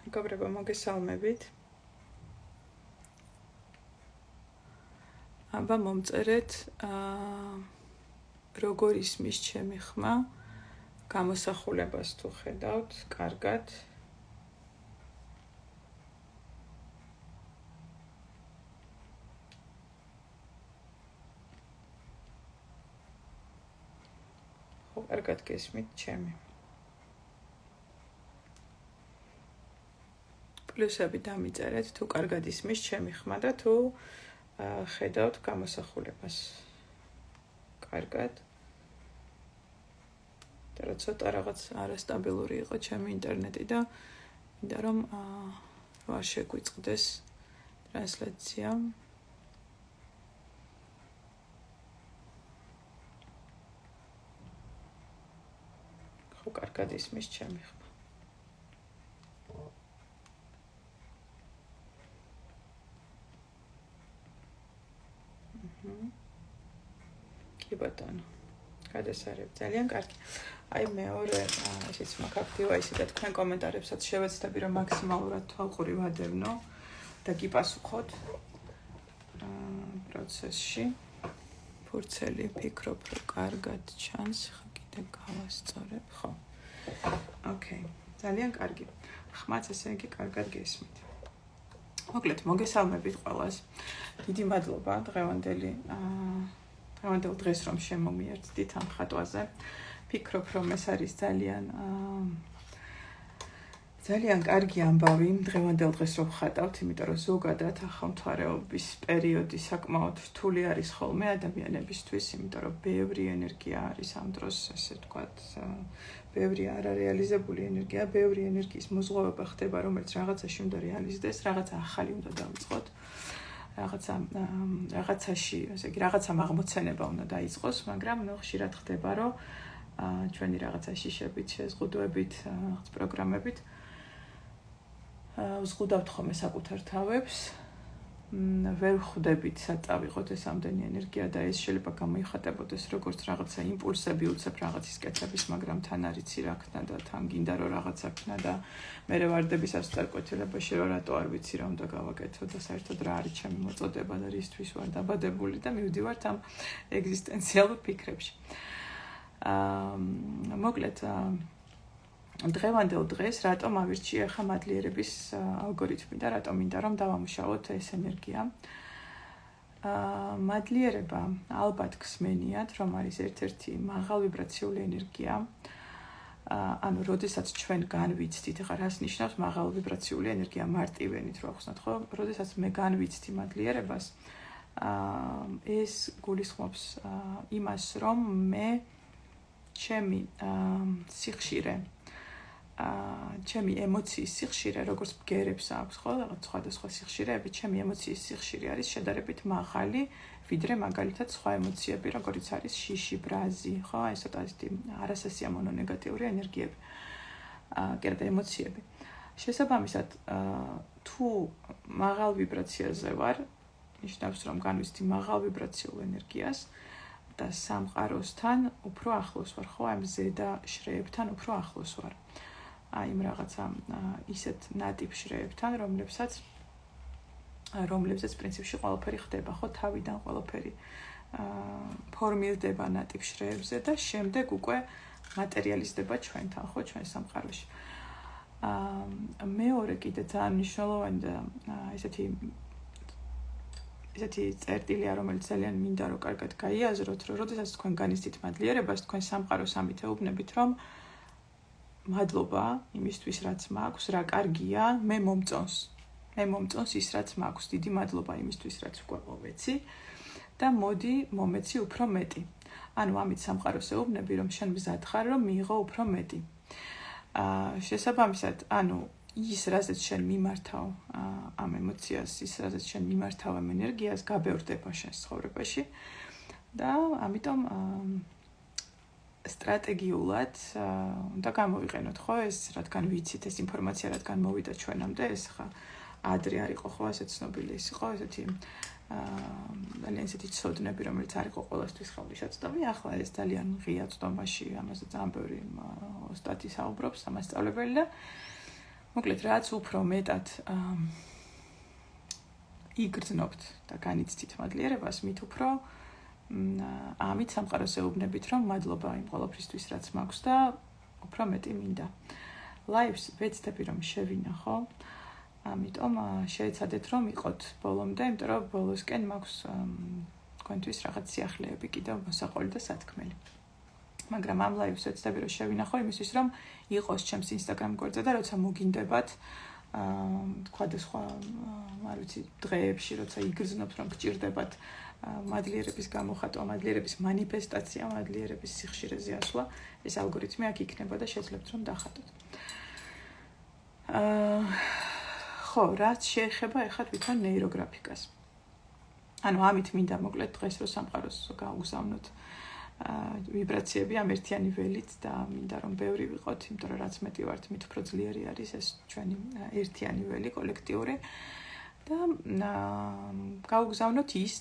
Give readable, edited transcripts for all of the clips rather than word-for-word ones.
მეგობრებო, მოგესალმებით. აბა მომწერეთ, როგორ ისმის ჩემი ხმა, გამოსახულებას თუ ხედავთ, კარგად. ხო, კარგად გესმით ჩემი. პლუსები დამიწერეთ, თუ კარგად ისმის ჩემი ხმა და თუ ხედავთ გამოსახულებას. კარგად. და ცოტა რაღაც არასტაბილური იყო ჩემი ინტერნეტი და მინდა რომ არ შეგვიწყდეს ტრანსლაცია. ხო, კარგად ისმის ჩემი ხმა. კი ბატონო. გადასარევ, ძალიან კარგი. აი მეორე ისიც მაქვს აქტივაისი და თქვენ კომენტარებსაც შევეცდები რომ მაქსიმალურად თვალყური ვადევნო და გიპასუხოთ პროცესში. ფურცელი ფიქრობ რომ კარგად ჩანს, ხა კიდე გავასწორებ, ხო. ოკეი, ძალიან კარგი. ხმაც ესე იგი კარგად გესმით. მოკლედ, მოგესალმებით ყველას. დიდი მადლობა დღევანდელ დღეს რომ შემომიერთდით ამ ხატვაზე. ფიქრობ რომ ეს არის ძალიან კარგი ამბავი დღევანდელ დღეს რომ ვხატავთ, იმიტომ რომ ზოგადად ახალმთვარეობის პერიოდი საკმაოდ რთული არის ხოლმე ადამიანებისთვის, იმიტომ რომ ბევრი ენერგია არის ამ დროს, ესე ვთქვათ, ბევრი არარეალიზებული ენერგია, ბევრი ენერგიის მოზღვავება ხდება, რომელიც რაღაცაში უნდა რეალიზდეს, რაღაცა ახალი უნდა დავიწყოთ. რაღაცაში, ესე იგი, რაღაცამ აღმოცენება უნდა დაიწყოს, მაგრამ ხშირად ხდება, რომ ჩვენი რაღაცა შიშებით, შეზღუდვებით, პროგრამებით ვზღუდავთ ხოლმე საკუთარ თავებს, ვერ ხვდებით სად წავიღოთ ეს ამდენი ენერგია და ეს შეიძლება გამოიხატებოდეს როგორც რაღაცა იმპულსები უცებ რაღაცის კეთების, მაგრამ თან არიცი რა ქნა და თან გინდა რომ რაღაცა ქნა და მე ვარდები სასწარკვეთილებაში რომ რატო არ ვიცი რა უნდა გავაკეთო და საერთოდ რა არის ჩემი მოწოდება და რისთვის ვარ დაბადებული და მივდივართ ამ ეგზისტენციალურ ფიქრებში. მოკლედ დღევანდელ დღეს რატომ ავირჩიე ხა მადლიერების ალგორითმი და რატომ მინდა რომ დავამუშავოთ ეს ენერგია. მადლიერება ალბათ გსმენიათ, რომ არის ერთ-ერთი მაღალვიბრაციული ენერგია. ანუ როდესაც ჩვენ განვიცდით, ხა რას ნიშნავს მაღალვიბრაციული ენერგია მარტივენით რო ახსნათ, ხო? როდესაც მე განვიცდი მადლიერებას, ეს გულისხმობს იმას, რომ მე ჩემი სიხშირე, ჩემი ემოციის სიხშირე, როგორც ბგერებს აქვს, ხო, რაღაც სხვადასხვა სიხშირეები, ჩემი ემოციის სიხშირე არის შედარებით მაღალი, ვიდრე მაგალითად სხვა ემოციები, როგორიც არის შიში, ბრაზი, ხო, ეს ცოტა არასასიამოვნო ნეგატიური ენერგიები, კერდა ემოციები. შესაბამისად, თუ მაღალ ვიბრაციაზე ვარ, ნიშნავს, რომ განვიცდი მაღალ ვიბრაციულ ენერგიას და სამყაროსთან უფრო ახლოს ვარ, ხო, ამ ზედა შრეებთან უფრო ახლოს ვარ. აი იმ რაღაცა ისეთ ნატიფ შრეებთან, რომლებზეც პრინციპში ყველაფერი ხდება, ხო, თავიდან ყველაფერი ფორმირდება ნატიფ შრეებზე და შემდეგ უკვე მატერიალიზდება ჩვენთან, ხო, ჩვენ სამყაროში. მეორე კიდე ძალიან მნიშვნელოვანი და ესეთი წერტილია, რომელიც ძალიან მინდა რომ კარგად გაიაზროთ, რომ როდესაც თქვენ განიცდით მადლიერებას, თქვენ სამყაროს ამით ეუბნებით, რომ მადლობა იმისთვის, რაც მაქვს, რა კარგია, მე მომწონს ის, რაც მაქვს. დიდი მადლობა იმისთვის, რაც უკვე მოვეცი და მოდი მომეცი უფრო მეტი. ანუ ამით სამყაროს ეუბნები, რომ შენ მზად ხარ, რომ მიიღო უფრო მეტი. შესაბამისად, ანუ ის, რაზეც შენ მიმართავ ამ ემოციას, ის, რაზეც შენ მიმართავ ამ ენერგიას, გაბევრდება შენს ცხოვრებაში და ამიტომ სტრატეგიულად უნდა გამოვიყენოთ, ხო, ეს რადგან ვიცით, ეს ინფორმაცია რადგან მოვიდა ჩვენამდე, ეს ხა ადრე არ იყო, ხო, ასე ცნობილი ის იყო, ესეთი ძალიან ისეთი ცოდნები, რომელიც არ იყო ყველასთვის ხელმისაწვდომი, ახლა ეს ძალიან ღია წდომაში, ამაზე ძალიან ბევრი ოსტატი საუბრობს, ამასწავლებელი და მოკლედ, რაც უფრო მეტად იგრძნობთ და განიცდით მადლიერებას, მით უფრო ამით სამყაროს ეუბნებით, რომ მადლობა იმ ყველაფრისთვის, რაც მაქვს და უფრო მეტი მინდა. Live-ს ვეცდები რომ შევინახო, ამიტომ შეეცადეთ რომ იყოთ ბოლომდე, იმიტომ რომ ბოლოსკენ მაქვს თქვენთვის რაღაც სიახლეები კიდევ მოსაყოლი და სათქმელი. მაგრამ ამ live-ს ვეცდები რომ შევინახო იმისთვის, რომ იყოს ჩემს Instagram გვერდზე და როცა მოგინდებათ თქვა და სხვა არ ვიცი დღეებში, როცა იგრძნობთ რომ გჭირდებათ მადლიერების გამოხატვა, მადლიერების მანიფესტაცია, მადლიერების სიხშირეზე ასვლა, ეს ალგორითმი აქ იქნება და შეძლებთ რომ დახატოთ. ხო, რაც შეეხება ახლა თვითონ ნეიროგრაფიკას. ანუ ამით მინდა მოკლედ დღეს რომ სამყაროს გაუგზავნოთ ვიბრაციები ამ ერთიანი ველით და მინდა რომ ბევრი ვიყოთ, იმიტომ რომ რაც მეტი ვართ, მით უფრო ძლიერი არის ეს ჩვენი ერთიანი ველი, კოლექტიური და გაუგზავნოთ ის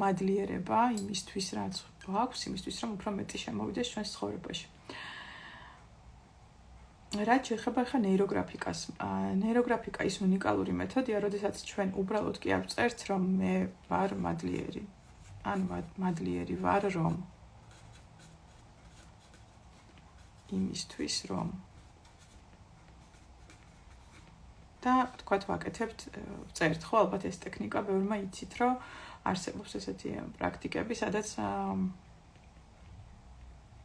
მადლიერება იმისთვის, რაც გვაქვს, იმისთვის, რომ უფრო მეტი შემოვიდეს ჩვენს ცხოვრებაში. რაც შეეხება ახლა ნეიროგრაფიკას. ნეიროგრაფიკა ის უნიკალური მეთოდია, როდესაც ჩვენ უბრალოდ კი არ ვწერთ, რომ მე ვარ მადლიერი. ან მადლიერი ვარ, რომ იმისთვის, რომ და თქვათ ვაკეთებთ, ვწერთ, ხო, ალბათ ეს ტექნიკა ბევრმა იცით, რომ არსებობს ესეთი პრაქტიკები, სადაც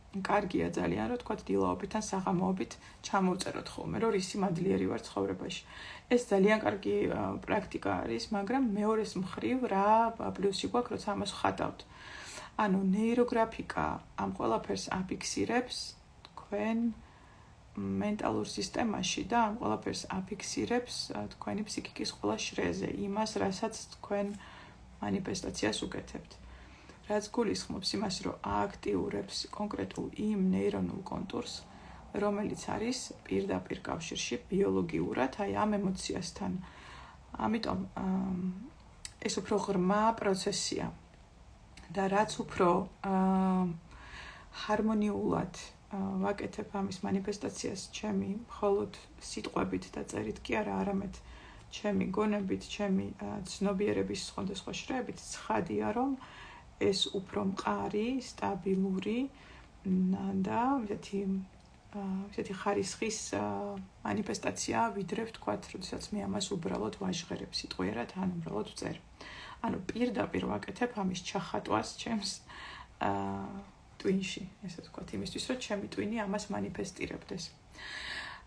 კარგია ძალიან, რომ თქვათ დილაობით ან საღამოობით ჩამოვწეროთ ხოლმე, რომ რისი მადლიერი ვარ ცხოვრებაში. ეს ძალიან კარგი პრაქტიკა არის, მაგრამ მეორეს მხრივ რა პლუსი გვაქვს, როცა ამას ვხატავთ. ანუ ნეიროგრაფიკა ამ ყველაფერს აფიქსირებს თქვენ მენტალურ სისტემაში და ამ ყველაფერს აფიქსირებს თქვენი ფსიქიკის ყველა შრეზე, იმას, რასაც თქვენ მანიფესტაციას უკეთებთ. რაც გულისხმობს იმას, რომ ააქტიურებს კონკრეტულ იმ ნეირონულ კონტურს, რომელიც არის პირდაპირ კავშირში ბიოლოგიურად აი ამ ემოციასთან. ამიტომ ეს უფრო ღრმა პროცესია და რაც უფრო ჰარმონიულად ვაკეთებ ამის მანიფესტაციას ჩემი მხოლოდ სიტყვებით და წერით კი არა, არამედ ჩემი გონებით, ჩემი ცნობიერების სხვადასხვა შრეებით, ცხადია, რომ ეს უფრო მყარი, სტაბილური და ესეთი ხარისხის მანიფესტაცია ვიდრე ვთქვათ, როდესაც მე ამას უბრალოდ ვაჟღერებ სიტყვიერად, ან უბრალოდ ვწერ. ანუ პირდაპირ ვაკეთებ ამის ჩახატვას ჩემს ტვინში, ესე ვთქვათ, იმისთვის, რომ ჩემი ტვინი ამას მანიფესტირებდეს.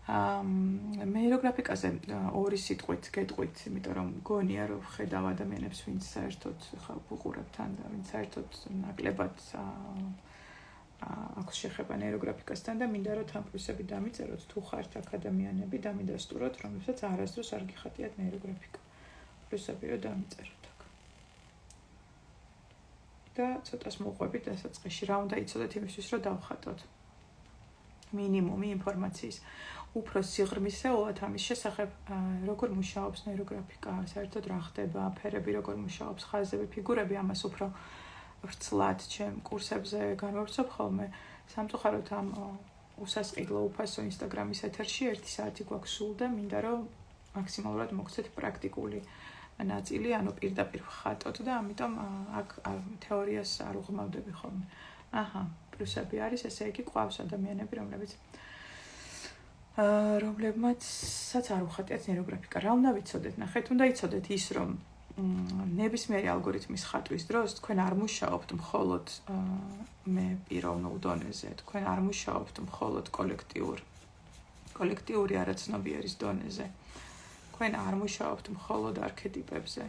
ნეიროგრაფიკაზე ორი სიტყვით გეტყვით, იმიტომ რომ გონია, რომ ხედავ ადამიანებს, ვინც საერთოდ ხა უყურებთ ან და ვინც საერთოდ ნაკლებად აქვს შეხება ნეიროგრაფიკასთან და მინდა რომ თან პლუსები დამიწეროთ, თუ ხართ აქ ადამიანები, დამიდასტუროთ, რომლებსაც არასდროს არ გიხატიათ ნეიროგრაფიკა. პლუსები რომ დამიწეროთ აქ. და ცოტას მოყვებით დასაწყისში, რა უნდა იცოდეთ იმისთვის, რომ დავხატოთ. მინიმუმი ინფორმაციის. უფრო სიღრმისეულად ამის შესახებ, როგორ მუშაობს ნეიროგრაფიკა, საერთოდ რა ხდება, ფერები როგორ მუშაობს, ხაზები, ფიგურები, ამას უფრო ვრცლად ჩემ კურსებზე განვავრცობ ხოლმე. სამწუხაროდ ამ უსასყიდლო უფასო Instagram-ის ეთერში 1 საათი გვაქვს სულ და მინდა რომ მაქსიმალურად მოგცეთ პრაქტიკული ნაწილი, ანუ პირდაპირ ვხატოთ და ამიტომ აქ თეორიას არ უღმავდები ხოლმე. პლუსები არის, ესე იგი ყავს ადამიანები, რომლებმაც არ უხატიათ ნეიროგრაფიკა. რა უნდა ვიცოდეთ? ნახეთ, უნდა იცოდეთ ის, რომ ნებისმიერი ალგორითმის ხატვის დროს თქვენ არ მუშაობთ მხოლოდ მე პიროვნულ დონეზე, თქვენ არ მუშაობთ მხოლოდ კოლექტიური არაცნობიერის დონეზე. თქვენ არ მუშაობთ მხოლოდ არქეტიპებზე.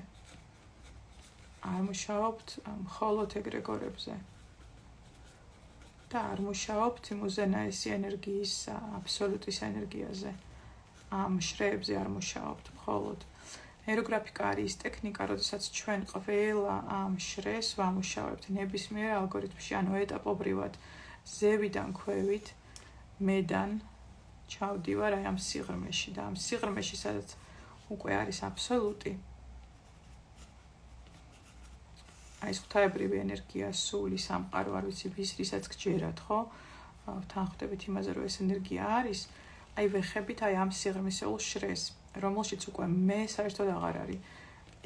არ მუშაობთ მხოლოდ ეგრეგორებზე. და არ მუშაობთ მუზენაესი ენერგიის აბსოლუტის ენერგიაზე. ამ შრეებზე არ მუშაობთ მხოლოდ. ნეიროგრაფიკა არის ტექნიკა, როდესაც ჩვენ ყველა ამ შრეს ვამუშავებთ ნებისმიერ ალგორითმში, ანუ ეტაპობრივად ზევიდან ქვევით, მედან ჩავდივარ აი ამ სიღრმეში და ამ სიღრმეში, სადაც უკვე არის აბსოლუტი. აი ეს ღვთაებრივი ენერგია, სული, სამყარო, არ ვიცი ვის, რისაც გჯერათ, ხო? თან ხვდებით იმაზე, რომ ეს ენერგია არის, აი ვეხებით აი ამ სიღრმისეულ შრეს, რომელშიც უკვე მე საერთოდ აღარ არის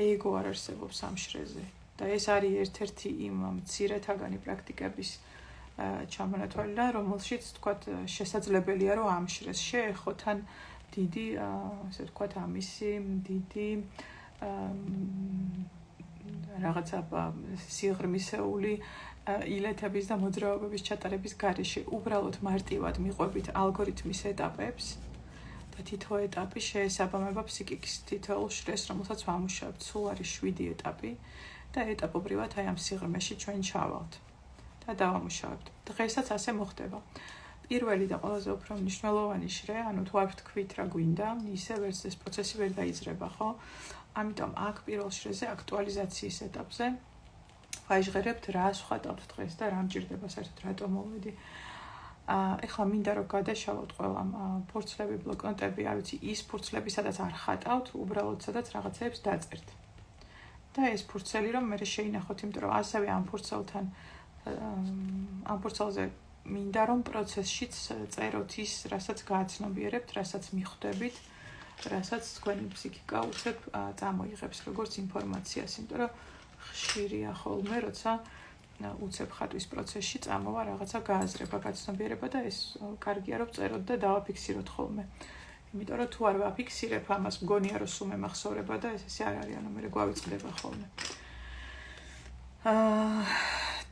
ეგო არ არსებობს ამ შრეზე. და ეს არის ერთ-ერთი იმ მცირეთაგანი პრაქტიკების ჩამონათვალიდან, რომელშიც თქვათ შესაძლებელია რომ ამ შრეს შეეხო თან დიდი, ასე ვთქვათ, ამისი დიდი რაღაცა სიღრმისეული ილეთების და მოძრაობების ჩატარების გარეშე უბრალოდ მარტივად მიყვებით ალგორითმის ეტაპებს და თითო ეტაპი შეესაბამება ფსიქიკის თითოეულ შრეს, რომელსაც ვამუშავებთ. სულ არის 7 ეტაპი და ეტაპობრივად აი ამ სიღრმეში ჩვენ ჩავალთ და დავამუშავებთ. დღესაც ასე მოხდება. პირველი და ყველაზე უფრო მნიშვნელოვანი შრე, ანუ თუ არ ვთქვით რა გვინდა, ისე ვერც ეს პროცესი ვერ დაიძრება, ხო? ამიტომ აქ პირველ შრეზე აქტუალიზაციის ეტაპზე ვაიჟღერებთ რას ვხატავთ დღეს და რა მჭირდება საერთოდ რატომ მოვედი. ეხლა მინდა რომ გადაშალოთ ყველა ფურცლები, ბლოკნოტები, არ ვიცი, ის ფურცლები, სადაც არ ხატავთ, უბრალოდ სადაც რაღაცეებს დაწერთ. და ეს ფურცელი რომ მე შეინახოთ, იმიტომ რომ ასევე ამ ფურცელთან ამ ფურცელზე მინდა რომ პროცესშიც წეროთ ის, რასაც გააცნობიერებთ, რასაც მიხვდებით, რასაც თქვენი ფსიქიკა უცებ წამოიღებს როგორც ინფორმაციას, იმიტომ რომ ხშირია ხოლმე, როცა უცებ ხატვის პროცესში წამოვა რაღაცა გააზრება, გაცნობიერება და ეს კარგია რომ წეროთ და დავაფიქსიროთ ხოლმე. იმიტომ რომ თუ არ ვაფიქსირებ ამას, მგონია რომ სულ მემახსოვრება და ესე არ არის, ანუ მე გვავიწყდება ხოლმე.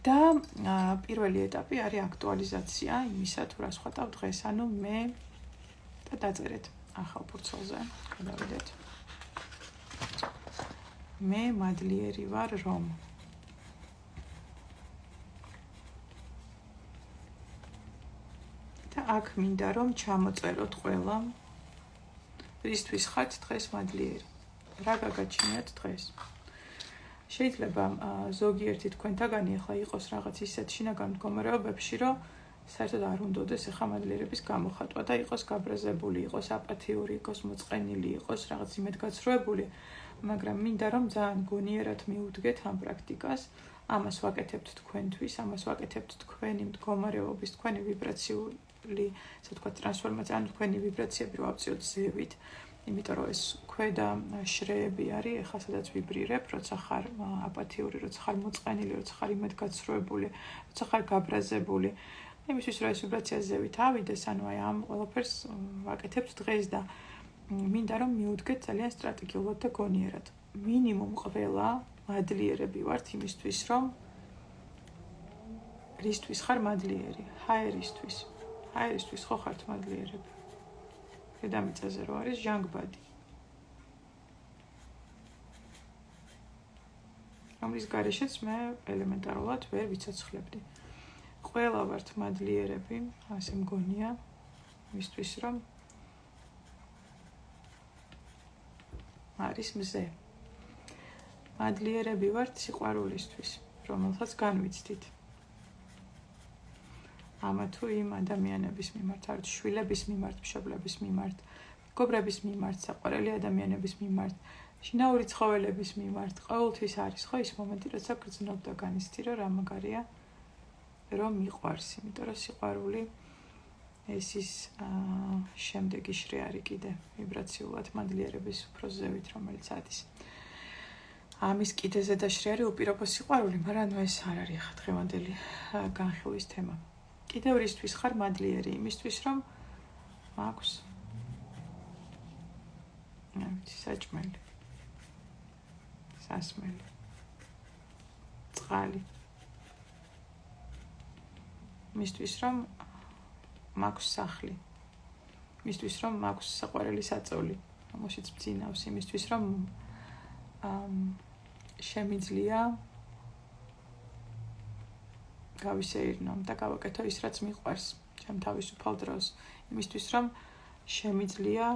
და პირველი ეტაპი არის აქტუალიზაცია იმისა, თუ რას ვხატავ დღეს, ანუ მე და დაწერეთ ახალ ფურცელზე, გადავიდეთ. მე მადლიერი ვარ რომ და აქ მინდა რომ ჩამოწეროთ ყველა რისთვის ხართ დღეს მადლიერი. რა გაგაჩნიათ დღეს? შეიძლება ზოგიერთი თქვენთაგანი ახლა იყოს რაღაც ისეთ შინაგან მდგომარეობებში, რომ საერთოდ არ უნდოდეს ახლა მადლიერების გამოხატვა და იყოს გაბრაზებული, იყოს აპათიური, იყოს მოწყენილი, იყოს რაღაც იმედგაცრუებული, მაგრამ მინდა რომ ძალიან გონიერად მიუდგეთ ამ პრაქტიკას, ამას ვაკეთებთ თქვენთვის, ამას ვაკეთებთ თქვენი მდგომარეობის, თქვენი ვიბრაციული, ასე ვთქვათ, ტრანსფორმაცია, ანუ თქვენი ვიბრაციები რო ავწიოთ ზევით, იმიტომ რომ ეს ქვედა შრეები არის, ახლა სადაც ვიბრირებ, როცა ხარ აპათიური, როცა ხარ მოწყენილი, როცა ხარ იმედგაცრუებული, როცა ხარ გაბრაზებული. იმისთვის რომ ეს ვიბრაცია ზევით ავიდეს, ანუ აი ამ ყველაფერს ვაკეთებთ დღეს და მინდა რომ მიუდგეთ ძალიან სტრატეგიულად და გონიერად. მინიმუმ ყველა მადლიერები ვართ იმისთვის, რომ რისთვის ხარ მადლიერი? ჰაერისთვის. ჰაერისთვის ხო ხართ მადლიერები? დედამიწაზე რო არის ჟანგბადი. რომლის გარეშეც მე ელემენტარულად ვერ ვიცოცხლებდი. ყველა ვართ მადლიერები, ასე მგონია, მისთვის რომ არის მზე. მადლიერები ვართ სიყვარულისთვის, რომელსაც განვიცდით. ამა თუ იმ ადამიანების მიმართ, არ შვილების მიმართ, მშობლების მიმართ, მეგობრების მიმართ, საყვარელი ადამიანების მიმართ, შინაური ცხოველების მიმართ, ყოველთვის არის ხო ის მომენტი, როცა გრძნობ და განიცდირო რა მაგარია, რომ მიყვარს, იმიტომ რომ სიყვარული ეს ის შემდეგი შრე არის კიდე ვიბრაციულად მადლიერების უფრო ზევით, რომელიც არის. ამის კიდე ზედა შრე არის უპირობო სიყვარული, მაგრამ ეს არ არის ახლა დღევანდელი განხილვის თემა. კიდევ რისთვის ხარ მადლიერი? იმისთვის რომ მაქვს საჭმელი, სასმელი, წყალი. იმისთვის რომ მაქვს სახლი. იმისთვის რომ მაქვს საყვარელი საწოლი, რომელშიც მძინავს, იმისთვის რომ შემიძლია გავისეირნო და გავაკეთო ის, რაც მიყვარს ჩემ თავისუფალ დროს. იმისთვის რომ შემიძლია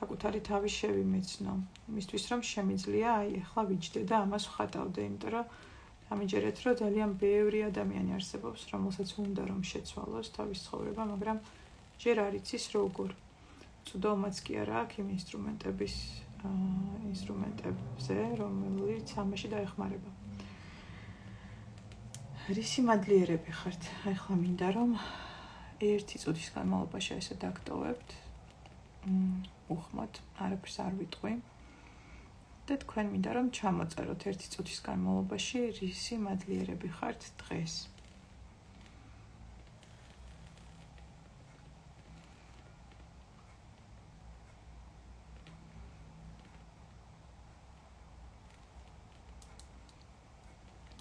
საკუთარი თავი შევიმეცნო. იმისთვის რომ შემიძლია აი ახლა ვიჯდე და ამას ვხატავდე, იმიტომ რომ ამიჯერეთ რომ ძალიან ბევრი ადამიანი არსებობს, რომელსაც უნდა რომ შეცვალოს თავის ცხოვრება, მაგრამ ჯერ არ იცის როგორ. წვდომაც კი არა აქვს იმ ინსტრუმენტებზე, რომელიც ამაში დაეხმარება. რისი მადლიერები ხართ? ახლა მინდა რომ 1 წუთის განმავლობაში ესე დაგტოვებთ უხმოთ, არაფერს არ ვიტყვი. და თქვენ მინდა რომ ჩამოწეროთ 1 წუთის განმავლობაში რისი მადლიერები ხართ დღეს.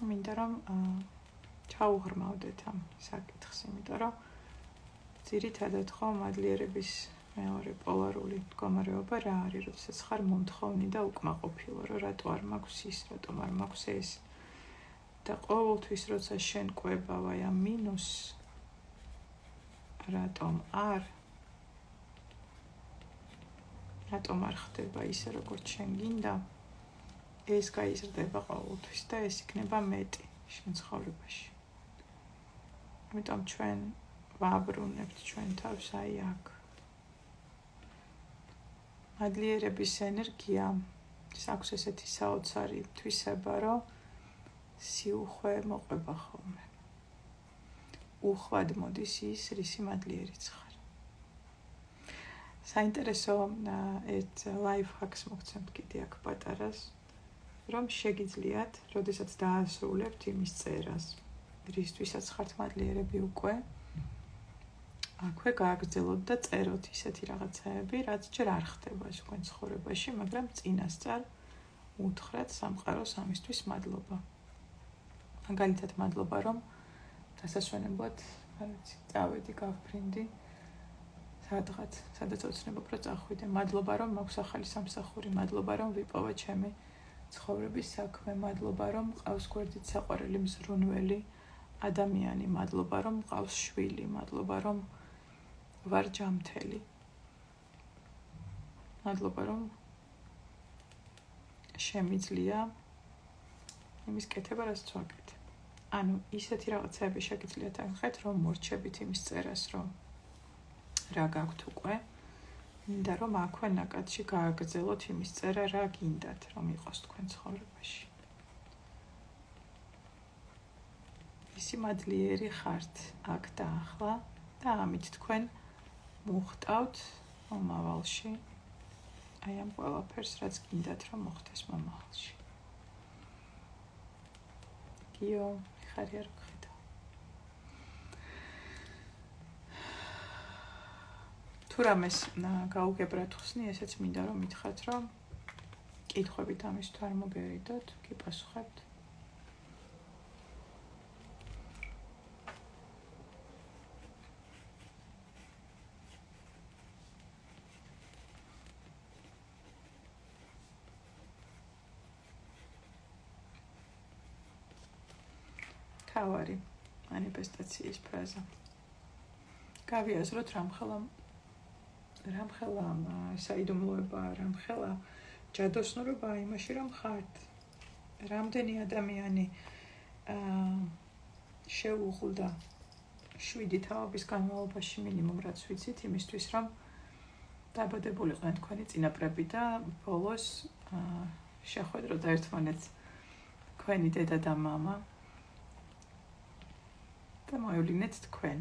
მინდა რომ ჩაუღრმავდეთ ამ საკითხს, იმიტომ რომ ძირითადად ხო მადლიერების მეორე პოლარული მდგომარეობა რა არის, როდესაც ხარ მომთხოვნი და უკმაყოფილო, რომ რატო არ მაქვს ის, რატომ არ მაქვს ეს. და ყოველთვის როცა შენ ყვებავ აი ამ მინუს, რატომ არ ხდება ისე, როგორც შენ გინდა, ეს გაიზრდება ყოველთვის და ეს იქნება მეტი შენ ცხოვრებაში. ამიტომ ჩვენ ვაბრუნებთ ჩვენ თავს აი აქ. მადლიერების ენერგია აქვს ესეთი საოცარი თვისება, რომ სიუხვე მოყვება ხოლმე. უხვად მოდის ის, რისი მადლიერიც ხარ. საინტერესო ერთ life hacks მოგცემთ კიდე აქ პატარას, რომ შეგიძლიათ, როდესაც დაასრულებთ იმის წერას, რისთვისაც ხართ მადლიერები უკვე, აქვე გააგრძელოთ და წეროთ ისეთი რაღაცაები, რაც ჯერ არ ხდება თქვენ ცხოვრებაში, მაგრამ წინასწარ უთხრათ სამყაროს ამისთვის მადლობა. მაგალითად მადლობა, რომ დასასვენებლად, წავედი, გავფრინდი სადღაც, სადაც ოცნებობ, რომ წახვიდე. მადლობა, რომ მაქვს ახალი სამსახური, მადლობა, რომ ვიპოვა ჩემი ცხოვრების საქმე, მადლობა, რომ მყავს გვერდით საყვარელი მზრუნველი ადამიანი, მადლობა, რომ მყავს შვილი, მადლობა, რომ ვარ ჯანმრთელი. მადლობა, რომ შემიძლია იმის კეთება, რაც ვაკეთებ. ანუ ისეთი რაღაცები შეგიძლიათ ახეთ, რომ მორჩებით იმის წერას, რომ რა გაქვთ უკვე. მინდა რომ აქვე ნაკადში გააგრძელოთ იმის წერა, რა გინდათ, რომ იყოს თქვენ ცხოვრებაში. ისი მადლიერი ხართ აქ და ახლა და ამით თქვენ მოხტავთ მომავალში აი ამ ყველაფერს, რაც გინდათ, რომ მოხდეს მომავალში. გიო, ხარი არ გხედა. თუ რამეს გაუგებრათ ხსნი, ესეც მინდა რომ მითხრათ, რომ კითხვებით ამის თუ არ მოგერიდოთ, გიპასუხებთ. თავარი მანიფესტაციის ფრაზა. გავიაზროთ რამხელა საიდუმლოება, რამხელა ჯადოსნურობა იმაში, რომ ხართ. რამდენი ადამიანი შეუღლდა 7 თაობის განმავლობაში მინიმუმ რაც ვიცით, იმისთვის, რომ დაბადებულიყვნენ თქვენი წინაპრები და ბოლოს შეხვედროთ ერთმანეთს თქვენი დედა და მამა. და მოევლინეთ თქვენ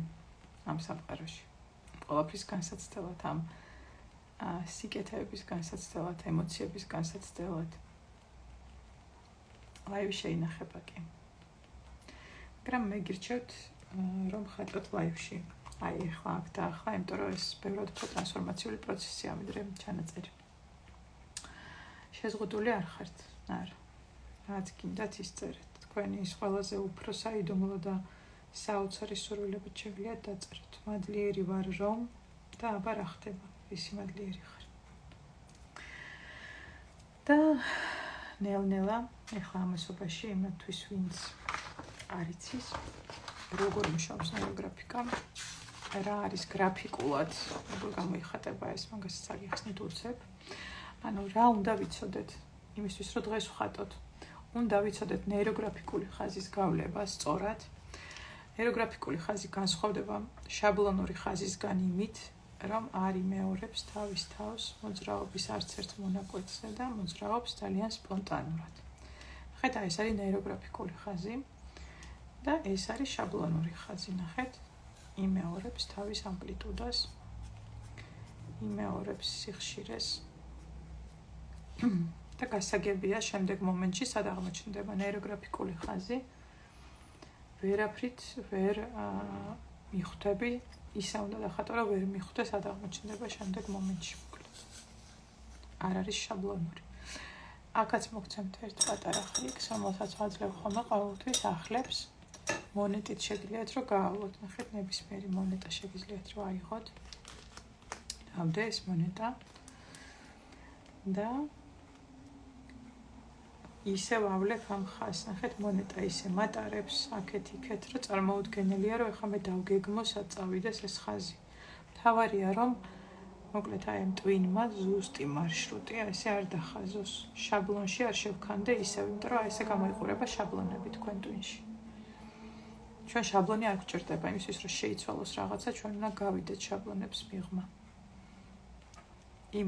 ამ სამყაროში. ყველაფრის განსაცდელად, ამ სიკეთეების განსაცდელად, ემოციების განსაცდელად. ლაივი შეინახება კი. მაგრამ მე გირჩევთ, რომ ხატოთ ლაივში. აი ახლა აქ და ახლა, იმიტომ რომ ეს ბევრად უფრო ტრანსფორმაციული პროცესია, ვიდრე ჩანაწერი. შეზღუდული არ ხართ, არა. რაც გინდათ ის წერეთ. თქვენი ის ყველაზე უფრო საიდუმლო და საოცარი სურვილებით შეგიძლიათ დაწეროთ. მადლიერი ვარ რომ და აბა რა ხდება, ისი მადლიერი ხარ. და ნელ-ნელა ეხლა ამასობაში იმათთვის ვინც არ იცის, როგორ მუშაობს ნეიროგრაფიკა, რა არის გრაფიკულად, როგორ გამოიხატება ეს, მაგასაც აგიხსნით უცებ. ანუ რა უნდა ვიცოდეთ იმისთვის, რომ დღეს ვხატოთ. უნდა ვიცოდეთ ნეიროგრაფიკული ხაზის გავლება სწორად. ნეიროგრაფიკული ხაზი განსხვავდება შაბლონური ხაზისგან იმით, რომ არ იმეორებს თავის თავს მოძრაობის არც ერთ მონაკვეთზე და მოძრაობს ძალიან სპონტანურად. ნახეთ, ეს არის ნეიროგრაფიკული ხაზი და ეს არის შაბლონური ხაზი. ნახეთ, იმეორებს თავის ამპლიტუდას, იმეორებს სიხშირეს. და გასაგებია შემდეგ მომენტში სად აღმოჩნდება ნეიროგრაფიკული ხაზი. ვერაფრით ვერ მიხვდები, ისე უნდა დახატო, რომ ვერ მიხვდე სად აღმოჩნდება შემდეგ მომენტში. არ არის შაბლონური. აქაც მოგცემთ ერთ პატარა ხრიკს, რომელსაც ვაძლევ ხოლმე ყოველთვის ახლებს. მონეტით შეგიძლიათ რომ გაავლოთ. ნახეთ, ნებისმიერი მონეტა შეგიძლიათ რომ აიღოთ. დავდე ეს მონეტა და ისე ვავლებ ამ ხაზს. ნახეთ, მონეტა ისე მატარებს აქეთ-იქეთ, რომ წარმოუდგენელია, რომ ეხლა მე დავგეგმო სად წავიდეს ეს ხაზი. მთავარია, რომ მოკლედ აი ამ ტვინმა ზუსტი მარშრუტი ესე არ დახაზოს. შაბლონში არ შევქანდე ისევ, იმიტომ რომ აი ესე გამოიყურება შაბლონები თქვენ ტვინში. ჩვენ შაბლონი არ გვჭირდება იმისთვის, რომ შეიცვალოს რაღაცა, ჩვენ უნდა გავიდეთ შაბლონებს მიღმა. იმ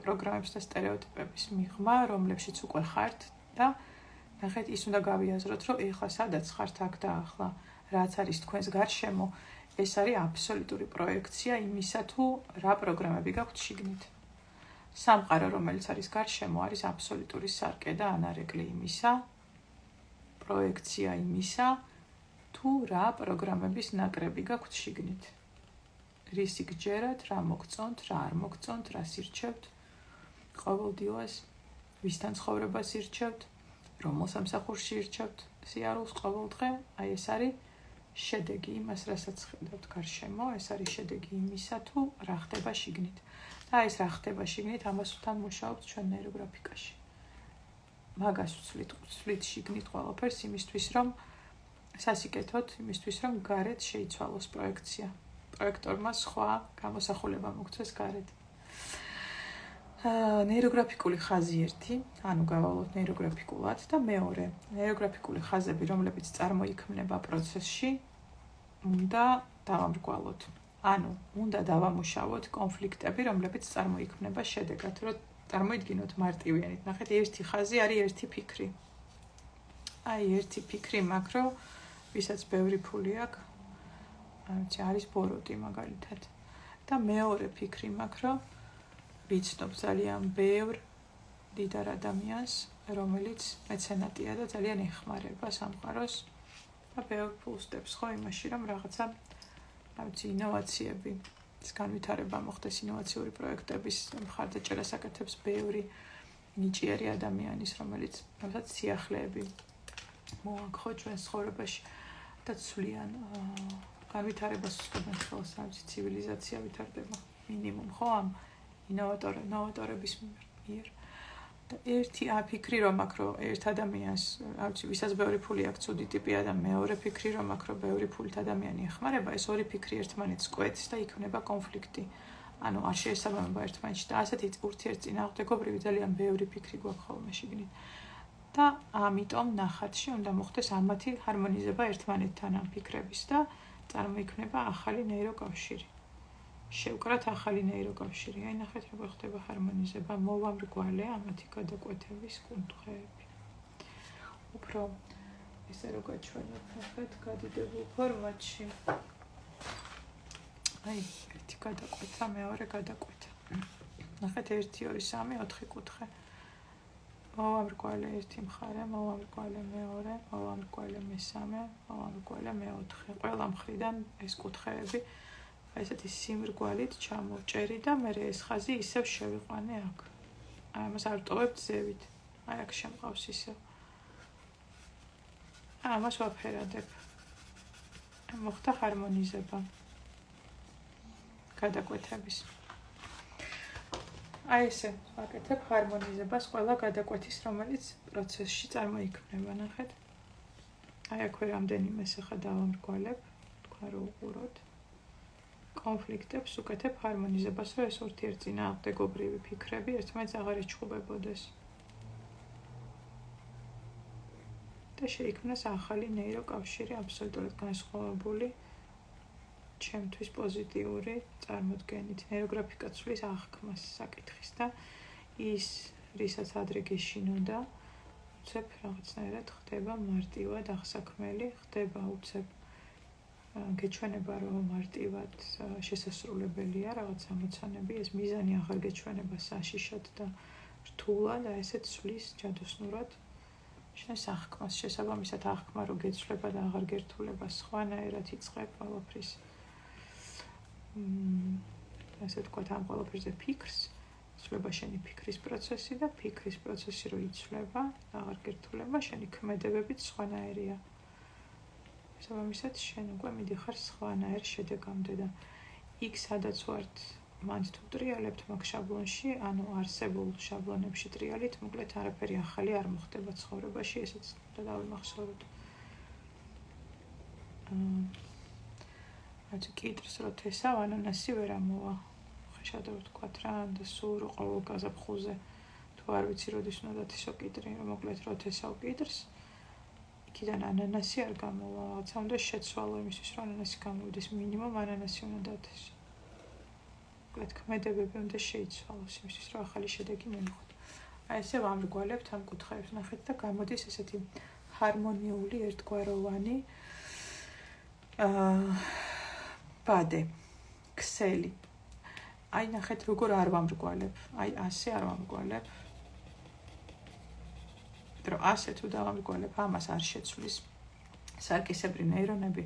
პროგრამებს და სტერეოტიპების მიღმა, რომლებშიც უკვე ხართ და ნახეთ, ის უნდა გავიაზროთ, რომ ეხლა სადაც ხართ აქ და ახლა რაც არის თქვენს გარშემო, ეს არის აბსოლუტური პროექცია იმისა, თუ რა პროგრამები გაქვთ შიგნით. სამყარო, რომელიც არის გარშემო, არის აბსოლუტური სარკე და ანარეკლი იმისა, პროექცია იმისა, თუ რა პროგრამების ნაკრები გაქვთ შიგნით. რისი გჯერათ, რა მოგწონთ, რა არ მოგწონთ, რა სირჩევთ, ყოველდღიურად ვისთან ცხოვრებას ირჩევთ, რომელ სამსახურში ირჩევთ სიარულს ყოველდღე, აი ეს არის შედეგი იმას, რასაც ხედავთ გარშემო, ეს არის შედეგი იმისა, თუ რა ხდება შიგნით. და ეს რა ხდება შიგნით, ამას თან მუშაობთ ჩვენ ნეიროგრაფიკაში. მაგას ვცვლით შიგნით ყველაფერს იმისთვის, რომ სასიკეთოთ, იმისთვის, რომ გარეთ შეიცვალოს პროექცია. პროექტორმა სხვა გამოსახულება მოგცეს გარეთ. ნეიროგრაფიკული ხაზი 1, ანუ გავავლოთ ნეიროგრაფიკულად და მეორე, ნეიროგრაფიკული ხაზები, რომლებიც წარმოიქმნება პროცესში, უნდა დავამრგვალოთ. ანუ უნდა დავამუშავოთ კონფლიქტები, რომლებიც წარმოიქმნება შედეგად, რომ წარმოიდგინოთ მარტივიანით. ნახეთ, ერთი ხაზი არის ერთი ფიქრი. აი, ერთი ფიქრი მაქვს, რომ ვისაც ბევრი ფული აქვს, არის ბოროტი მაგალითად. და მეორე ფიქრი მაქვს, რომ ვიცნობ ძალიან ბევრ დიდარ ადამიანს, რომელიც მეცენატია და ძალიან ეხმარება სამყაროს და ბევრ ფულს დებს ხო იმაში, რომ რაღაცა ინოვაციები, განვითარება მოხდეს ინოვაციური პროექტების მხარდაჭერას აკეთებს ბევრი ნიჭიერი ადამიანის, რომელიც რაღაცა სიახლეები მოაქხო ჩვენ ცხოვრებაში და ცვლიან განვითარებას უსწრებენ ხელს, ცივილიზაცია ვითარდება მინიმუმ ხო ამ ინოვატორების მიერ. და ერთი ფიქრი რომ აქვს, რომ ერთ ადამიანს, ვისაც ბევრი ფული აქვს, ცუდი ტიპი ადამიანი, მეორე ფიქრი რომ აქვს, რომ ბევრი ფულით ადამიანი ეხმარება, ეს ორი ფიქრი ერთმანეთს კვეთს და იქნება კონფლიქტი. ანუ არ შეესაბამება ერთმანეთში და ასეთი ურთიერთწინააღმდეგობრივი ძალიან ბევრი ფიქრი გვაქვს ხოლმე შიგნით. და ამიტომ ნახატში უნდა მოხდეს ამათი ჰარმონიზება ერთმანეთთან ამ ფიქრების და წარმოიქმნება ახალი ნეიროკავშირი. შევკრათ ახალი ნეიროკავშირი. აი ნახეთ როგორ ხდება ჰარმონიზება, მოვამრგვალე ამათი გადაკვეთების კუნთხეები. უფრო ესე რო გაჩვენოთ, ნახეთ გადიდებულ ფორმატში. აი, ერთი გადაკვეთა, მეორე გადაკვეთა. ნახეთ 1 2 3 4 კუთხე. მოვამრგვალე ერთი მხარე, მოვამრგვალე მეორე, მოვამრგვალე მესამე, მოვამრგვალე მეოთხე. ყველა მხრიდან ეს კუთხეები ესეთი სიმრგვალით ჩამოვჭერი და მე ეს ხაზი ისევ შევიყვანე აქ. აი ამას არ ვტოვებ ძევით. აი აქ შემყავს ისევ. ამას ვაფერადებ. მოხდა ჰარმონიზება გადაკვეთების. აი ესე ვაკეთებ ჰარმონიზებას ყველა გადაკვეთის, რომელიც პროცესში წარმოიქმნება, ნახეთ. აი აქვე რამდენიმეს ახლა დავამრგვალებ, თქვა რომ უყუროთ. კონფლიქტებს უკეთებ ჰარმონიზებას, რომ ეს ურთიერთწინააღმდეგობრივი ფიქრები ერთმანეთს აღარ ეჩხუბებოდეს. და შეიქმნას ახალი ნეიროკავშირი, აბსოლუტურად განსხვავებული, ჩემთვის პოზიტიური წარმოდგენით. ნეიროგრაფიკა ცვლის აღქმას საკითხის და ის, რისაც ადრე გეშინოდა, უცებ რაღაცნაირად ხდება მარტივად აღსაქმელი, ხდება უცებ გეჩვენება რომ მარტივად შესასრულებელია რაღაც ამოცანები, ეს მიზანი აღარ გეჩვენება საშიშად და რთულად, და ესეც ცვლის ჯადოსნურად შენს აღქმას. შესაბამისად აღქმა რო გეცვლება და აღარ გერთულება სხვანაირად იწყებ ყველაფრის ასე ვთქვათ ამ ყველაფერზე ფიქრს, იცვლება შენი ფიქრის პროცესი და ფიქრის პროცესი რო იცვლება, აღარ გერთულება, შენი ქმედებებიც სხვანაირია. შესაბამისად შენ უკვე მიდიხარ სხვანაირ შედეგამდე და იქ სადაც ვართ მანდ თუ ტრიალებთ მაგ შაბლონში, ანუ არსებულ შაბლონებში ტრიალით, მოკლედ არაფერი ახალი არ მოხდება ცხოვრებაში, ესეც და დავიმახსოვროთ. რაც კიტრს რო თესავ, ანანასი ვერ ამოვა. ხეშადო ვთქვათ რა, და სულ რო ყოველ გაზაფხულზე თუ არ ვიცი როდის უნდა დათესო კიტრი, რომ მოკლედ რო თესავ კიტრს, იქიდან ანანასი არ გამოვა, რაღაცა უნდა შეცვალო იმისთვის, რომ ანანასი გამოვიდეს, მინიმუმ ანანასი უნდა დათესო. მოკლედ ქმედებები უნდა შეიცვალოს იმისთვის, რომ ახალი შედეგი მივიღოთ. აი ესე ვამრგვალებთ ამ კუთხეებს, ნახეთ და გამოდის ესეთი ჰარმონიული, ერთგვაროვანი ბადე, ქსელი. აი ნახეთ როგორ არ ვამრგვალებ, აი ასე არ ვამრგვალებ. რომ ასე თუ დავამრგვალებ, ამას არ შეცვლის სარკისებრი ნეირონები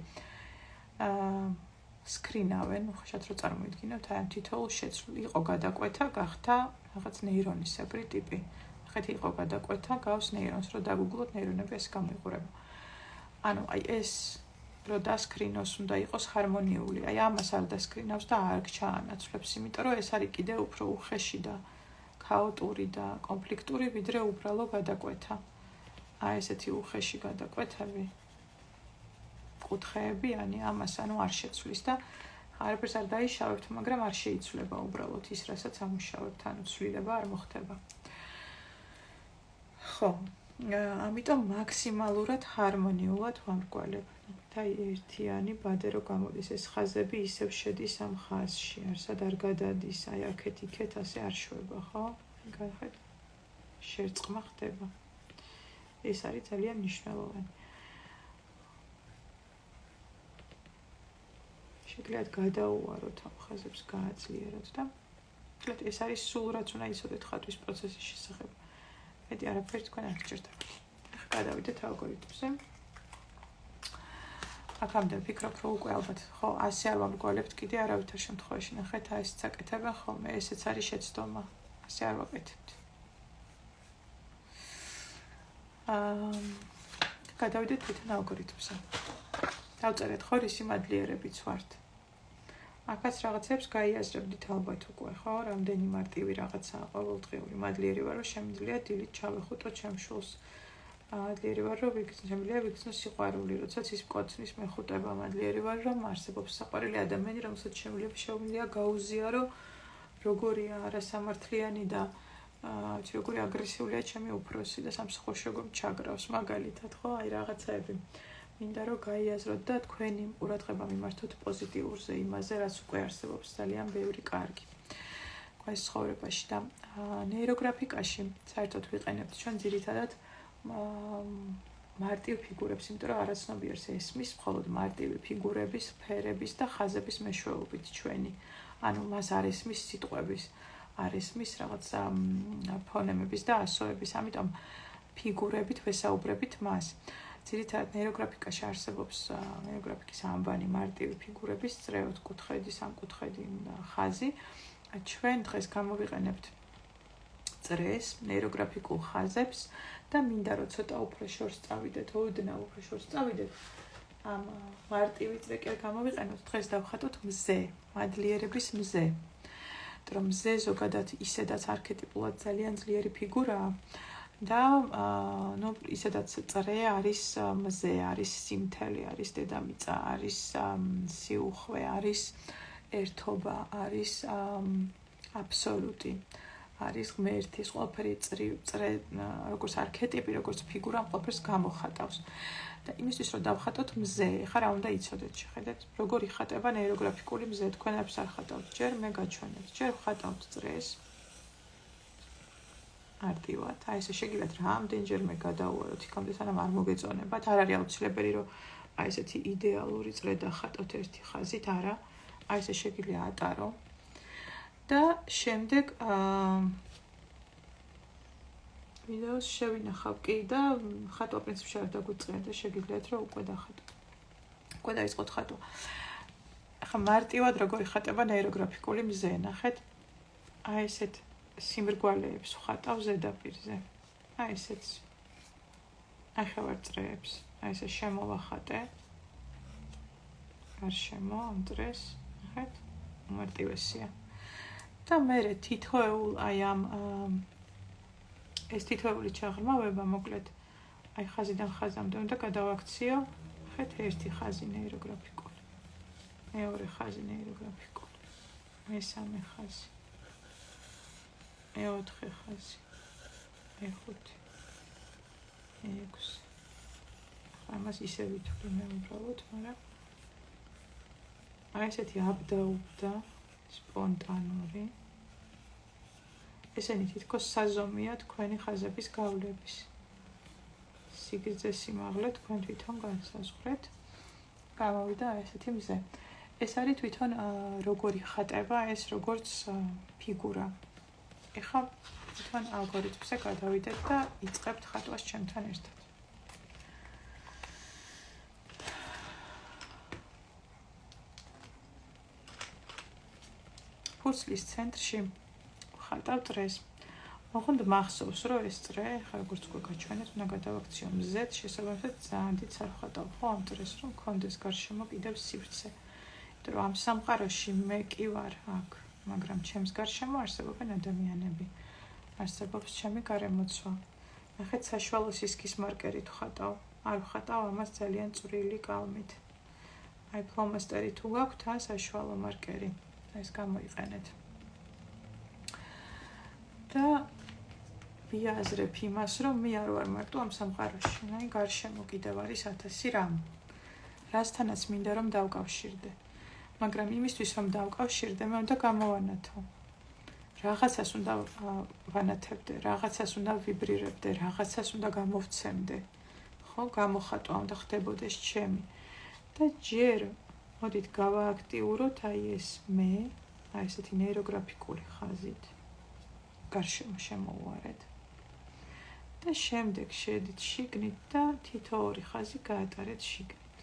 სკრინავენ, ხშირად რო წარმოვიდგინოთ, აი ამ თითოეულ შეცვლილ იყო გადაკვეთა, გახდა რაღაც ნეირონისებრი ტიპი. ნახეთ იყო გადაკვეთა, გავს ნეირონს, რო დაგუგლოთ ნეირონები ეს გამოიყურება. ანუ აი ეს რო დასკრინოს უნდა იყოს ჰარმონიული. აი ამას არ დასკრინავს და არ ჩაანაცვლებს, იმიტომ რომ ეს არის კიდე უფრო უხეში და ქაოტური და კონფლიქტური, ვიდრე უბრალო გადაკვეთა. აი ესეთი უხეში გადაკვეთები, კუთხეებიანი, ამას ანუ არ შეცვლის და არაფერს არ დაიშავებთ, მაგრამ არ შეიცვლება უბრალოდ ის, რასაც ამუშავებთ, ანუ ცვლილება არ მოხდება. ხო, ამიტომ მაქსიმალურად ჰარმონიულად ვამრგვალებ. და ერთიანი ბადე რო გამოდის, ეს ხაზები ისევ შედის ამ ხაზში, არსად არ გადადის, აი აქეთ იქეთ ასე არ შვება, ხო? გახეთ შერწყმა ხდება. ეს არის ძალიან მნიშვნელოვანი. შეგიძლიათ გადაუვაროთ ამ ხაზებს, გააძლიეროთ და ეს არის სულ რაც უნდა იცოდეთ ხატვის პროცესის შესახებ. მეტი არაფერი თქვენ არ გჭირდება. ახლა გადავიდეთ ალგორითმზე. აქამდე ვფიქრობ, რომ უკვე ალბათ, ხო, ასე არ ვამრგვალებთ კიდე არავითარ შემთხვევაში. ნახეთ, აი ესეც აკეთებენ ხოლმე, ესეც არის შეცდომა. ასე არ ვაკეთებთ. გადავიდეთ თვითონ ალგორითმზე. დავწერეთ, ხო, რისი მადლიერებიც ვართ. აქაც რაღაცებს გაიაზრებდით ალბათ უკვე, ხო, რამდენი მარტივი რაღაცაა ყოველდღიური. მადლიერი ვარ, რომ შემიძლია დილით ჩავეხუტო ჩემს შულს. მადლიერი ვარ, რომ შემიძლია ვიგრძნო სიყვარული, როდესაც ის მკოცნის მეხუტება. მადლიერი ვარ, რომ არსებობს საყვარელი ადამიანი, რომელსაც შემიძლია გაუზიარო, როგორია არასამართლიანი და როგორი აგრესიულია ჩემი უფროსი და სამსახურში როგორ ჩაგრავს, მაგალითად, ხო, აი რაღაცაები. მინდა რომ გაიაზროთ და თქვენი ყურადღება მიმართოთ პოზიტიურზე, იმაზე, რაც უკვე არსებობს, ძალიან ბევრი კარგი. თქვენს ცხოვრებაში და ნეიროგრაფიკაში საერთოდ ვიყენებთ ჩვენ ძირითადად მარტივ ფიგურებს, იმიტომ რომ არაცნობიერს ესმის მხოლოდ მარტივი ფიგურების, ფერების და ხაზების მეშვეობით ჩვენი. ანუ მას არ ესმის სიტყვების, არ ესმის რაღაც ფონემების და ასოების, ამიტომ ფიგურებით ვესაუბრებით მას. ძირითადად ნეიროგრაფიკაში არსებობს ნეიროგრაფიკის ამბანი მარტივი ფიგურების, წრეოთ კუთხედი, სამკუთხედი ხაზი. ჩვენ დღეს გამოვიყენებთ წრეს, ნეიროგრაფიკულ ხაზებს და მინდა რომ ცოტა უფრო შორს წავიდეთ, ოდნავ უფრო შორს წავიდეთ. ამ მარტივი წრე კი გამოვიყენოთ, დღეს დავხატოთ მზე, მადლიერების მზე. რომ მზე ზოგადად ისედაც არქეტიპულად ძალიან ძლიერი ფიგურაა. და ისედაც წრე არის მზე, არის სიმთელი, არის დედამიწა, არის სიუხვე, არის ერთობა, არის აბსოლუტი, არის ღმერთი, ყველაფერი წრე როგორც არქეტიპი, როგორც ფიგურა ყველაფერს გამოხატავს. და იმისთვის რომ დავხატოთ მზე, ხა რა უნდა იცოდეთ, შეხედეთ, როგორ იხატება ნეიროგრაფიკული მზე, თქვენ არც არ ხატავთ, ჯერ მე გაჩვენებთ, ჯერ ვხატავთ წრეს. არტივად, აი ესე შეგიძლიათ რამდენჯერმე გადაუვაროთ იქამდე, სანამ არ მოგეწონებათ, არ არის აუცილებელი რომ აი ესეთი იდეალური წრე დახატოთ ერთი ხაზით, არა, აი ესე შეგიძლია ატარო. და შემდეგ ვიდეოს შევინახავ კი და ხატვა პრინციპში არ დაგვიწყენთ და შეგიძლიათ რომ უკვე დახატოთ. უკვე დაიწყოთ ხატვა. ახლა მარტივად როგორი ხატება ნეიროგრაფიკული მზე, ნახეთ. აი ესეთ სიმრგვალეებს ვხატავ ზედაპირზე. აი ესეც. ახევარ წრეებს. აი ესე შემოვახატე. გარშემო ამ წრეს, ნახეთ. უმარტივესია. და მერე თითოეულ აი ამ ეს თითოეული ჩაღრმავება მოკლედ აი ხაზიდან ხაზამდე უნდა გადავაქციო. ნახეთ ერთი ხაზი ნეიროგრაფიკული. მეორე ხაზი ნეიროგრაფიკული. მესამე ხაზი. მეოთხე ხაზი. მეხუთე. მეექვსე. ამას ისე ვითვლი უბრალოდ, მაგრამ აი ესეთი აბდაუბდა სპონტანური. ესენი თითქოს საზომია თქვენი ხაზების გავლების. სიგრძე სიმაღლე თქვენ თვითონ განსაზღვრეთ. გამოვიდა ესეთი მზე. ეს არის თვითონ როგორი ხატება, ეს როგორც ფიგურა. ეხლა თვითონ ალგორითმზე გადავიდეთ და იწყებთ ხატვას ჩემთან ერთად. ფურცლის ცენტრში ხატავ წრეს. ოღონდ მახსოვს, რომ ეს წრე, ხა როგორც უკვე გაჩვენეთ, უნდა გადავაქციო მზეთ, შესაბამისად ძალიან დიდ არ ხატავ ხო ამ წრეს, რომ მქონდეს გარშემო კიდევ სივრცე. იმიტომ რომ ამ სამყაროში მე კი ვარ აქ, მაგრამ ჩემს გარშემო არსებობენ ადამიანები. არსებობს ჩემი გარემოცვა. ნახეთ, საშუალო სისქის მარკერით ვხატავ. არ ვხატავ ამას ძალიან წვრილი კალმით. აი ფლომასტერი თუ გაქვთ, ან საშუალო მარკერი. ეს გამოიყენეთ. და ვიაზრებ იმას, რომ მე არ ვარ მარტო ამ სამყაროში, აი გარშემო კიდევ არის 1000 რამ. რასთანაც მინდა რომ დავკავშირდე. მაგრამ იმისთვის რომ დავკავშირდე, მე უნდა გამოვანათო. რაღაცას უნდა ვანათებდე, რაღაცას უნდა ვიბრირებდე, რაღაცას უნდა გამოვცემდე. ხო, გამოხატვა უნდა ხდებოდეს ჩემი. და ჯერ მოდით გავააქტიუროთ აი ეს მე, აი ესეთი ნეიროგრაფიკული ხაზით. გარშემო შემოვუარეთ. და შემდეგ შედით შიგნით და თითო ორი ხაზი გაატარეთ შიგნით.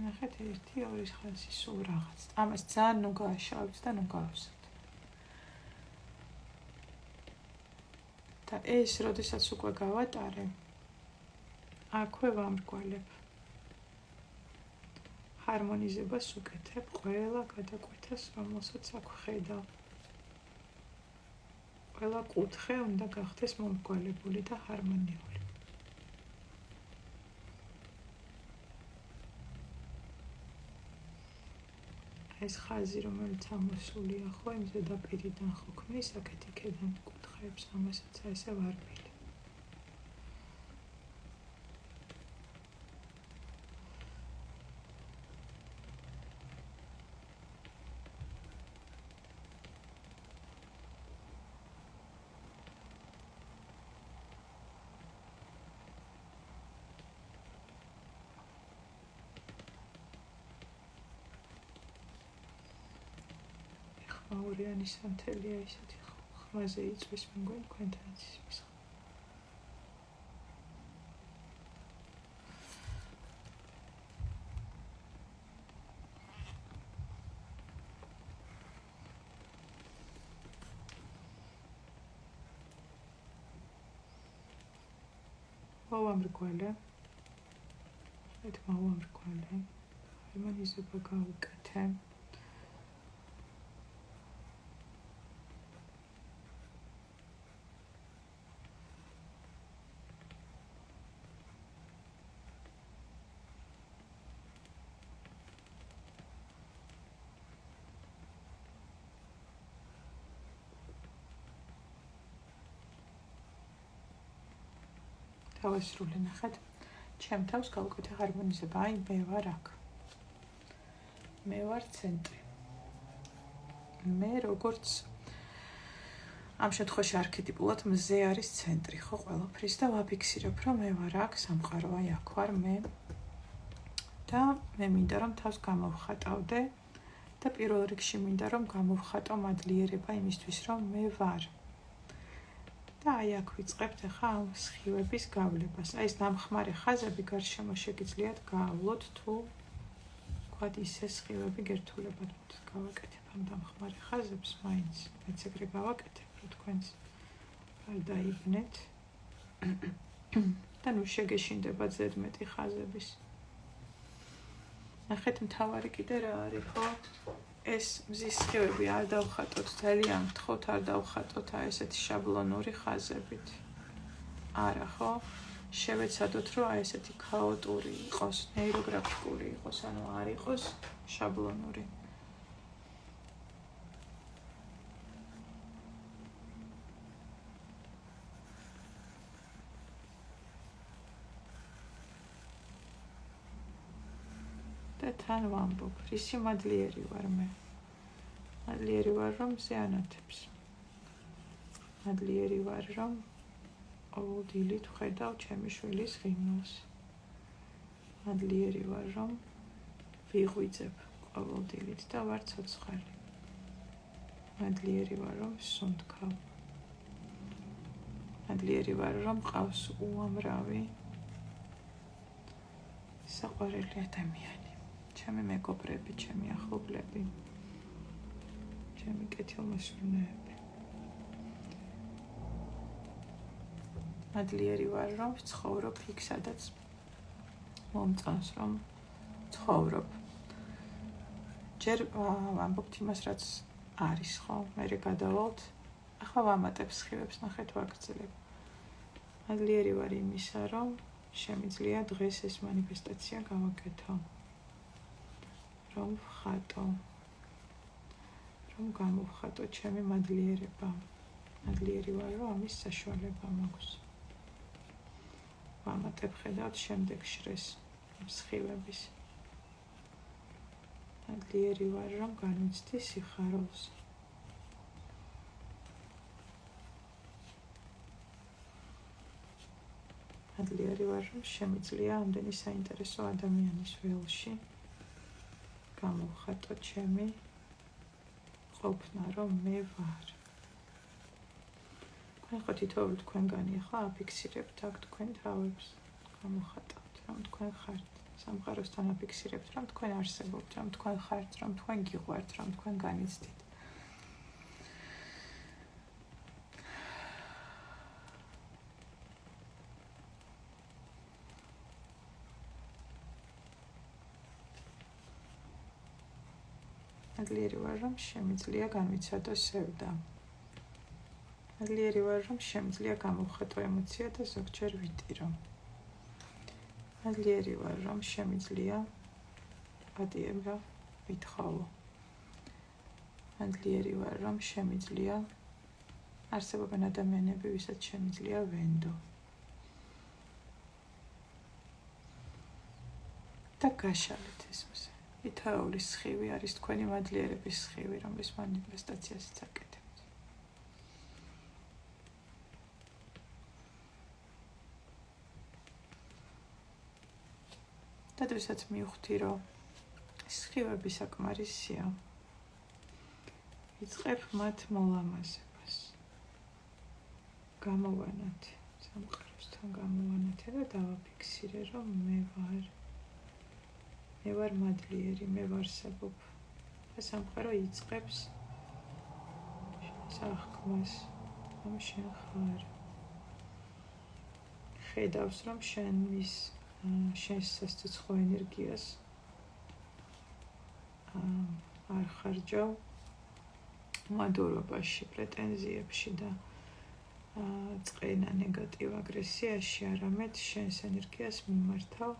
ნახეთ 1-2 ხაზი სულ რაღაც. ამას ძალიან ნუ გააშავეთ და ნუ გავუსვათ. და ეს როდესაც უკვე გავატარე, აქვე ვამრგვალებ. ჰარმონიზებას უკეთებ ყველა გადაკვეთას, რომელსაც აქ ხედავ. ყველა კუთხე უნდა გახდეს მომრგვალებული და ჰარმონიული. ეს ხაზი, რომელიც ამოსულია ხო, იმ ზედაპირიდან ხო ქმნის აქეთ იქედან კუთხეებს, ამასაც ესე ვარბილი. ორიანი სანთელია ისეთი ხმაზე იწვის მგონი თქვენთანაც ისმის. მოვამრგვალე. ეს მოვამრგვალე. ჰარმონიზება გავუკეთე. დავასრულე, ნახეთ. ჩემ თავს გავუკეთე ჰარმონიზება, აი მე ვარ აქ. მე ვარ ცენტრი. მე როგორც ამ შემთხვევაში არქეტიპულად მზე არის ცენტრი, ხო, ყველაფრის და ვაფიქსირებ, რომ მე ვარ აქ, სამყარო, აი აქ ვარ მე. და მე მინდა რომ თავს გამოვხატავდე და პირველ რიგში მინდა რომ გამოვხატო მადლიერება იმისთვის რომ მე ვარ. და აი აქ ვიწყებთ ახლა ამ სხივების გავლებას. აი ეს დამხმარე ხაზები გარშემო შეგიძლიათ გაავლოთ თუ ვთქვათ ისე სხივები გერთულებად გავაკეთებ ამ დამხმარე ხაზებს მაინც მეც ეგრე გავაკეთებ რომ თქვენს არ დაიბნეთ და ნუ შეგეშინდება ზედმეტი ხაზების. ნახეთ მთავარი კიდე რა არის ხო? ეს მზის სხივები არ დავხატოთ, ძალიან გთხოვთ არ დავხატოთ აი ესეთი შაბლონური ხაზებით. არა ხო? შევეცადოთ რომ აი ესეთი ქაოტური იყოს, ნეიროგრაფიკული იყოს, ანუ არ იყოს შაბლონური. და თან ვამბობ, რისი მადლიერი ვარ მე. მადლიერი ვარ რომ ზეანათებს. მადლიერი ვარ რომ ყოველდღიურად ვხედავ ჩემი შვილის ღიმილს. მადლიერი ვარ რომ ვიღვიძებ ყოველდღიურად და ვარ ცოცხალი. მადლიერი ვარ რომ სუნთქავ. მადლიერი ვარ რომ მყავს უამრავი საყვარელი ადამიანი. ჩემი მეგობრები, ჩემი ახლობლები, ჩემი კეთილმოსურნეები. მადლიერი ვარ რომ ვცხოვრობ იქ, სადაც მომწონს რომ ცხოვრობ. ჯერ ვამბობთ იმას, რაც არის ხო, მერე გადავალთ. ახლა ვამატებ სხივებს, ნახეთ ვაგრძელებ. მადლიერი ვარ იმისა, რომ შემიძლია დღეს ეს მანიფესტაცია გავაკეთო. რომ ვხატო, რომ გამოვხატო ჩემი მადლიერება. მადლიერი ვარ რომ ამის საშუალება მაქვს. ვამატებ ხედავთ შემდეგ შრეს სხივების. მადლიერი ვარ რომ განვიცდი სიხარულს. მადლიერი ვარ რომ შემიძლია ამდენი საინტერესო ადამიანის ველში გამოვხატო ჩემი ყოფნა რომ მე ვარ. თქვენ ხო თითოეული თქვენგანი ახლა აფიქსირებთ აქ თქვენ თავებს, გამოვხატავთ რომ თქვენ ხართ. სამყაროსთან აფიქსირებთ რომ თქვენ არსებობთ, რომ თქვენ ხართ, რომ თქვენ გიყვართ, რომ თქვენ განიცდით. მადლიერი ვარ რომ შემიძლია განვიცადო სევდა. მადლიერი ვარ რომ შემიძლია გამოვხატო ემოცია და ზოგჯერ ვიტირო. მადლიერი ვარ რომ შემიძლია პატიება ვითხოვო. მადლიერი ვარ რომ შემიძლია არსებობენ ადამიანები, ვისაც შემიძლია ვენდო. და გაშალეთ ეს მზე. თითოეული სხივი არის თქვენი მადლიერების სხივი, რომლის მანიფესტაციასაც აკეთებთ. და როდესაც მივხვდი, რომ სხივები საკმარისია, ვიწყებ მათ მოლამაზებას. გამოვანათ სამყაროსთან გამოვანათე და დავაფიქსირე, რომ მე ვარ. მე ვარ მადლიერი, მე ვარსებობ და სამყარო იწყებს აღქმას, რომ შენ ხარ. ხედავს, რომ შენს სასიცოცხლო ენერგიას არ ხარჯავ მადლობაში, პრეტენზიებში და წყენა ნეგატივ აგრესიაში, არამედ შენს ენერგიას მიმართავ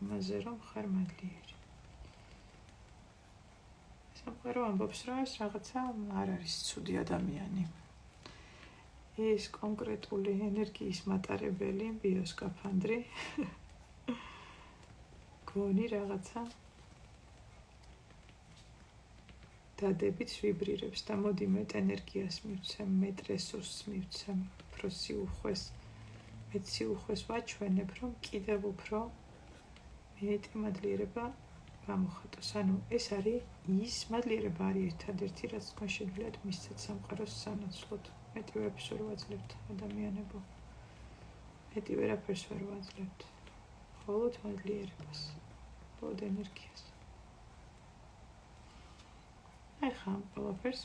იმაზე, რომ ხარ მადლიერი. სამყარო ამბობს, რომ ეს რაღაცა არ არის ცუდი ადამიანი. ეს კონკრეტული ენერგიის მატარებელი ბიოსკაფანდრი გონი რაღაცა დადებით ვიბრირებს და მოდი მეტ ენერგიას მივცემ, მეტ რესურსს მივცემ, უფრო სიუხვეს, მეტ სიუხვეს ვაჩვენებ, რომ კიდევ უფრო მეტი მადლიერება გამოხატოს. ანუ ეს არის ის მადლიერება არის ერთადერთი, რაც თქვენ შეგვიძლიათ მისცეთ სამყაროს სანაცვლოდ. მეტი ვერაფერს ვერ ვაძლევთ ადამიანებო. მეტი ვერაფერს ვერ ვაძლევთ. მხოლოდ მადლიერებას, მხოლოდ ენერგიას. აი ხა ამ ყველაფერს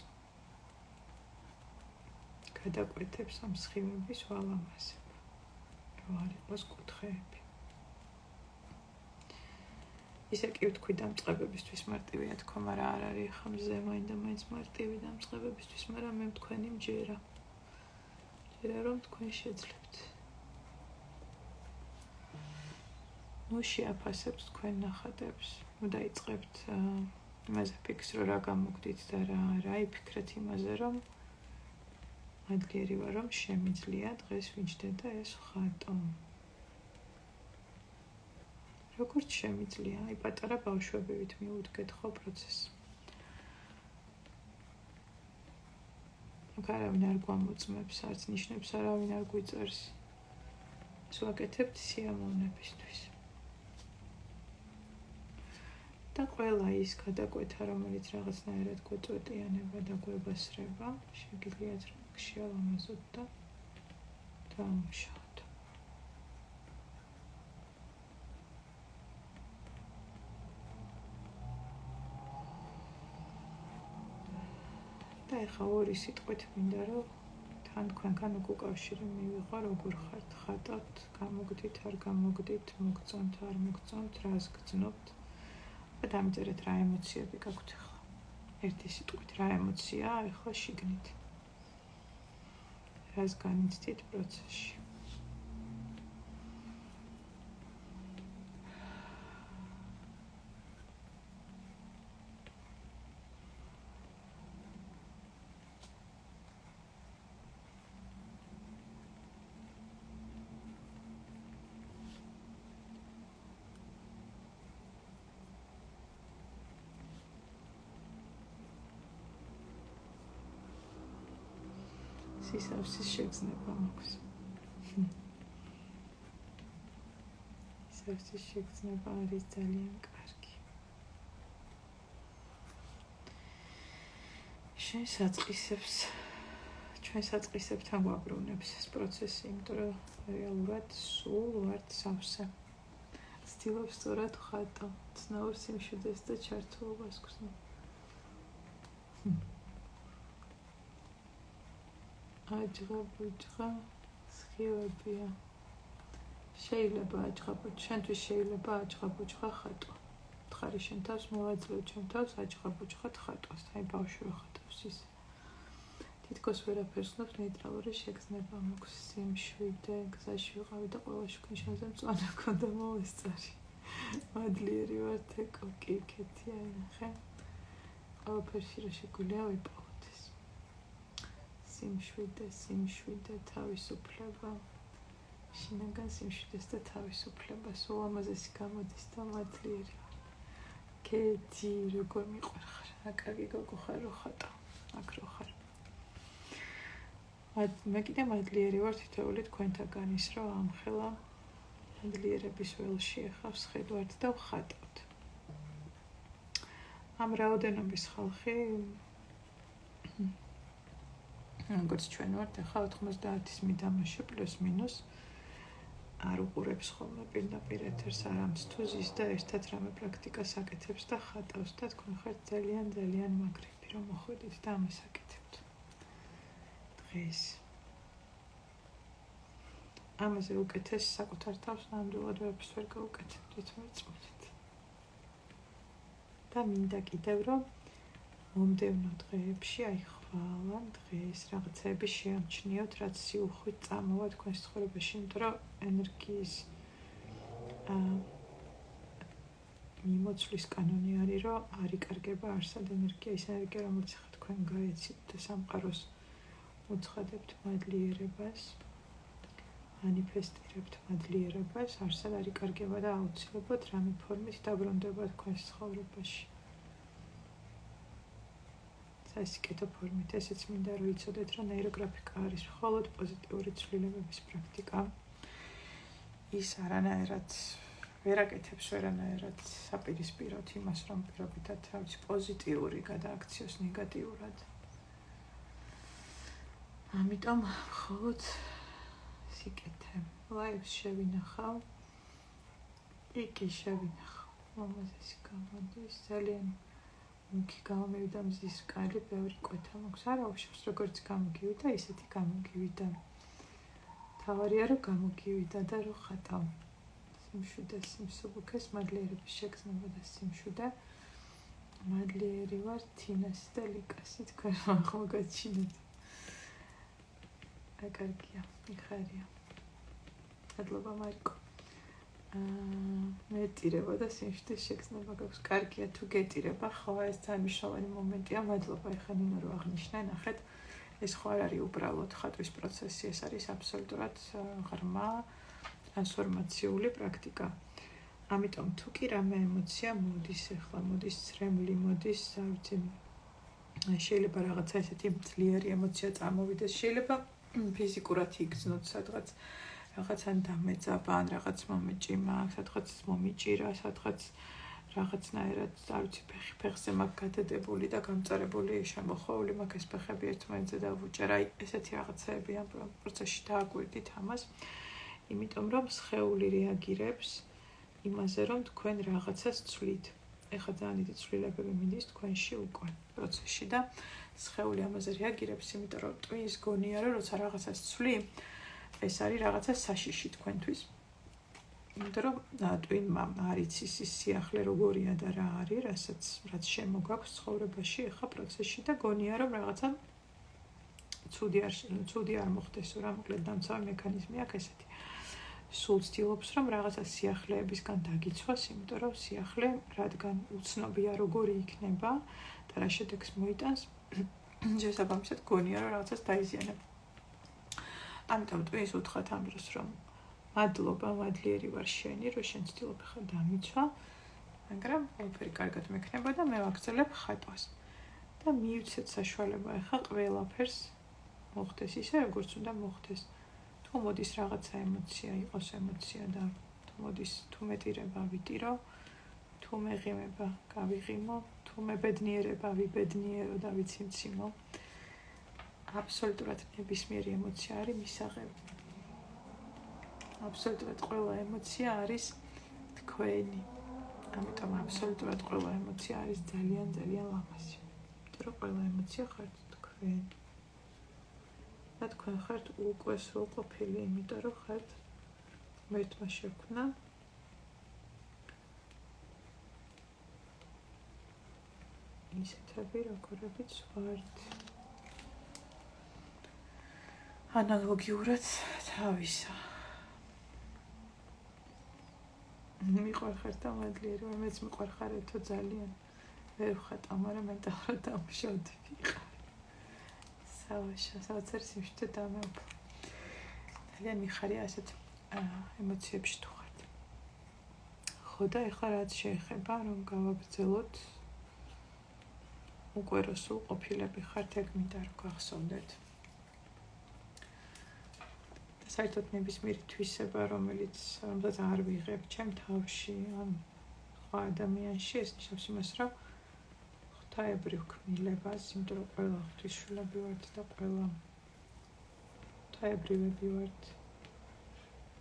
გადაკვეთებს ამ სხივების ვალამაზებ. რო არ იყოს კუთხეები. ისე კი ვთქვი დამწყებებისთვის მარტივია თქო, მაგრამ არ არის ხა მზე მაინდა-მაინც მარტივი დამწყებებისთვის, მაგრამ მე თქვენი მჯერა. მჯერა რომ თქვენ შეძლებთ. ნუ შეაფასებთ თქვენ ნახატებს, ნუ დაიწყებთ იმაზე ფიქრს, რომ რა გამოგდით და რა იფიქრეთ იმაზე, რომ მადლიერი ვარ, რომ შემიძლია დღეს ვიჯდე და ეს ხატო. როგორც შემიძლია, აი პატარა ბავშვებივით მიუდგეთ ხო პროცესს. არავინ არ გვამოწმებს, არც ნიშნებს არავინ არ გვიწერს. ეს ვაკეთებთ სიამოვნებისთვის. და ყველა ის გადაკვეთა, რომელიც რაღაცნაირად გვეწვეტიანება და გვებასრება, შეგიძლიათ რომ შეალამაზოთ და დაამუშავოთ. და ეხა ორი სიტყვით მინდა რომ თან თქვენგან უკავშირი მივიღო, როგორ ხართ, ხატავთ, გამოგდით, არ გამოგდით, მოგწონთ, არ მოგწონთ, რას გძნობთ. და დამიწერეთ რა ემოციები გაქვთ ახლა. ერთი სიტყვით რა ემოციაა ახლა შიგნით. რას განიცდით პროცესში. სისავსის შეგრძნება მაქვს. სისავსის შეგრძნება არის ძალიან კარგი. ჩვენ საწყისებთან გვაბრუნებს ეს პროცესი, იმიტომ რომ რეალურად სულ ვართ სავსე. ცდილობს სწორად ხატო, ცნაურ სიმშვიდეს და ჩართულობას გრძნობ. აჯღა-ბუჯღა სხივებია. შეიძლება აჯღა-ბუჯღა, შენთვის შეიძლება აჯღა-ბუჯღა ხატო. თხარი შენ თავს, მე ვაძლევ ჩემ თავს აჯღა-ბუჯღად ხატოს. აი ბავშვი ხატავს ისე. თითქოს ვერაფერს ვნებს, ნეიტრალური შეგრძნება მაქვს, სიმშვიდე, გზაში ვიყავი და ყველაში ქნიშნაზე მწვანე მქონდა მოვესწარი. მადლიერი ვარ თეკო, კი კეთია ნახე. ყველაფერში რა შეგვიძლია ვიპოვოთ. სიმშვიდე, თავისუფლება. შინაგან სიმშვიდეს და თავისუფლებას უამაზესი გამოდის და მადლიერი ვარ. კეთი, როგორ მიყვარ ხარ, აკაკი გოგო ხარ რო ხატო, აქ რო ხარ. მე კიდე მადლიერი ვარ თითოეული თქვენთაგანის, რომ ამხელა მადლიერების ველში ეხავს ხედავთ და ვხატავთ. ამ რაოდენობის ხალხი როგორც ჩვენ ვართ, ახლა 90-ის მიდამოში პლუს მინუს არ უყურებს ხოლმე პირდაპირ ეთერს, არამც თუ ზის და ერთად რამე პრაქტიკას აკეთებს და ხატავს და თქვენ ხართ ძალიან მაგრები, რომ მოხვედით და ამას აკეთებთ. დღეს ამაზე უკეთეს საკუთარ თავს ნამდვილად ვერაფერს ვერ გაუკეთებთ, მოიწმუნდით. და მინდა კიდევ რომ მომდევნო დღეებში აი ხვალ დღეს რაღაცები შეამჩნიოთ, რაც სიუხვით წამოვა თქვენს ცხოვრებაში, იმიტომ რომ ენერგიის მიმოცვლის კანონი არის, რომ არ იკარგება არსად ენერგია, ის ენერგია, რომელიც ხა თქვენ გაეცით და სამყაროს უცხადებთ მადლიერებას, მანიფესტირებთ მადლიერებას, არსად არ იკარგება და აუცილებლად რამე ფორმით დაბრუნდება თქვენს ცხოვრებაში. სასიკეთო ფორმით, ესეც მინდა რომ იცოდეთ, რომ ნეიროგრაფიკა არის მხოლოდ პოზიტიური ცვლილებების პრაქტიკა. ის არანაირად ვერ აკეთებს ვერანაირად საპირისპიროდ იმას, რომ პირობითად თავის პოზიტიური გადააქციოს ნეგატიურად. ამიტომ მხოლოდ სიკეთე. ლაივს შევინახავ. იგი შევინახავ. მომაზესი გამოდის. ძალიან მუქი გამოვიდა მზის რკალი, ბევრი კვეთა მაქვს. არა უშავს, როგორც გამოგივიდა, ისეთი გამოგივიდა. თავარია, რომ გამოგივიდა და რომ ხატავ. სიმშვიდე, სიმსუბუქეს, მადლიერების შეგრძნება და სიმშვიდე. მადლიერი ვარ თინას და ლიკასი, თქვენ მოგაჩინეთ. კარგია, მიხარია. მადლობა მარიკო. მეტირება და სიმშვიდეს შეგრძნება გაქვს. კარგია თუ გეტირება, ხო, ეს ძალიან მნიშვნელოვანი მომენტია. მადლობა, ეხლა ნინო რო აღნიშნა, ნახეთ, ეს ხო არ არის უბრალოდ ხატვის პროცესი, ეს არის აბსოლუტურად ღრმა ტრანსფორმაციული პრაქტიკა. ამიტომ თუ კი რამე ემოცია მოდის, ეხლა მოდის ცრემლი, მოდის, ვიცი, შეიძლება რაღაცა ესეთი ძლიერი ემოცია წარმოვიდეს, შეიძლება ფიზიკურად იგრძნოთ სადღაც, რაღაც ან დამეძაბა, ან რაღაც მომეჭიმა, სადღაც მომიჭირა, სადღაც რაღაცნაირად, ვიცი, ფეხზე მაქვს გადადებული და გამწარებული შემოხვეული, მაქვს ეს ფეხები ერთმანეთზე დავუჭერა, ესეთი რაღაცეები ამ პროცესში დააკვირდით ამას, იმიტომ რომ სხეული რეაგირებს იმაზე, რომ თქვენ რაღაცას ცვლით. ეხლა ძალიან დიდი ცვლილებები მიდის თქვენში უკვე პროცესში და სხეული ამაზე რეაგირებს, იმიტომ რომ ტვინს გონია, რომ როცა რაღაცას ცვლი, ეს არის რაღაცა საშიში თქვენთვის. იმიტომ რომ ტვინმა არ იცის ის სიახლე როგორია და რა არის, რაც შემოგაქვს ცხოვრებაში ახლა პროცესში და გონია რომ რაღაცა ცუდი არ მოხდეს, რა მოკლედ დამცავი მექანიზმი აქვს ესეთი. სულ ცდილობს რომ რაღაცა სიახლეებისგან დაგიცვას, იმიტომ რომ სიახლე რადგან უცნობია როგორი იქნება და რა შედეგს მოიტანს, შესაბამისად გონია რომ რაღაცას დაიზიანებ. ამიტომ ტვინს უთხრათ ამ დროს რომ მადლობა, მადლიერი ვარ შენი, რომ შენ ცდილობ ხარ დამიცვა, მაგრამ ყველაფერი კარგად მექნება და მე ვაგრძელებ ხატვას. და მივცეთ საშუალება ახლა ყველაფერს მოხდეს ისე, როგორც უნდა მოხდეს. თუ მოდის რაღაცა ემოცია, იყოს ემოცია და თუ მოდის თუ მეტირება ვიტირო, თუ მეღიმება გავიღიმო, თუ მებედნიერება ვიბედნიერო და ვიციმციმო. აბსოლუტურად ნებისმიერი ემოცია არის მისაღები. აბსოლუტურად ყველა ემოცია არის თქვენი. ამიტომ აბსოლუტურად ყველა ემოცია არის ძალიან ლამაზი. იმიტომ რომ ყველა ემოცია ხართ თქვენ. და თქვენ ხართ უკვე სრულყოფილი, იმიტომ რომ ხართ მერთმა შექმნა. ისეთები, როგორებიც ვართ. ანალოგიურად თავისა. მიყვარხარ და მადლიერი ვარ, მეც მიყვარხარეთო ძალიან. ვერ ვხატავ, მაგრამ მენტალურად დამუშავდი ვიყავ. საოცარ სიმშვიდე დამეუფლა. ძალიან მიხარია ასეთ ემოციებში თუ ხართ. ხო და ეხლა რაც შეეხება, რომ გავაგრძელოთ უკვე რო სრულყოფილები ხართ, ეგ მინდა რომ გახსოვდეთ. და საერთოდ ნებისმიერი თვისება, რომელსაც არ ვიღებ ჩემ თავში, ან სხვა ადამიანში, ეს ნიშნავს იმას, რომ ღვთაებრივ ქმნილებას, იმიტომ რომ ყველა ღვთისშვილები ვართ და ყველა ღვთაებრივები ვართ.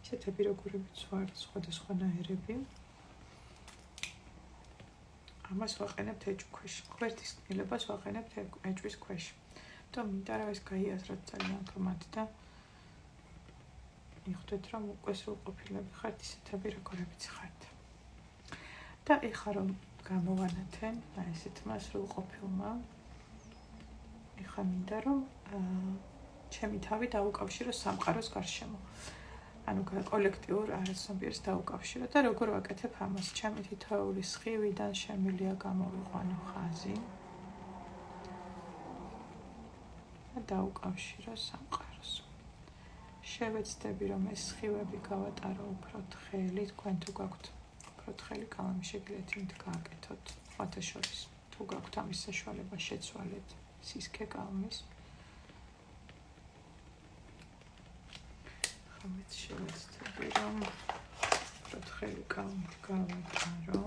ისეთები, როგორებიც ვართ, სხვადასხვანაირები. ამას ვაყენებთ ეჭვქვეშ. ღმერთის ქმნილებას ვაყენებთ ეჭვის ქვეშ. იმიტომ მინდა რომ ეს გაიაზროთ ძალიან ღრმად და მიხვდეთ, რომ უკვე სრულყოფილები ხართ, ისეთები, როგორებიც ხართ. და ეხლა რომ გამოვანათენ ესეთმა სრულყოფილმა, ეხლა მინდა რომ ჩემი თავი დავუკავშირო სამყაროს გარშემო. ანუ კოლექტიურ არაცნობიერს დავუკავშირო და როგორ ვაკეთებ ამას? ჩემი თითოეული სხივიდან შემიძლია გამოვიყვანო ხაზი და დავუკავშირო სამყაროს. შევეცდები რომ ეს სხივები გავატარო უფრო თხელი, თქვენ თუ გაქვთ უფრო თხელი კალამი შეგიძლიათ იმით გააკეთოთ. სხვათა შორის თუ გაქვთ ამის საშუალება შეცვალეთ სისქე კალამის. ხომეთ შევეცდები რომ დავთხროთ ხელი გავაჯარო.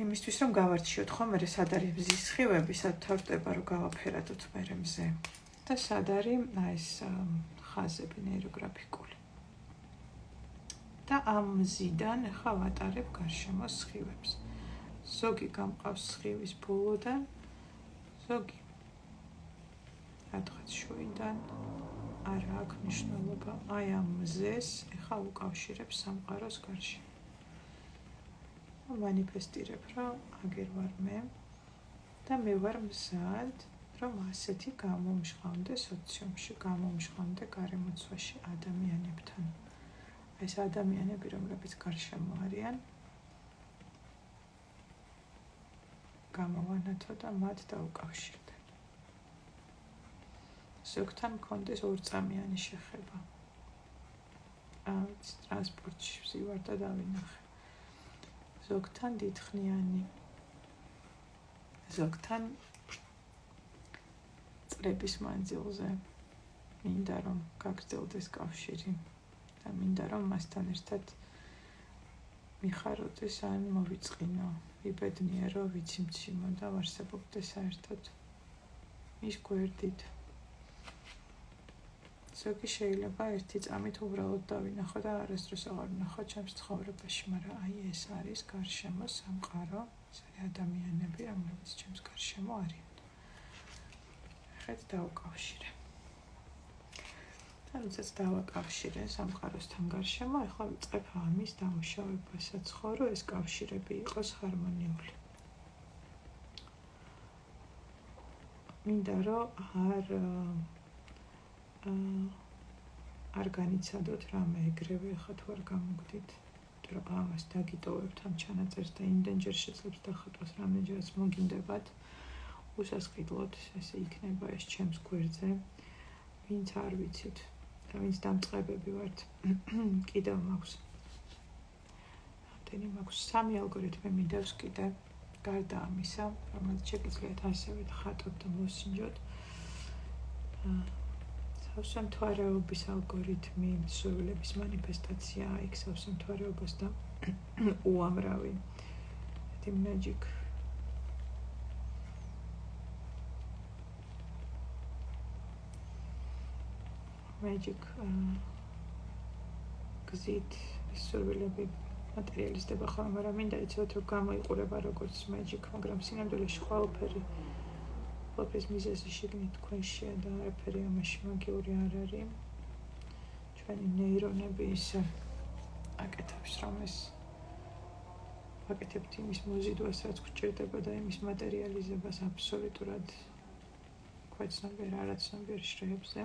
იმისთვის რომ გავარჩიოთ ხომ მე სად არის მზის სხივები, სად თავდება რომ გავაფერადოთ მე მზე. და სად არის ეს ხაზები ნეიროგრაფიკული. და ამ მზიდან ახლა ვატარებ გარშემო სხივებს. ზოგი გამყავს სხივის ბოლოდან, ზოგი რადგან შუიდან არ აქვს მნიშვნელობა. აი ამ მზეს ახლა უკავშირებ სამყაროს გარშემო. მანიფესტირებ, რომ აგერ ვარ მე და მე ვარ მზად, რომ ასეთი გამომჟღავნდე სოციუმში, გამომჟღავნდე გარემოცვაში ადამიანებთან. ეს ადამიანები, რომლებიც გარშემო არიან, გამოვანათო და მათ დაუკავშირდე. ზოგთან მქონდეს ორწამიანი შეხება. ტრანსპორტში ვზივარ და დავინახე. ზოგთან დიდხნიანი, ზოგთან წლების მანძილზე მინდა რომ გაგრძელდეს კავშირი და მინდა რომ მასთან ერთად მიხაროდეს ან მოვიწყინო, ვიბედნიერო, ვიციმციმო და ვარსებობდე საერთოდ მის გვერდით. ზოგი შეიძლება ერთი წამით უბრალოდ დავინახო და არასდროს აღარ ვნახო ჩემს ცხოვრებაში, მაგრამ აი ეს არის გარშემო სამყარო, ეს არის ადამიანები, რომლებიც ჩემს გარშემო არიან. ხეთ დავუკავშირე. და როდესაც დავაკავშირე სამყაროსთან გარშემო, ახლა ვიწყებ ამის დამუშავებას, რომ ეს კავშირები იყოს ჰარმონიული. მინდა რომ არ განიცადოთ რამე ეგრევე, ხა თუ არ გამოგდით, რომ ამას დაგიტოვებთ ამ ჩანაწერს და იმდენჯერ შეძლებს დახატვას, რამდენჯერაც მოგინდებათ, უსასყიდლოდ ესე იქნება ეს ჩემს გვერდზე, ვინც არ ვიცით და ვინც დამწყებები ვართ. კიდევ მაქვს 3 ალგორითმი მინდავს კიდე, გარდა ამისა, რომელიც შეგიძლიათ ასევე ხატოთ და მოსინჯოთ. სავსემთვარეობის ალგორითმი, სურვილების მანიფესტაცია, იქ სავსემთვარეობას და უამრავი magic. Magic გზით სურვილები მატერიალიზდება ხოლმე, მაგრამ მინდა იცოდეთ, რომ გამოიყურება როგორც magic, მაგრამ სინამდვილეში ყველაფერი მიზეზი შიგნით თქვენშია და არაფერი ამაში მაგიური არ არის. ჩვენი ნეირონები ისე აკეთებს, რომ ეს აკეთებთ იმის მოზიდვას, რაც გვჭირდება და იმის მატერიალიზებას აბსოლუტურად ქვეცნობიერ, არაცნობიერ შრეებზე.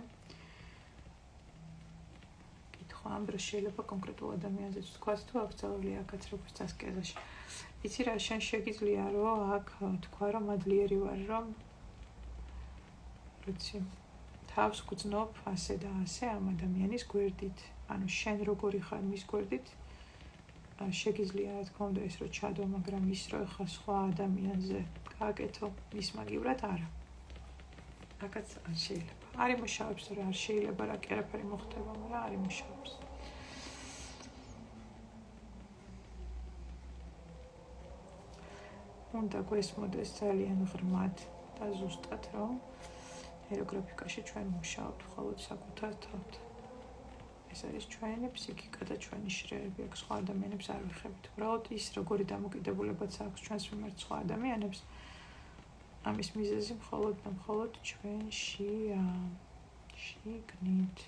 ამ დროს შეიძლება კონკრეტულ ადამიანზეც თქვას, თუ აქვს ძალული აქაც როგორც ასკეზაში. იცი რა, შენ შეგიძლია რომ აქ თქვა, რომ მადლიერი ვარ, რომ როცა თავს გძნობ ასე და ასე ამ ადამიანის გვერდით. ანუ შენ როგორი ხარ მის გვერდით, შეგიძლია რა თქმა უნდა ეს რომ ჩადო, მაგრამ ის რომ ხა სხვა ადამიანზე გააკეთო მის მაგივრად არა. აქაც არ შეიძლება. არ იმუშავებს, რომ არ შეიძლება რა კი არაფერი მოხდება, მაგრამ არ იმუშავებს. უნდა გვესმოდეს ძალიან ღრმად და ზუსტად, რომ ნეიროგრაფიკაში ჩვენ მუშაობთ მხოლოდ საკუთარ თავთან. ეს არის ჩვენი ფსიქიკა და ჩვენი შრეები, აქ სხვა ადამიანებს არ ვიხებით. უბრალოდ ის როგორი დამოკიდებულებაც აქვს ჩვენს მიმართ სხვა ადამიანებს, ამის მიზეზი მხოლოდ და მხოლოდ ჩვენშია, შიგნით.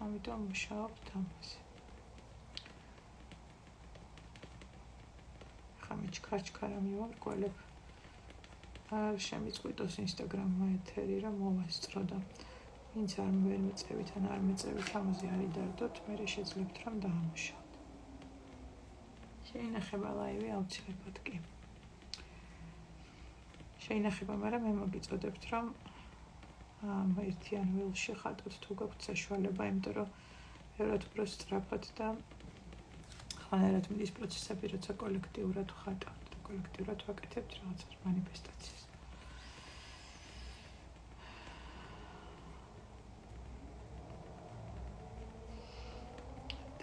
ამიტომ მუშაობთ ამაზე. ხამი ჩქარჩქარა მივარგვალებ. არ შემიწყვიტოს ინსტაგრამმა ეთერი, რომ მოვასწრო და ვინც არ ვერ მეწევით ან არ მეწევით, ამაზე არ იდარდოთ, მერე შეძლებთ რომ დაამუშავოთ. შეინახება ლაივი აუცილებლად კი. შეინახება, მაგრამ მე მოგიწოდებთ, რომ ერთიან ველში ხატოთ თუ გაქვთ საშუალება, იმიტომ რომ ბევრად უფრო სწრაფად და ხანერად მიდის პროცესები, როცა კოლექტიურად ხატავთ და კოლექტიურად ვაკეთებთ რაღაცას მანიფესტაციას.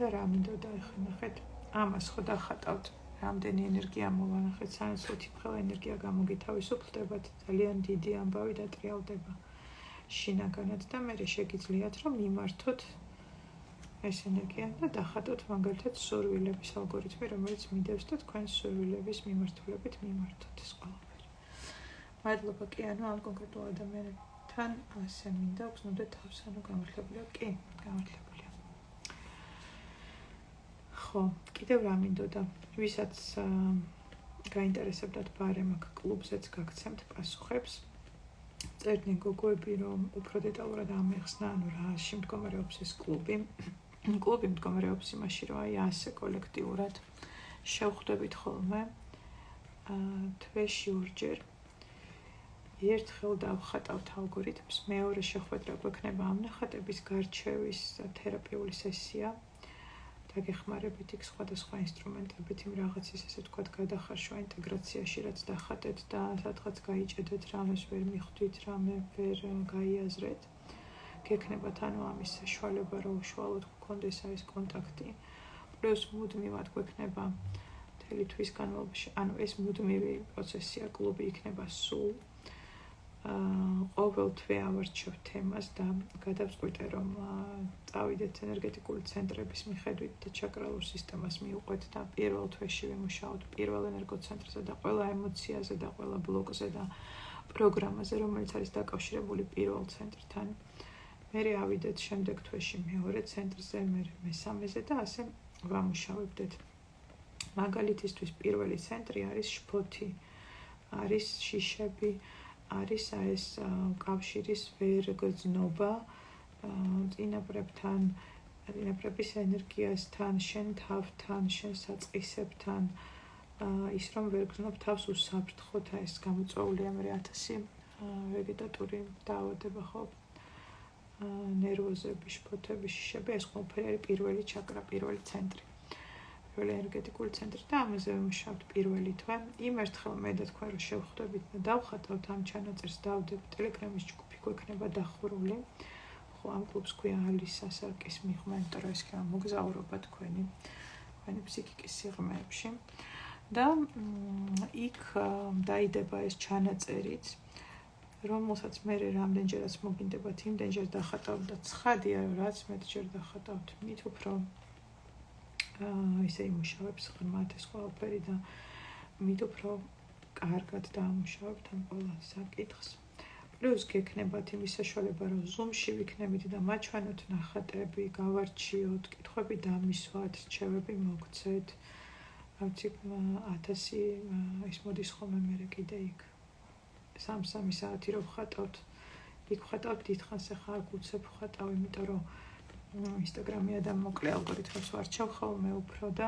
და რა მინდოდა ახლა ნახეთ ამას ხო დახატავთ რამდენი ენერგია მოვანახეთ სანაცვლოდ იმხელა ენერგია გამოგითავისუფლდებათ ძალიან დიდი ამბავი დატრიალდება შინაგანად და მე შეგიძლიათ რომ მიმართოთ ეს ენერგია და დახატოთ მაგალითად სურვილების ალგორითმი რომელიც მიდევს და თქვენ სურვილების მიმართულებით მიმართოთ ეს ყველაფერი მადლობა კი ანუ ამ კონკრეტულ ადამიანთან ასე მინდა გრძნოდეთ თავს ანუ გამართლებულია კი გამართლებულია ხო კიდევ რა მინდოდა ვისაც გაინტერესებდათ ბარემ აქ კლუბზეც გაგცემთ პასუხებს წერდნენ გოგოები რომ უფრო დეტალურად ამეხსნა ანუ რაში მდგომარეობს ეს კლუბი მდგომარეობს იმაში რომ აი ასე კოლექტიურად შევხვდებით ხოლმე თვეში ორჯერ ერთხელ დავხატავთ ალგორითმს მეორე შეხვედრა გვექნება ამ ნახატების გარჩევის თერაპიული სესია დაგეხმარებით იქ სხვადასხვა ინსტრუმენტებით იმ რაღაცის ესე ვთქვათ გადახარშვა ინტეგრაციაში რაც დახატეთ და სადღაც გაიჭედეთ რამეს ვერ მიხვდით რამე ვერ გაიაზრეთ გექნებათ ანუ ამის საშუალება რომ უშუალოდ გქონდეს ეს კონტაქტი პლუს მუდმივად გვექნება მთელი თვის განმავლობაში ანუ ეს მუდმივი პროცესია კლუბი იქნება სულ ყოველ თვე ავარჩევ თემას და გადავწყვიტე რომ წავიდეთ ენერგეტიკული ცენტრების მიხედვით და ჩაკრალურ სისტემას მივყვეთ და პირველ თვეში ვიმუშაოთ პირველ ენერგოცენტრზე და ყველა ემოციაზე და ყველა ბლოკზე და პროგრამაზე რომელიც არის დაკავშირებული პირველ ცენტრთან მე ავიდეთ შემდეგ თვეში მეორე ცენტრზე მე მესამეზე და ასე ვამუშავებდეთ მაგალითისთვის პირველი ცენტრი არის შფოთი არის შიშები არის ეს კავშირის ვერგზნობა წინაპრებთან წინაპრების ენერგიასთან შენ თავთან შენ საწყისებთან ის რომ ვერგზნობ თავს უსაფრთხოთ ეს გამოწვეულია მე 1000 ვეგეტატური დაავადება ხო ნერვოზები შფოთები შიშები ეს ყველაფერი არის პირველი ჩაკრა პირველი ცენტრი პირველი ენერგეტიკული ცენტრი და ამაზე ვიმუშავებთ პირველი თვე იმ ერთხელ მე და თქვენ რომ შევხვდებით და დავხატავთ ამ ჩანაწერს დავდებ ტელეგრამის ჯგუფი გვექნება დახურული ხო ამ კლუბს ქვია ალის სასარკის მიღმა იმიტომ რომ ეს კი მოგზაურობა თქვენი ფსიქიკის სიღრმეებში და იქ დაიდება ეს ჩანაწერიც რომელსაც მე რამდენჯერაც მოგინდებათ იმდენჯერ დახატავთ და ცხადია რაც მეტჯერ დახატავთ მით უფრო ისე იმუშავებს ღრმად ეს ყველაფერი და მით უფრო კარგად დაამუშავებთ ამ ყველა საკითხს პლუს გექნებათ იმის საშუალება რომ ზუმში ვიქნებით და მაჩვენოთ ნახატები გავარჩიოთ კითხვები დამისვათ რჩევები მოგცეთ ავცი 1000 ის მოდის ხოლმე მე კიდე იქ 3 საათი რო ვხატავთ იქ ვხატავთ დიდხანს ახლა არ გუცებ ვხატავ იმიტომ რომ ინსტაგრამი და მოკლე ალგორითმებს ვარჩევ ხოლმე უფრო და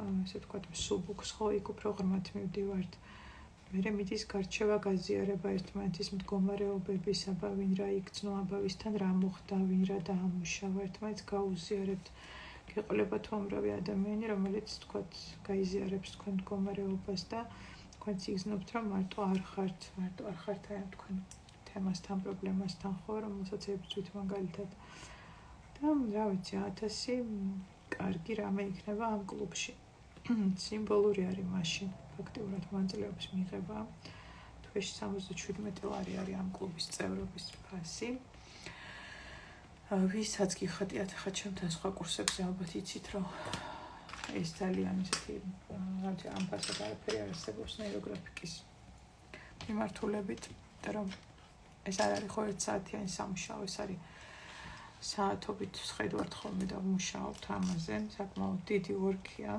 ესე ვთქვათ სუბუქს ხო იქ უფრო ღრმად მივდივართ მე მიდის გარჩევა გაზიარება ერთმანეთის მდგომარეობების აბა ვინ რა იქცნო აბა ვისთან რა მოხდა ვინ რა დაამუშავა ერთმანეთს გაუზიარებთ გეყოლებათ უამრავი ადამიანი რომელიც ვთქვათ გაიზიარებს თქვენ მდგომარეობას და თქვენც იგრძნობთ რომ მარტო არ ხართ აი თქვენ თემასთან პრობლემასთან ხო რომელსაც ებრძვით მაგალითად და რა ვიცი 1000 კარგი რამე იქნება ამ კლუბში სიმბოლური არის მაშინ ფაქტიურად მონაწილეობის მიღება თვეში 77 ლარი არის ამ კლუბის წევრობის ფასი ვისაც გიხატიათ ახლა ჩემთან სხვა კურსებზე ალბათ იცით რომ ეს ძალიან ისეთი ამ ფასად არაფერი არ არსებობს ნეიროგრაფიკის მიმართულებით და რომ ეს არ არის ხო 1 საათიანი სამუშაო ეს არის საათობით შედვართ ხოლმე და ვმუშაობთ ამაზე საკმაოდ დიდი ვორქია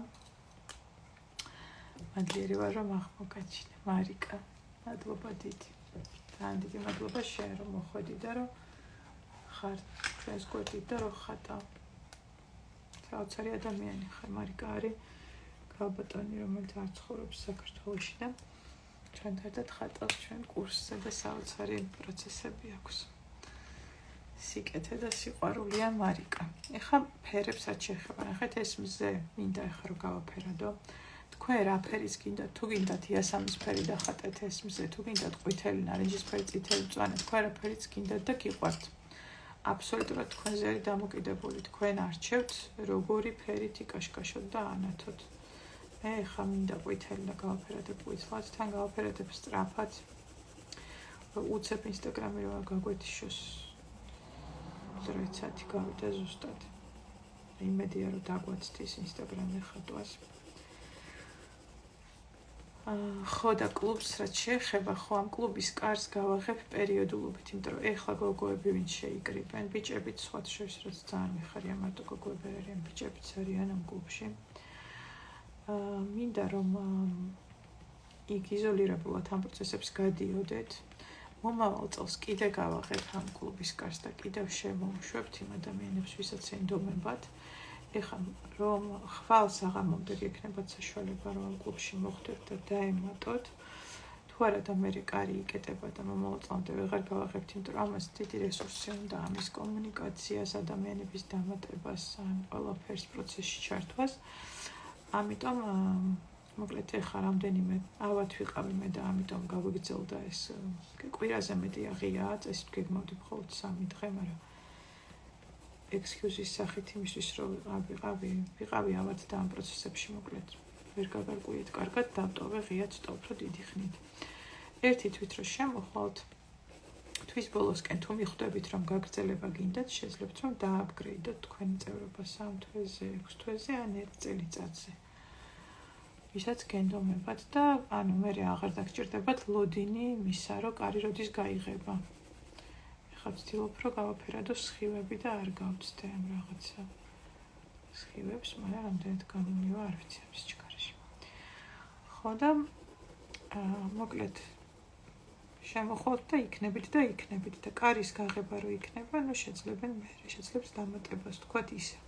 მადლიერი ვარ რომ აღმოგაჩინე მარიკა მადლობა დიდი ძალიან დიდი მადლობა შენ რომ მოხვედი და რომ ხარ ჩვენს გვერდით და რომ ხატავ საოცარი ადამიანი ხარ მარიკა არის გალბატონი რომელიც არ ცხოვრობს საქართველოში და ჩვენთან ერთად ხატავს ჩვენ კურსზე და საოცარი პროცესები აქვს სიკეთე და სიყვარულია მარიკა. ეხლა ფერებსაც შეხება. ნახეთ ეს მზე მინდა ეხლა რომ გავაფერადო. თქვენ რა ფერის გინდათ? თუ გინდათ იასამნის ფერი დახატეთ ეს მზე, თუ გინდათ ყვითელი, ნარინჯის ფერი, წითელი, მწვანე, თქვენ რა ფერიც გინდათ და გიყვართ. აბსოლუტურად თქვენზე არის დამოკიდებული. თქვენ არჩევთ როგორი ფერით იკაშკაშოთ და ანათოთ. მე ხა მინდა ყვითელი და გავაფერადებ ყვითლად, თან გავაფერადებ სწრაფად. უცებ ინსტაგრამი რა გაგვეთიშოს. დროიცათი გავიდა ზუსტად. იმედია რომ დაგვაცდის ინსტაგრამი ხატვას. ხო და კლუბს რაც შეეხება, ხო ამ კლუბის კარს გავაღებ პერიოდულობით, იმიტომ რომ ეხლა გოგოები ვინც შეიკრიბენ, ბიჭებიც სხვა შორის რაც ძალიან მიხარია, მარტო გოგოები არიან, ბიჭებიც არიან ამ კლუბში. მინდა რომ იქ იზოლირებულად ამ პროცესებს გადიოდეთ. მომავალ წელს კიდე გავაღებ ამ კლუბის კარს და კიდევ შემოვუშვებთ იმ ადამიანებს, ვისაც ენდომებათ. ეხლა რომ ხვალ საღამომდე გექნებათ საშუალება რომ ამ კლუბში მოხვდეთ და დაემატოთ. თუ არა და მე კარი იკეტება და მომავალ წლამდე ვეღარ გავაღებთ, იმიტომ რომ ამას დიდი რესურსი უნდა, ამის კომუნიკაციას, ადამიანების დამატებას, ამ ყველაფერს პროცესში ჩართვას. ამიტომ მოკლედ ეხლა რამდენიმე ავად ვიყავი მე და ამიტომ გავიგრძელდა ეს კვირაზე მეტი აღიაა, წესით გეგმავდი მხოლოდ 3 დღე, მაგრამ ექსკიუზის სახით იმისთვის რომ ვიყავი ავად და ამ პროცესებში მოკლედ ვერ გაგარკვიეთ კარგად, დავტოვე ღიად სტოპრო დიდი ხნით. ერთი თვით რომ შემოხვალთ, თვის ბოლოსკენ თუ მიხვდებით რომ გაგრძელება გინდათ, შეძლებთ რომ დააპგრეიდოთ თქვენი წევრობა 3 თვეზე, 6 თვეზე ან 1 წელიწადზე. ვისაც გენდომებათ და ანუ მე აღარ დაგჭირდებათ ლოდინი მისა რომ კარი როდის გაიღება. ეხლა ვცდილობ რომ გავაფერადო სხივები და არ გავწდე ამ რაღაცა სხივებს, მაგრამ რამდენად გამომივა არ ვიცი ამის ჩქარაში. ხო და მოკლედ შემოხვალთ და იქნებით და კარის გაღება რო იქნება, ნუ შეძლებენ მე შეძლებს დამატებას თქვათ ისე.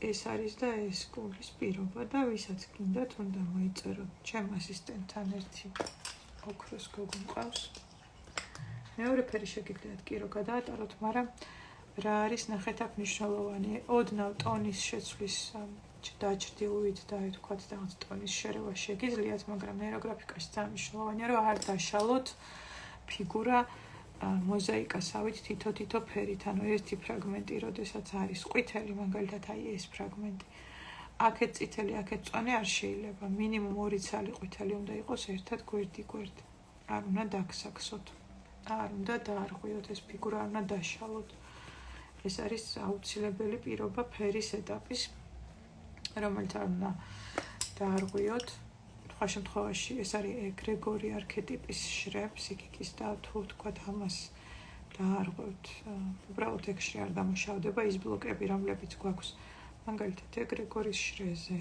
ეს არის და ეს კლუბის პირობა და ვისაც გინდათ უნდა მოიწეროთ. ჩემ ასისტენტთან ერთი ოქროს გოგო მყავს. მეორე ფერი შეგიძლიათ კი რო გადაატაროთ, მაგრამ რა არის ნახეთ აქ მნიშვნელოვანი, ოდნავ ტონის შეცვლის დაჭრდილვით და თქვათ რაღაც ტონის შერევა შეგიძლიათ, მაგრამ ნეიროგრაფიკაში ძალიან მნიშვნელოვანია, რომ არ დაშალოთ ფიგურა მოზაიკასავით თითო ფერით, ანუ ერთი ფრაგმენტი, როდესაც არის ყვითელი, მაგალითად აი ეს ფრაგმენტი. აქეთ წითელი, აქეთ მწვანე არ შეიძლება. მინიმუმ 2 ცალი ყვითელი უნდა იყოს ერთად გვერდი. არ უნდა დაგსაქსოთ. არ უნდა დაარღვიოთ ეს ფიგურა, არ უნდა დაშალოთ. ეს არის აუცილებელი პირობა ფერის ეტაპის, რომელიც არ უნდა დაარღვიოთ. სხვა შემთხვევაში ეს არის ეგრეგორი არქეტიპის შრებს, იქის და თუ თქვათ ამას დაარღვევთ, უბრალოდ ეგ შრე არ დამუშავდება ის ბლოკები, რომლებიც გვაქვს. მაგალითად ეგრეგორის შრეზე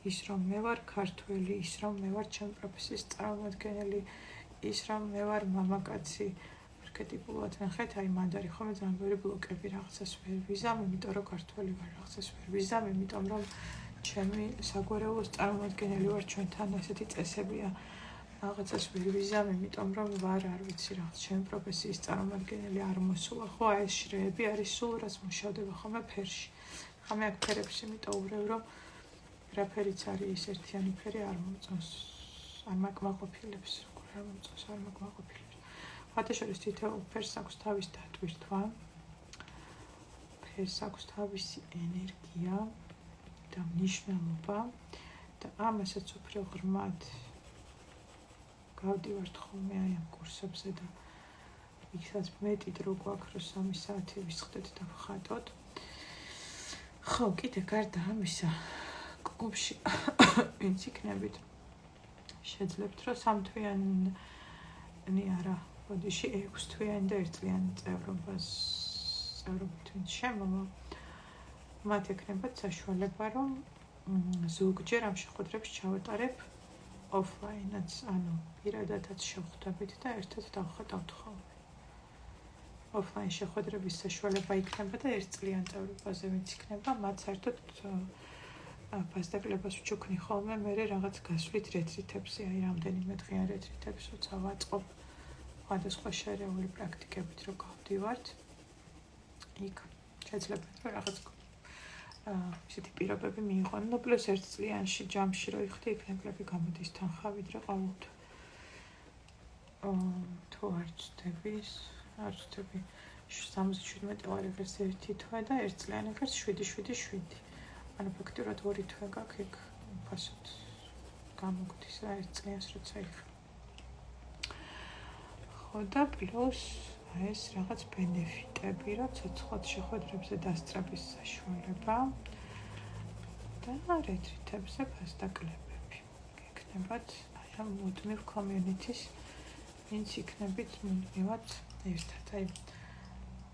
ის რომ მე ვარ ქართველი, ის რომ მე ვარ ჩემ პროფესიის წარმომადგენელი, ის რომ მე ვარ მამაკაცი, არქეტიპულად ნახეთ, აი მანდარი ხომ ძალიან ბევრი ბლოკები რაღაცას ვერ ვიზამ, იმიტომ რომ ქართველი ვარ, რაღაცას ვერ ვიზამ, იმიტომ რომ ჩემი საგვარეულოს წარმომადგენელი ვარ, ჩვენთან ასეთი წესებია. რაღაცას ვერ ვიზამ, იმიტომ რომ ვარ, არ ვიცი რაღაც, ჩემი პროფესიის წარმომადგენელი არ მოსულა. ხო, აი ეს შრეები არის სულ რაც მუშავდება ხოლმე ფერში. ხომ აქ ფერებს იმიტომ ვვრევ, რომ რა ფერიც არის ის ერთიანი ფერი არ მომწონს, არ მაკმაყოფილებს, როგორ არ მომწონს, არ მაკმაყოფილებს. ხათაშორის თითოეულ ფერს აქვს თავის დატვირთვა, ფერს აქვს თავისი ენერგია და მნიშვნელობა და ამასაც უფრო ღრმად გავდივართ ხოლმე აი ამ კურსებზე და იქაც მეტი დრო გვაქვს, რომ 3 საათი ვისხდეთ და ვხატოთ. ხო, კიდე გარდა ამისა, კლუბში ვინც იქნებით, შეძლებთ, რომ 3 თვიანი არა, ბოდიში 6 თვიანი და 1 წლიანი წევრობით ვინც შემოვა, მათ ექნებათ საშუალება, რომ ზოგჯერ ამ შეხვედრებს ჩავატარებ ოფლაინაც, ანუ პირადადაც შევხვდებით და ერთად დავხატავთ ხოლმე. ოფლაინ შეხვედრების საშუალება იქნება და 1 წლიან წევრობაზე ვინც იქნება, მათ საერთოდ ფასდაკლებას ვჩუქნი ხოლმე, მე რაღაც გასვლით რეტრიტებზე, აი რამდენიმე დღიან რეტრიტებს როცა ვაწყობ, სხვადასხვა შერეული პრაქტიკებით რო გავდივართ. იქ შეძლებთ, რომ რაღაც ისეთი პირობები მიიღონ. ნუ პლუს 1 წლიანში ჯამში რო იხდი, იქ ნაკლები გამოდის თანხა, ვიდრე ყოველთვის. თუ არ ვწდები, 77 ლარი ღირს ერთი თვე და ერთწლიანი ღირს 777. ანუ ფაქტურად ორი თვე გაქვს იქ ფასად გამოგვდის რა ერთწლიანს როცა იხარ. ხო და პლუს ეს რაღაც ბენეფიტები, რა ცოცხლად შეხვედრებზე დასწრების საშუალება და რეტრიტებზე ფასდაკლებები. გეკნებათ აი ამ მუდმივ კომიუნიტის ვინც იქნებით მუდმივად ერთად. აი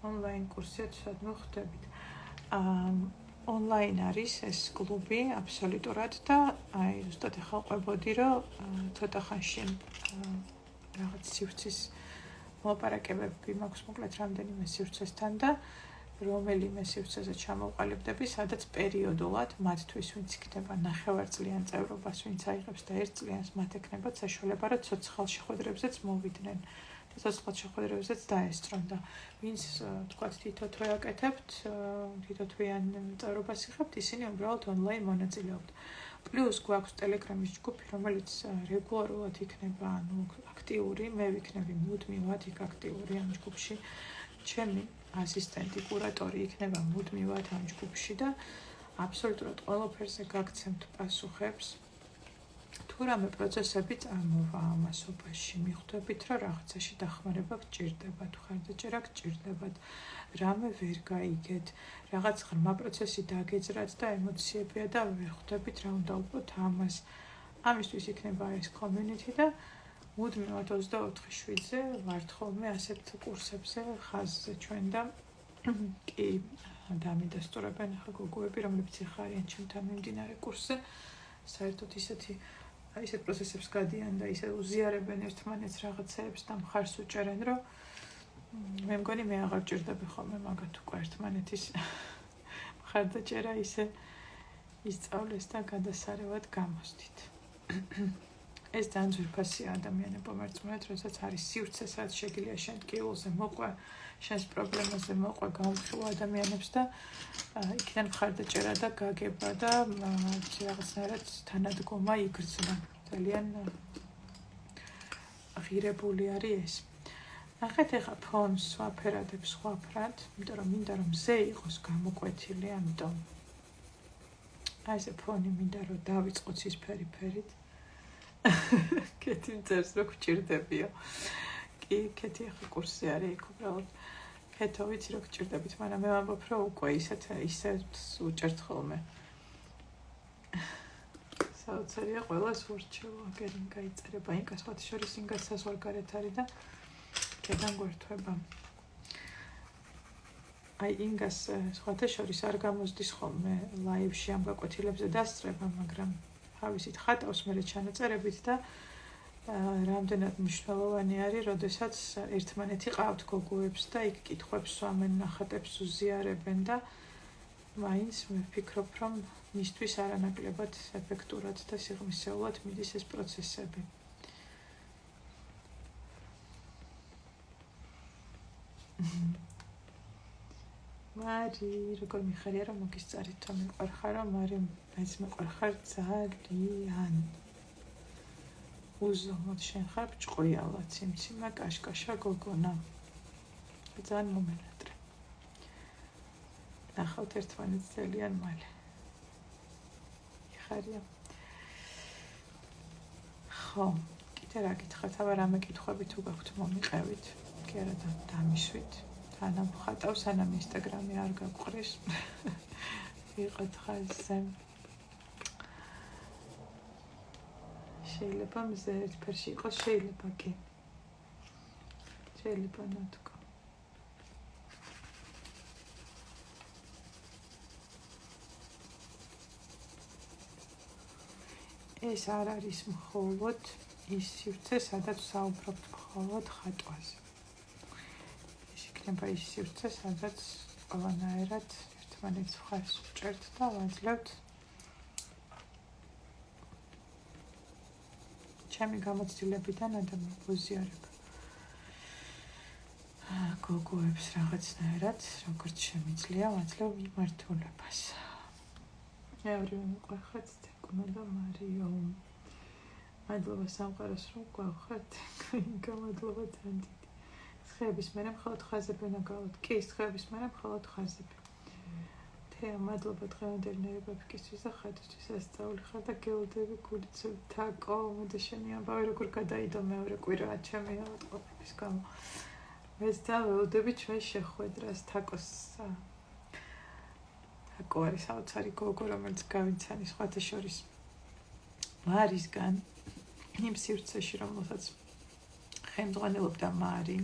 ონლაინ კურსით სადმე ხვდებით. ონლაინ არის ეს კლუბი აბსოლუტურად და აი ზუსტად ახლა ყვებოდი რომ ცოტა ხანში რაღაც სივრცის მოპარაკებები მაქვს მოკლედ რამდენიმე სივრცესთან და რომელიმე სივრცეზე ჩამოვყალიბდები, სადაც პერიოდულად მათთვის ვინც იქნება ნახევარწლიან წევრობას, ვინც აიღებს და ერთწლიანს მათ ექნებათ საშუალება, რომ ცოცხალ შეხვედრებზეც მოვიდნენ. ცოცხალ შეხვედრებზეც დაესწრონ და ვინც თქვათ თითო თვე აკეთებთ, თითო თვიან წევრობას იღებთ, ისინი უბრალოდ ონლაინ მონაწილეობთ. პლუს გვაქვს ტელეგრამის ჯგუფი, რომელიც რეგულარულად იქნება, ანუ აქტიური, მე ვიქნები მუდმივად იქ აქტიური ამ ჯგუფში. ჩემი ასისტენტი, კურატორი იქნება მუდმივად ამ ჯგუფში და აბსოლუტურად ყველაფერზე გაგცემთ პასუხებს. თუ რამე პროცესები წარმოვა ამასობაში, მიხვდებით, რომ რაღაცაში დახმარება გჭირდებათ, ხარდაჭერა გჭირდებათ, რამე ვერ გაიგეთ, რაღაც ღრმა პროცესი დაგეძრათ და ემოციებია და ვერ ხვდებით რა უნდა უყოთ ამას. ამისთვის იქნება ეს კომიუნიტი და მუდმივად 24/7-ზე ვართ ხოლმე ასეთ კურსებზე ხაზზე ჩვენ და კი დამიდასტურებენ ახლა გოგოები, რომლებიც ახლა არიან ჩემთან მიმდინარე კურსზე, საერთოდ ისეთ პროცესებს გადიან და ისე უზიარებენ ერთმანეთს რაღაცეებს და მხარს უჭერენ, რომ მე მგონი მე აღარ ჭირდები ხოლმე მაგათ უკვე ერთმანეთის მხარდაჭერა ისე ისწავლეს და გადასარევად გამოსდით. ეს ძალიან ძვირფასია ადამიანებო მერწმუნეთ, როდესაც არის სივრცე, სადაც შეგიძლია შენ ტკივილზე მოყვე, შენს პრობლემაზე მოყვე, გამხილვა ადამიანებს და იქიდან მხარდაჭერა და გაგება და რაღაცნაირად თანადგომა იგრძნო. ძალიან ღირებული არის ეს. ნახეთ ახლა ფონს ვაფერადებ სხვაფრად, იმიტომ რომ მინდა რომ მზე იყოს გამოკვეთილი, ამიტომ აი ესე ფონი მინდა რომ დავიწყოთ ცისფერი ფერით. კეთი წერს რომ გჭირდებიო. კი, კეთი ახლა კურსზე არის იქ უბრალოდ. კეთო ვიცი რომ გჭირდებით, მაგრამ მე ვამბობ რომ უკვე ისე უჭერთ ხოლმე. საოცარია ყველას ურჩევა, გერინ გაიწერება, ინკა სხვათა შორის ინკას საზღვარგარეთ არის და კედან გვერდება. აი ინგას სხვათა შორის არ გამოსდის ხოლმე ლაივში ამ გაკვეთილებზე დასწრება, მაგრამ თავისით ხატავს მერე ჩანაწერებით და რამდენად მნიშვნელოვანი არის, როდესაც ერთმანეთი ყავთ გოგოებს და იქ კითხვებს სვამენ, ნახატებს უზიარებენ და მაინც მე ვფიქრობ, რომ მისთვის არანაკლებად ეფექტურად და სიღრმისეულად მიდის ეს პროცესები. მარი, როგორ მიხარია რომ მოგისწარით თუ მიყვარხარო, მარი მეც მიყვარხარ ძალიან. უზომოდ შენ ხარ ჭყვიალა, ციმციმა, კაშკაშა გოგონა. ძალიან მომენატრე. ნახავთ ერთმანეთს ძალიან მალე. მიხარია. ხო, კიდე რა გითხრათ, აბა რამე კითხვები თუ გაქვთ მომიყევით, კი არა დამიშვით. ანამ ხატავს, ანამ ინსტაგრამი არ გაგვყრის. ვიყოთ ხალხზე. შეიძლება მზე ერთფერში იყოს, შეიძლება კი. შეიძლება ნათქო. ეს არ არის მხოლოდ ის სივრცე, სადაც საუბრობთ მხოლოდ ხატვაზე. იქნება ის სივრცე, სადაც ყველანაირად ერთმანეთს მხარს ვჭერთ და ვაძლევთ ჩემი გამოცდილებიდან ადამიანებოზიარებ გოგოებს რაღაცნაირად, როგორც შემიძლია, ვაძლევ მიმართულებას. მეორე მიყვარხართ თეკუნა და მარიო. მადლობა სამყაროს რომ გვახართ. გამადლობა ძალიან დიდი. დღეების მერე მხოლოდ ხაზები უნდა გავოთ. კი, დღეების მერე მხოლოდ ხაზები. თეა, მადლობა დღევანდელი ნერვებისთვის და ხატვისთვის ასწავლი ხარ და გეულდები გულიცებ თაკო, მოდი შენი ამბავი როგორ გადაიდო მეორე კვირა ჩემი ავადმყოფობის გამო. მეც დავეულდები ჩვენ შეხვედრას თაკოს. თაკო არის საოცარი გოგო, რომელიც გავიცანი სხვათა შორის მარისგან იმ სივრცეში, რომელსაც ხელმძღვანელობდა მარი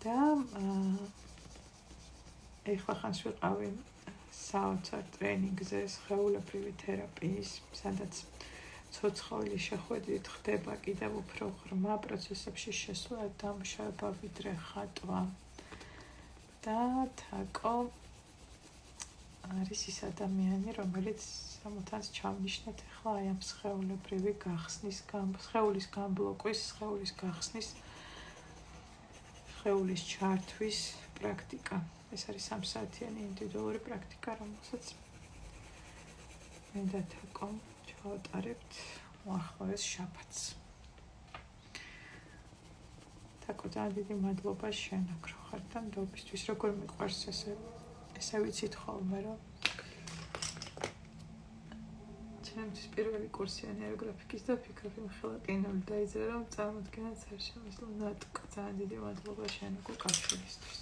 და ეხლა ხანს ვიყავი საოცარ ტრენინგზე სხეულებრივი თერაპიის, სადაც ცოცხალი შეხვედრით ხდება კიდევ უფრო ღრმა პროცესებში შესვლა, დამუშავება ვიდრე ხატვა. და თაკო არის ის ადამიანი, რომელიც რომელთანაც ჩავნიშნეთ ახლა აი ამ სხეულებრივი გახსნის, სხეულის გამბლოკვის, სხეულის გახსნის, სხეულის ჩართვის პრაქტიკა. ეს არის 3 საათიანი ინდივიდუალური პრაქტიკა, რომელსაც მე და თაკო ჩავატარებთ უახლოეს შაბათს. თაკო, ძალიან დიდი მადლობა შენ აქ რო ხარ და მდობისთვის, როგორ მიყვარს ესე ვიცით ხოლმე, რომ ჩემთვის პირველი კურსიანი აეროგრაფიკის და ფიქრობ იმ ხელა ყინული დაიძრა, რომ წარმოდგენაც არ შემიძლია. ნატკ, ძალიან დიდი მადლობა შენ უკვე კავშირისთვის.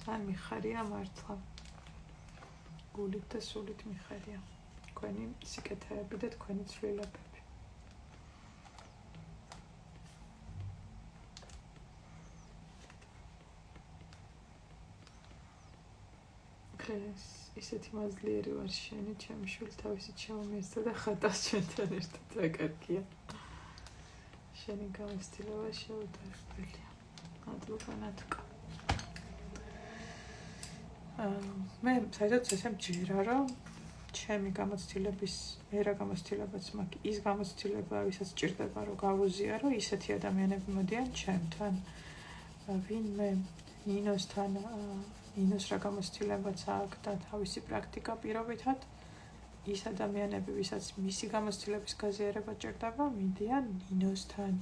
ძალიან მიხარია მართლა. გულით და სულით მიხარია. თქვენი სიკეთეები და თქვენი ცვლილებები. ისეთი მაზლიერი ვარ შენი, ჩემი შვილი თავისი შემომიესწა და ხატავს ჩვენთან ერთად, რა კარგია. შენი გამოცდილება შეუდარებელია. მადლობა ნატკა. მე საერთოდ ესე მჯერა, რომ ჩემი გამოცდილების, მერა გამოცდილებაც მაქვს, ის გამოცდილება, ვისაც ჭირდება, რომ გავუზიარო, ისეთი ადამიანები მოდიან ჩემთან. ვინმე ნინოსთან ნინოს რა გამოცდილებაც აქვს და თავისი პრაქტიკა პირობითად, ის ადამიანები, ვისაც მისი გამოცდილების გაზიარება ჭირდება, მიდიან ნინოსთან,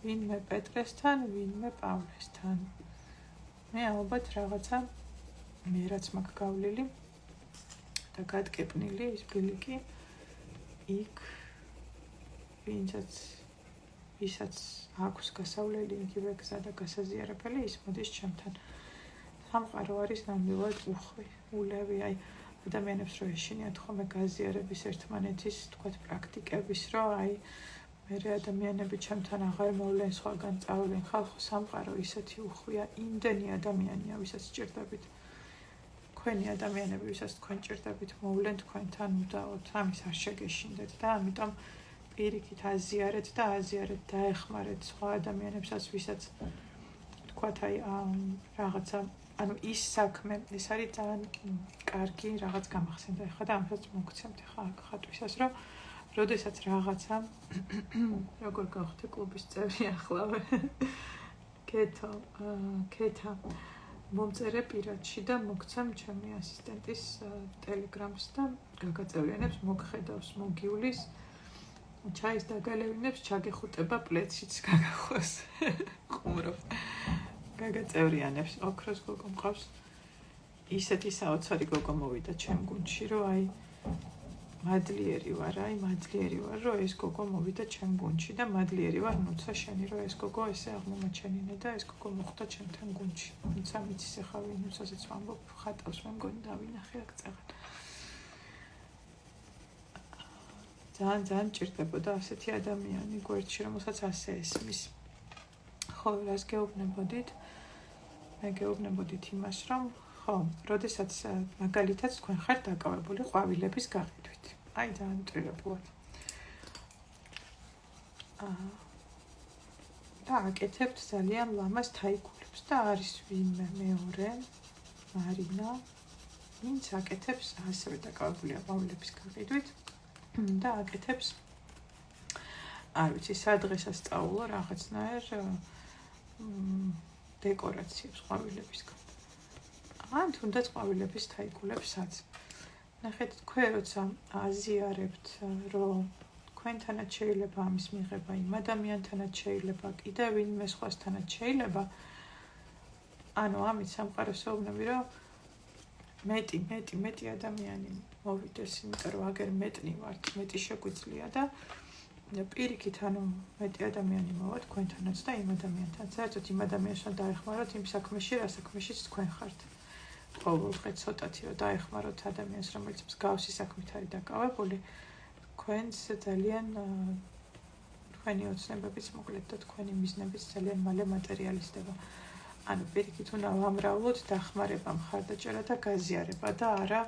ვინმე პეტრესთან, ვინმე პავლესთან. მე ალბათ რაღაცა მე რაც მაქვს გავლილი და გადკეპნილი ის ბილიკი იქ ვისაც აქვს გასავლელი იგივე გზა და გასაზიარებელი, ის მოდის ჩემთან. სამყარო არის ნამდვილად უხვი, ულევი, აი ადამიანებს რო ეშინიათ ხოლმე გაზიარების ერთმანეთის, თქვათ პრაქტიკების, რომ აი მერე ადამიანები ჩემთან აღარ მოვლენ, სხვაგან წავლენ. ხალხო, სამყარო ისეთი უხვია, იმდენი ადამიანია, ვისაც ჭირდებით. თქვენი ადამიანები, ვისაც თქვენ ჭირდებით, მოვლენ თქვენთან უდაოდ, ამის არ შეგეშინდეთ და ამიტომ პირიქით აზიარეთ და დაეხმარეთ სხვა ადამიანებსაც, ვისაც თქვათ აი რაღაცა, ანუ ის საქმე, ეს არის ძალიან კარგი რაღაც გამახსენდა ახლა და ამასაც მოგცემთ ახლა აქ ხატვისას, რომ როდესაც რაღაცა როგორ გავხდე კლუბის წევრი ახლავე ქეთა მომწერე პირადში და მოგცემ ჩემი ასისტენტის ტელეგრამს და გაგაწევრიანებს, მოგხედავს, მოგივლის, ჩაის დაგალევინებს, ჩაგეხუტება პლეცშიც გაგახოს. ყუმრობს. გაგაწევრიანებს, ოქროს გოგო მყავს. ისეთი საოცარი გოგო მოვიდა ჩემ გუნდში, რომ აი მადლიერი ვარ, რომ ეს გოგო მოვიდა ჩემ გუნდში და მადლიერი ვარ ნუცა შენი, რომ ეს გოგო ესე აღმომაჩენინე და ეს გოგო მოხვდა ჩემთან გუნდში. ნუცა მიცის ახლა ვინ ნუცასაც ვამბობ, ხატავს მე მგონი დავინახე აქ წაღან. ძალიან ჭირდებოდა ასეთი ადამიანი გვერდში, რომელსაც ასე ესმის. ხო, რას გეუბნებოდით? მე გეუბნებოდით იმას, რომ ხო, როდესაც მაგალითად თქვენ ხართ დაკავებული ყვავილების გაყიდვით. აი ძალიან მტრილებულად. და აკეთებთ ძალიან ლამაზ თაიკულებს და არის ვინმე მეორე, მარინა, ვინც აკეთებს ასევე დაკავებულია ყვავილების გაყიდვით და აკეთებს არ ვიცი, სადღესასწაულო რაღაცნაირ დეკორაციებს ყვავილებისგან. ან თუნდაც ყვავილების თაიკულებსაც. ნახეთ, თქვენ როცა აზიარებთ, რომ თქვენთანაც შეიძლება ამის მიღება, იმ ადამიანთანაც შეიძლება, კიდევ ვინმე სხვასთანაც შეიძლება. ანუ ამით სამყაროს ეუბნები, რომ მეტი ადამიანი მოვიდეს, იმიტომ რომ აგერ მეტნი ვართ, მეტი შეგვიძლია და პირიქით, ანუ მეტი ადამიანი მოვა თქვენთანაც და იმ ადამიანთან. საერთოდ იმ ადამიანს უნდა დაეხმაროთ იმ საქმეში, რა საქმეშიც თქვენ ხართ. ყოველდღე ცოტათი რომ დაეხმაროთ ადამიანს, რომელიც მსგავსი საქმით არის დაკავებული, თქვენს ძალიან თქვენი ოცნებებიც მოკლედ და თქვენი მიზნებიც ძალიან მალე მატერიალიზდება. ანუ პირიქით უნდა ვამრავლოთ დახმარება, მხარდაჭერა და გაზიარება და არა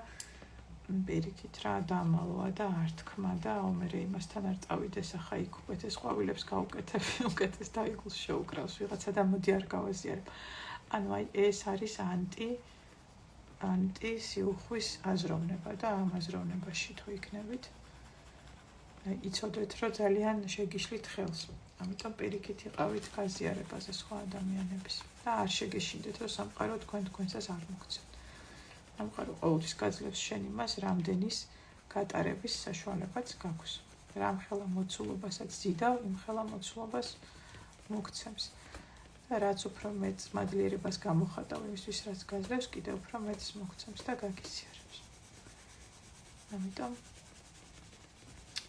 პირიქით რა დამალვა და ართქმა და ამერე იმასთან არ წავიდეს, ახლა იქ უკეთეს ყვავილებს გაუკეთები, უკეთეს დაიგულს შეუკრავს ვიღაცა და მოდი არ გავაზიარებ. ანუ აი ეს არის ანტი სიუხვის აზროვნება და ამ აზროვნებაში თუ იქნებით, იცოდეთ, რომ ძალიან შეგიშლით ხელს. ამიტომ პირიქით იყავით გაზიარებაზე სხვა ადამიანების და არ შეგეშინდეთ, რომ სამყარო თქვენსაც არ მოგცემ. სამყარო ყოველთვის გაძლევს შენ იმას, რამდენის გატარების საშუალებაც გაქვს. რამ ხელა მოცულობასაც ზიდავ, იმ ხელა მოცულობას მოგცემს. და რაც უფრო მეც მადლიერებას გამოხატავ იმისთვის, რაც გაძლევს, კიდევ უფრო მეც მოგცემს და გაგიზიარებს. ამიტომ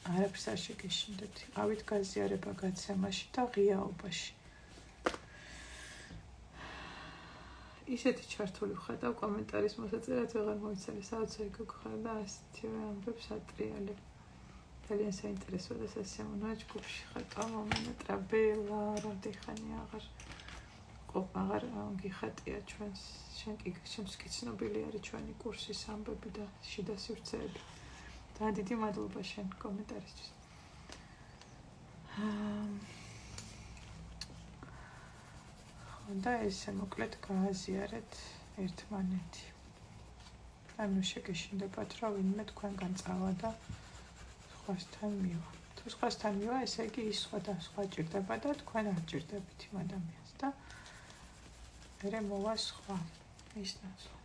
არაფერს არ შეგეშინდეთ. ავით გაზიარება გაცემაში და ღიაობაში. ისეთი ჩართული ვხატავ კომენტარის მოსაწერად ვეღარ მოიცალე, საოცარი გოგხარ და ასეთივე ამბებს ატრიალებ. ძალიან საინტერესოა და სასიამოვნოა ჯგუფში ხატავ მომენატრა ბელა, რამდენი აღარ გიხატია ჩვენს, შენს კი ცნობილი არის ჩვენი კურსის ამბები და შიდა სივრცეები. და დიდი მადლობა შენ კომენტარისთვის. და ესე მოკლედ გააზიარეთ ერთმანეთი. ანუ შეგეშინდებათ, რომ ვინმე თქვენგან წავა და სხვასთან მივა. თუ სხვასთან მივა, ესე იგი ის სხვა ჭირდება და თქვენ არ ჭირდებით იმ ადამიანს და მერე მოვა სხვა ის ნაცვლად.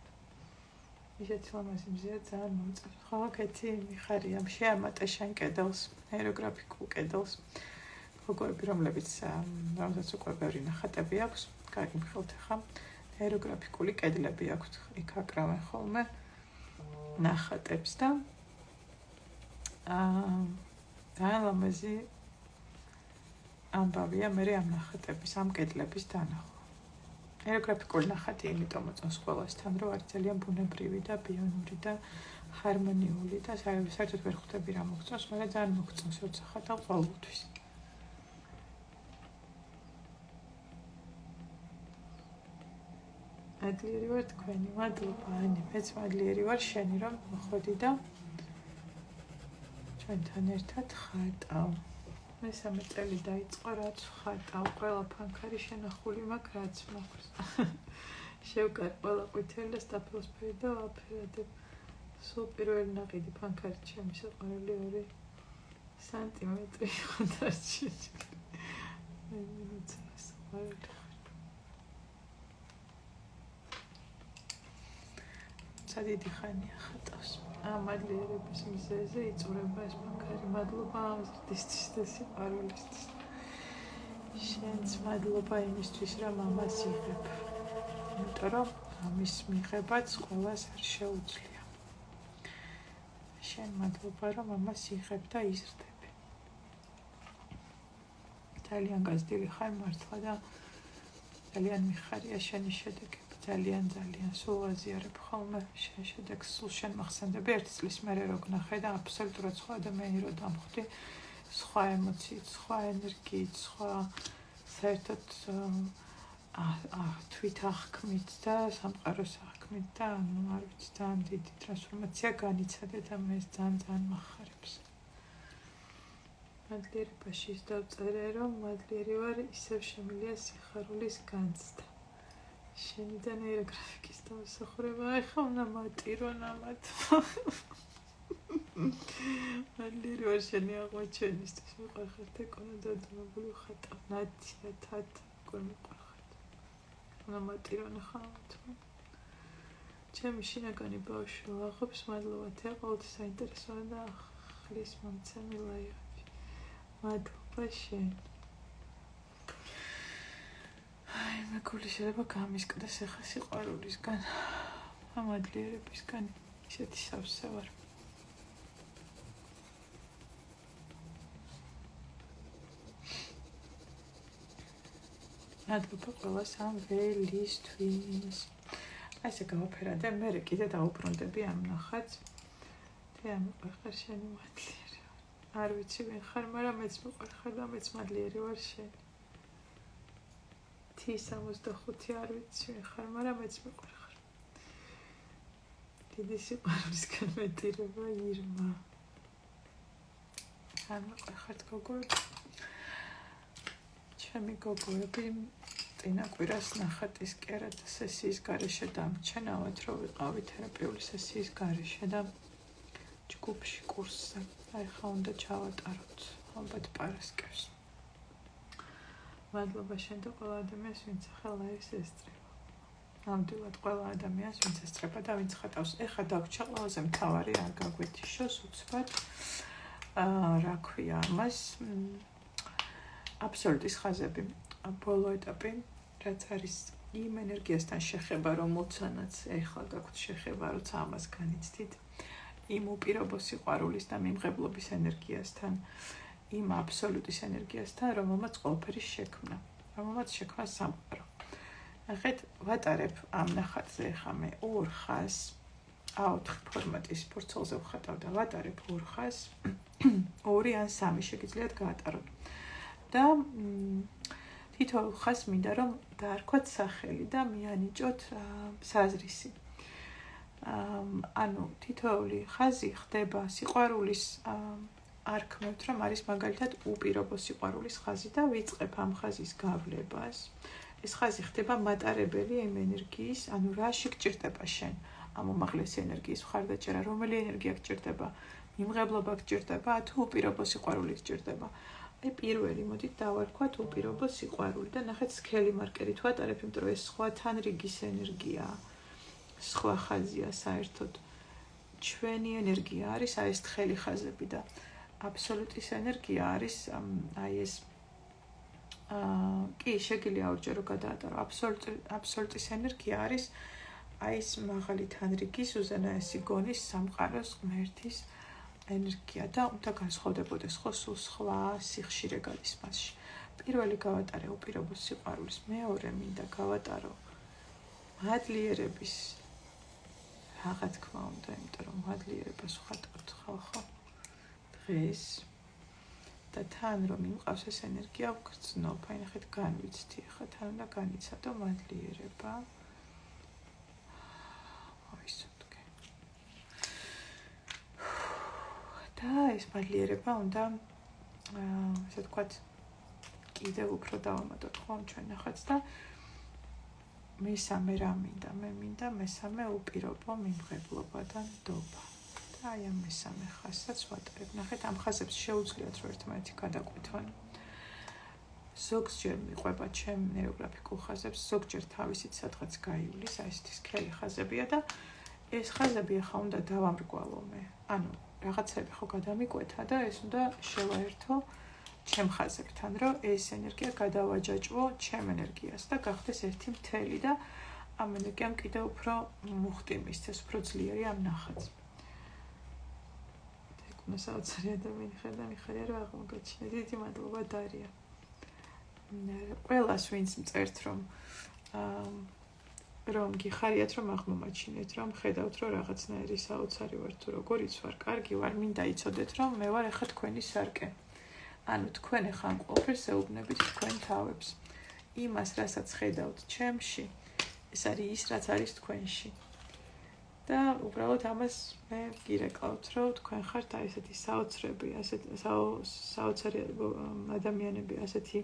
ისეთი ლამაზი მზეა ძალიან მომწევს. ხო, კეთი მიხარია, შეამატე შენ კედელს, აეროგრაფიკულ კედელს. გოგოები, რომლებიც რომელსაც უკვე ბევრი ნახატები აქვს, კარგი მხელთ ახლა. აეროგრაფიკული კედლები აქვთ, იქ აკრავენ ხოლმე ნახატებს და ძალიან ლამაზი ამბავია მერე ამ ნახატების, ამ კედლების დანახვა. აეროგრაფიკული ნახატი იმიტომ მოწონს ყველასთან, რომ არის ძალიან ბუნებრივი და ბიონური და ჰარმონიული და საერთოდ ვერ ხვდები რა მოგწონს, მაგრამ ძალიან მოგწონს, როცა ხატავ ყოველთვის. მადლიერი ვარ თქვენი, მადლობა ანი, მეც მადლიერი ვარ შენი, რომ მოხვედი და ჩვენთან ერთად ხატავ. მესამე წელი დაიწყო, რაც ხატავ, ყველა ფანქარი შენახული მაქვს, რაც მაქვს. შევკარ ყველა ყვითელი და სტაფილოსფერი და ვაფერადებ. სულ პირველი ნაყიდი ფანქარი ჩემი საყვარელი 2 სანტიმეტრი იყო დარჩენილი. სადიდი ხანია ხატავს. მადლიერების მიზეზი იწურება ეს ფანქარი. მადლობა ამისთვის და სიყვარულისთვის. შენც მადლობა იმისთვის, რომ ამას იღებ. იმიტომ რომ ამის მიღებაც ყველას არ შეუძლია. შენ მადლობა, რომ ამას იღებ და იზრდები. ძალიან გაზრდილი ხარ მართლა და ძალიან მიხარია შენი შედეგები. ძალიან სულ ვაზიარებ ხოლმე შენ შედეგს, სულ შენ მახსენდები 1 წლის მერე რო გნახე და აბსოლუტურად სხვა ადამიანი რო დამხვდი, სხვა ემოციით, სხვა ენერგიით, სხვა საერთოდ თვით აღქმით და სამყაროს აღქმით და არ ვიცი, ძალიან დიდი ტრანსფორმაცია განიცადე და მე ძალიან მახარებს. მადლიერებაში ის დავწერე, რომ მადლიერი ვარ, ისევ შემილია სიხარულის განცდა. შენიდან აეროგრაფიკის დამსახურება, ახლა უნდა მატირო ნამათ. მადლიერი ვარ შენი აღმოჩენისთვის, მიყვარხართ ეკონა დადუმებული ხატავ, ნაცია თათ, უკვე მიყვარხართ. უნდა მატირო ნახავთ. ჩემი შინაგანი ბავშვი აღობს, მადლობა თე, ყოველთვის საინტერესოა და ახლის მომცემი ლაივები. მადლობა შენ. აი, მე გული შეიძლება გამისკდეს ახლა სიყვარულისგან, ამადლიერებისგან, ისეთი სავსე ვარ. მადლობა ყველას ამ ველისთვის. აი, ესე გავაფერადე, მე კიდე დაუბრუნდები ამ ნახატს. და ამიყარ შენი მადლიერი. არ ვიცი ვინ ხარ, მაგრამ მეც მიყვარხარ და მეც მადლიერი ვარ შენ. T65 არ ვიცი ვინ ხარ, მაგრამ მეც მიყვარხარ. დიდი სიყვარულისგან მეტირება ირმა. არ მიყვარხართ გოგოები. ჩემი გოგოები წინა კვირას ნახატის კერად სესიის გარეშე დამჩენავთ, რომ ვიყავი თერაპიული სესიის გარეშე და ჯგუფში კურსზე. აი ხა უნდა ჩავატაროთ ალბათ პარასკევს. მადლობა შენ და ყველა ადამიანს, ვინც ახლა ლაივს ესწრება. ნამდვილად ყველა ადამიანს, ვინც ესწრება და ვინც ხატავს. ეხლა დაგვჭა ყველაზე მთავარი, არ გაგვეთიშოს უცბად. რა ქვია ამას? აბსოლუტის ხაზები. ბოლო ეტაპი, რაც არის იმ ენერგიასთან შეხება, რომელთანაც ეხლა გაქვთ შეხება, როცა ამას განიცდით. იმ უპირობო სიყვარულის და მიმღებლობის ენერგიასთან, იმ აბსოლუტის ენერგიასთან, რომელმაც ყველაფერი შექმნა, რომელმაც შექმნა სამყარო. ნახეთ, ვატარებ ამ ნახატზე ახლა მე 2 ხაზს, A4 ფორმატის ფურცელზე ვხატავ და ვატარებ 2 ხაზს, 2 ან 3 შეგიძლიათ გაატაროთ. და თითოეულ ხაზს მინდა რომ დაარქვათ სახელი და მიანიჭოთ საზრისი. ანუ თითოეული ხაზი ხდება სიყვარულის არქმევთ, რომ არის მაგალითად უპირობო სიყვარულის ხაზი და ვიწყებ ამ ხაზის გავლებას. ეს ხაზი ხდება მატარებელი იმ ენერგიის, ანუ რაში გჭირდება შენ ამ უმაღლესი ენერგიის მხარდაჭერა, რომელი ენერგია გჭირდება, მიმღებლობა გჭირდება, თუ უპირობო სიყვარული გჭირდება. აი პირველი მოდით დავარქვათ უპირობო სიყვარული და ნახეთ სქელი მარკერით ვატარებ, იმიტომ რომ ეს სხვა თან რიგის ენერგიაა. სხვა ხაზია საერთოდ. ჩვენი ენერგია არის აი ეს თხელი ხაზები და აბსოლუტის ენერგია არის აი ეს კი შეგიძლია ორჯერ გადაატარო. აბსოლუტის ენერგია არის აი ეს მაღალი თანრიგის უზენაესი გონის სამყაროს ღმერთის ენერგია და უნდა განსხვავდებოდეს ხო სულ სხვა სიხშირე გადის მასში. პირველი გავატარე უპირობო სიყვარულის, მეორე მინდა გავატარო მადლიერების რაღა თქმა უნდა, იმიტომ რომ მადლიერებას ვხატავთ ხალხო დღეს და თან რომ იმყავს ეს ენერგია ვგრძნობ, აი ნახეთ განვიცდი, ახლა თან უნდა განიცადო მადლიერება. და ეს მადლიერება უნდა ესე ვთქვათ კიდევ უფრო დავამატოთ ხო ჩვენ ნახატს და მესამე რა მინდა? მე მინდა მესამე უპირობო მიმღებლობა და ნდობა. და აი ამ მესამე ხაზსაც ვატარებ. ნახეთ, ამ ხაზებს შეუძლიათ რომ ერთმანეთი გადაყვეთონ. ზოგჯერ მიყვება ჩემ ნეიროგრაფიკულ ხაზებს, ზოგჯერ თავისით სადღაც გაივლის, აი ესეთი სქელი ხაზებია და ეს ხაზები ახლა უნდა დავამრგვალო მე. ანუ რაღაცები ხო გადამიკვეთა და ეს უნდა შევაერთო ჩემ ხაზებთან, რომ ეს ენერგია გადავაჯაჭვო ჩემ ენერგიას და გახდეს ერთი მთელი და ამ ენერგიამ კიდევ უფრო მუხტი მისცეს, უფრო ძლიერი ამ ნახატს. და საოცარი ადამიანი ხარ და მიხარია რომ აღმოგაჩინე. დიდი მადლობა დარია. ყველას ვინც მწერთ რომ გიხარიათ რომ აღმომაჩინეთ, რომ ხედავთ რომ რაღაცნაირი საოცარი ვარ თუ როგორიც ვარ, კარგი ვარ, მინდა იცოდეთ რომ მე ვარ ახლა თქვენი სარკე. ანუ თქვენ ახლა ამ ყველაფერს ეუბნებით თქვენ თავებს. იმას, რასაც ხედავთ ჩემში, ეს არის ის, რაც არის თქვენში. და უბრალოდ ამას მე გირეკავთ, რომ თქვენ ხართ აი ესეთი საოცრები, ასეთი საოცარი ადამიანები, ასეთი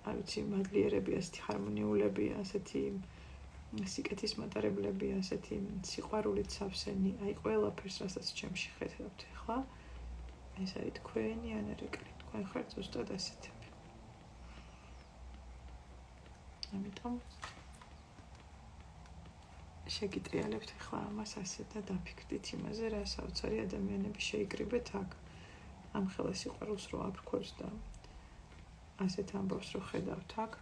არ ვიცი, მადლიერები, ასეთი ჰარმონიულები, ასეთი სიკეთის მატარებლები, ასეთი სიყვარულით სავსენი, აი ყველაფერს, რასაც ჩემში ხედავთ ახლა, ეს არის თქვენი ანარეკლი. თქვენ ხართ ზუსტად ასეთები. ამიტომ შეგიტრიალებთ ახლა ამას ასე და დაფიქრდით იმაზე, რა საოცარი ადამიანები შეიკრიბეთ აქ. ამ ხელა სიყვარულს რო აფრქვევს და ასეთ ამბავს რო ხედავთ აქ.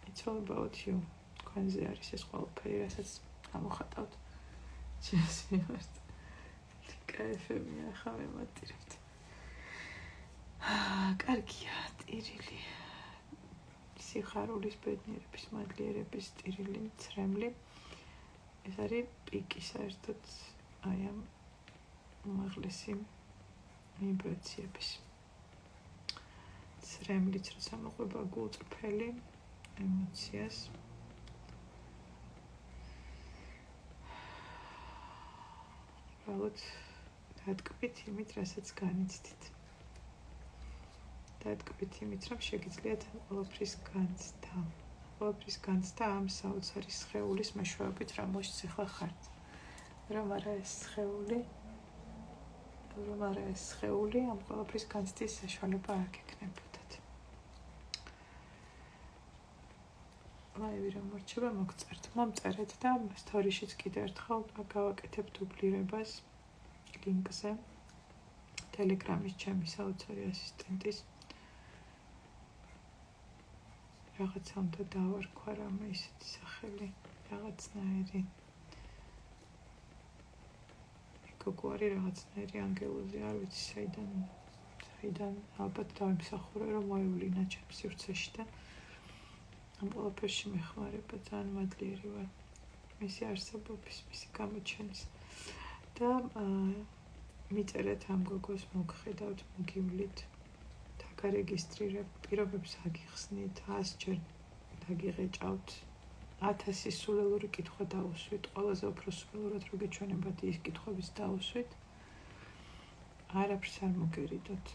It's all about you. თქვენზე არის ეს ყველაფერი, რასაც გამოხატავთ. ჩემს მიმართ. კაიფებია, ხა მემატირებთ. კარგია, ტირილი. სიხარულის, ბედნიერების, მადლიერების, ტირილი, ცრემლი. ეს არის პიკი საერთოდ აი ამ უმაღლესი ვიბრაციების. ცრემლიც როცა მოყვება გულწრფელი ემოციას. უბრალოდ დატკბით იმით, რასაც განიცდით. დატკბით იმით, რომ შეგიძლიათ ყველაფრის განცდა. ყველაფრის განცდა ამ საოცარი სხეულის მეშვეობით, რომელშიც ახლა ხართ. რომ არა ეს სხეული, ამ ყველაფრის განცდის საშუალება არ გექნებოდათ. ვაი, რომ მორჩება მოგწერთ. მომწერეთ და სტორიშიც კიდევ ერთხელ გავაკეთებ დუბლირებას ლინკზე. ტელეგრამის ჩემი საოცარი ასისტენტის. რაღაცა უნდა დავარქვა რამე ისეთი სახელი, რაღაცნაირი. გოგვარი რაღაცნაირი ანგელოზი, არ ვიცი საიდან ალბათ დავიმსახურე, რომ მოევლინა ჩემს სივრცეში და ამ ყველაფერში მეხმარება, ძალიან მადლიერი ვარ მისი არსებობის, მისი გამოჩენის და მიწერეთ ამ გოგოს, მოგხედავთ, მოგივლით, დაგარეგისტრირებ, პირობებს აგიხსნით, 100 ჯერ დაგიღეჭავთ, 1000 სულელური კითხვა დაუსვით, ყველაზე უფრო სულელურად რო გეჩვენებათ ის კითხვების დაუსვით, არაფერს არ მოგერიდოთ.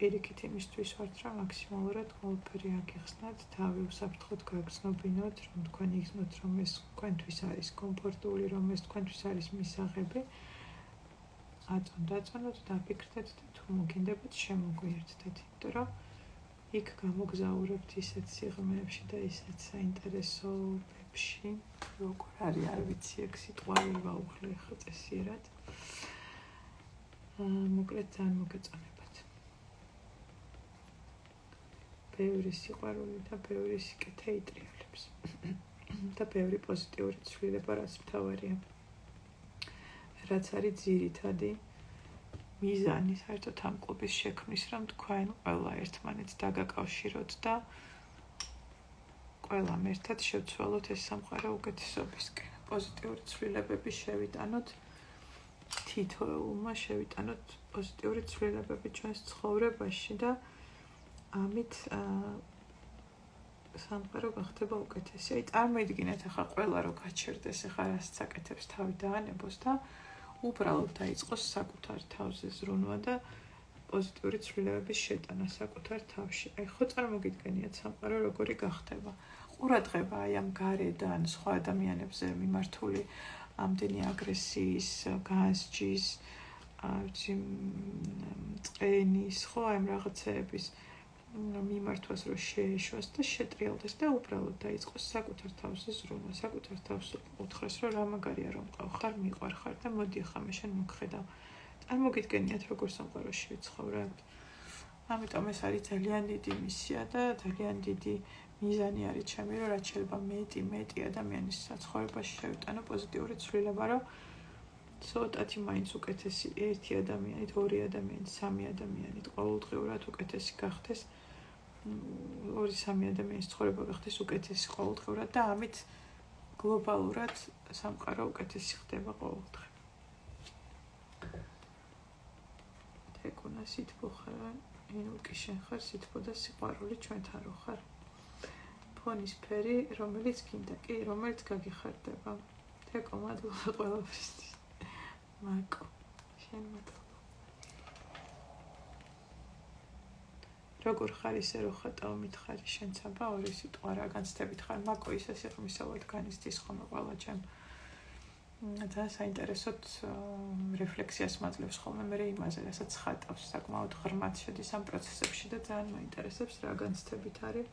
პირიქით იმისთვის ვართ, რომ მაქსიმალურად ყველაფერი აგიხსნათ, თავი უსაფრთხოდ გაგრძნობინოთ, რომ თქვენ იგრძნოთ, რომ ეს თქვენთვის არის კომფორტული, რომ ეს თქვენთვის არის მისაღები. აწონდ, დაფიქრდეთ და თუ მოგინდებათ, შემოგვიერთდეთ, იმიტომ რომ იქ გამოგზაურებთ ისეთ სიღრმეებში და ისეთ საინტერესოებში, როგორ არის, არ ვიცი, ეგ სიტყვა ვერ ვაუხლე ხა წესიერად. მოკლედ ძალიან მოგეწონებათ. ბევრი სიყვარული და ბევრი სიკეთე იტრიალებს. და ბევრი პოზიტიური ცვლილება, რაც მთავარია. რაც არის ძირითადი მიზანი საერთოდ ამ კლუბის შექმნის, რომ თქვენ ყველა ერთმანეთს დაგაკავშიროთ და ყველამ ერთად შევცვალოთ ეს სამყარო უკეთესობისკენ. პოზიტიური ცვლილებები შევიტანოთ, თითოეულმა შევიტანოთ პოზიტიური ცვლილებები ჩვენს ცხოვრებაში და ამით სამყარო გახდება უკეთესი. აი წარმოიდგინეთ ახლა ყველა რო გაჩერდეს, ახლა რასაც აკეთებს თავი დაანებოს და უბრალოდ დაიწყოს საკუთარ თავზე ზრუნვა და პოზიტიური ცვლილებების შეტანა საკუთარ თავში. აი ხო წარმოგიდგენიათ სამყარო როგორი გახდება. ყურადღება აი ამ გარედან სხვა ადამიანებზე მიმართული ამდენი აგრესიის, განსჯის, წყენის, ხო აი ამ რაღაცეების მიმართვას რო შეეშვას და შეტრიალდეს და უბრალოდ დაიწყოს საკუთარ თავზე ზრუნვა, საკუთარ თავს უთხრეს, რომ რა მაგარია რომ მყავხარ, მიყვარხარ და მოდი ახლა მე შენ მოგხედავ. წარმოგიდგენიათ როგორ სამყაროში ვიცხოვრებთ. ამიტომ ეს არის ძალიან დიდი მისია და ძალიან დიდი მიზანი არის ჩემი, რომ რაც შეიძლება მეტი ადამიანის საცხოვრებაში შევიტანო პოზიტიური ცვლილება, რომ ცოტათი მაინც უკეთესი ერთი ადამიანით, ორი ადამიანით, სამი ადამიანით ყოველდღიურად უკეთესი გახდეს. 2-3 ადამიანის ცხოვრება გახდეს უკეთესი ყოველდღიურად და ამით გლობალურად სამყარო უკეთესი ხდება ყოველდღე. თეკუნა სითბო ხარ, ინუკი შენ ხარ, სითბო და სიყვარული ჩვენთან რო ხარ. ფონის ფერი, რომელიც გინდა, კი, რომელიც გაგიხარდება. თეკო, მადლობა ყველაფრისთვის. მაკო, შენ მადლობა. როგორ ხარ ისე რო ხატავ მითხარი შენც აბა ორი სიტყვა რა განცდებით ხარ მაკო ისე სიღრმისეულად განიცდის ხოლმე ყველა ჩემ და საინტერესოდ რეფლექსიას მაძლევს ხოლმე მე იმაზე რასაც ხატავს საკმაოდ ღრმად შედის ამ პროცესებში და ძალიან მაინტერესებს რა განცდებით არის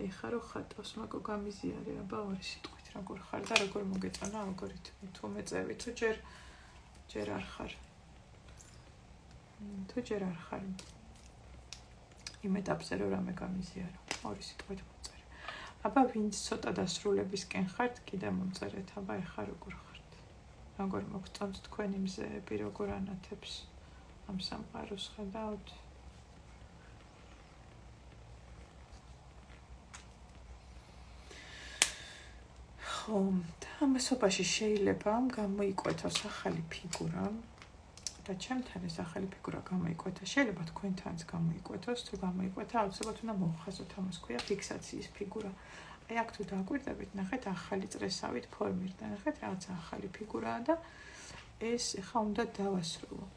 ეხა რო ხატავს მაკო გამიზიარე აბა ორი სიტყვით როგორ ხარ და როგორ მოგეწონა ალგორითმი თუ მეწევი თუ ჯერ არ ხარ. თუ ჯერ არ ხარ იმ ეტაპზე რომ რამე გამიზიარო. ორი სიტყვით მომწერე. აბა ვინც ცოტა დასრულებისკენ ხართ, კიდე მომწერეთ, აბა ეხა როგორ ხართ. როგორ მოგწონთ თქვენი მზეები, როგორ ანათებს ამ სამყაროს ხედავთ. ხო, და ამასობაში შეიძლება გამოიკვეთოს ახალი ფიგურა. და ჩემთან ეს ახალი ფიგურა გამოიკვეთა, შეიძლება თქვენთანაც გამოიკვეთოს, თუ გამოიკვეთა, აუცილებლად უნდა მოვხაზოთ ამას, ქვია ფიქსაციის ფიგურა. აი აქ თუ დააკვირდებით, ნახეთ ახალი წრესავით ფორმირდა, ნახეთ რაღაც ახალი ფიგურაა და ეს ხა უნდა დავასრულო.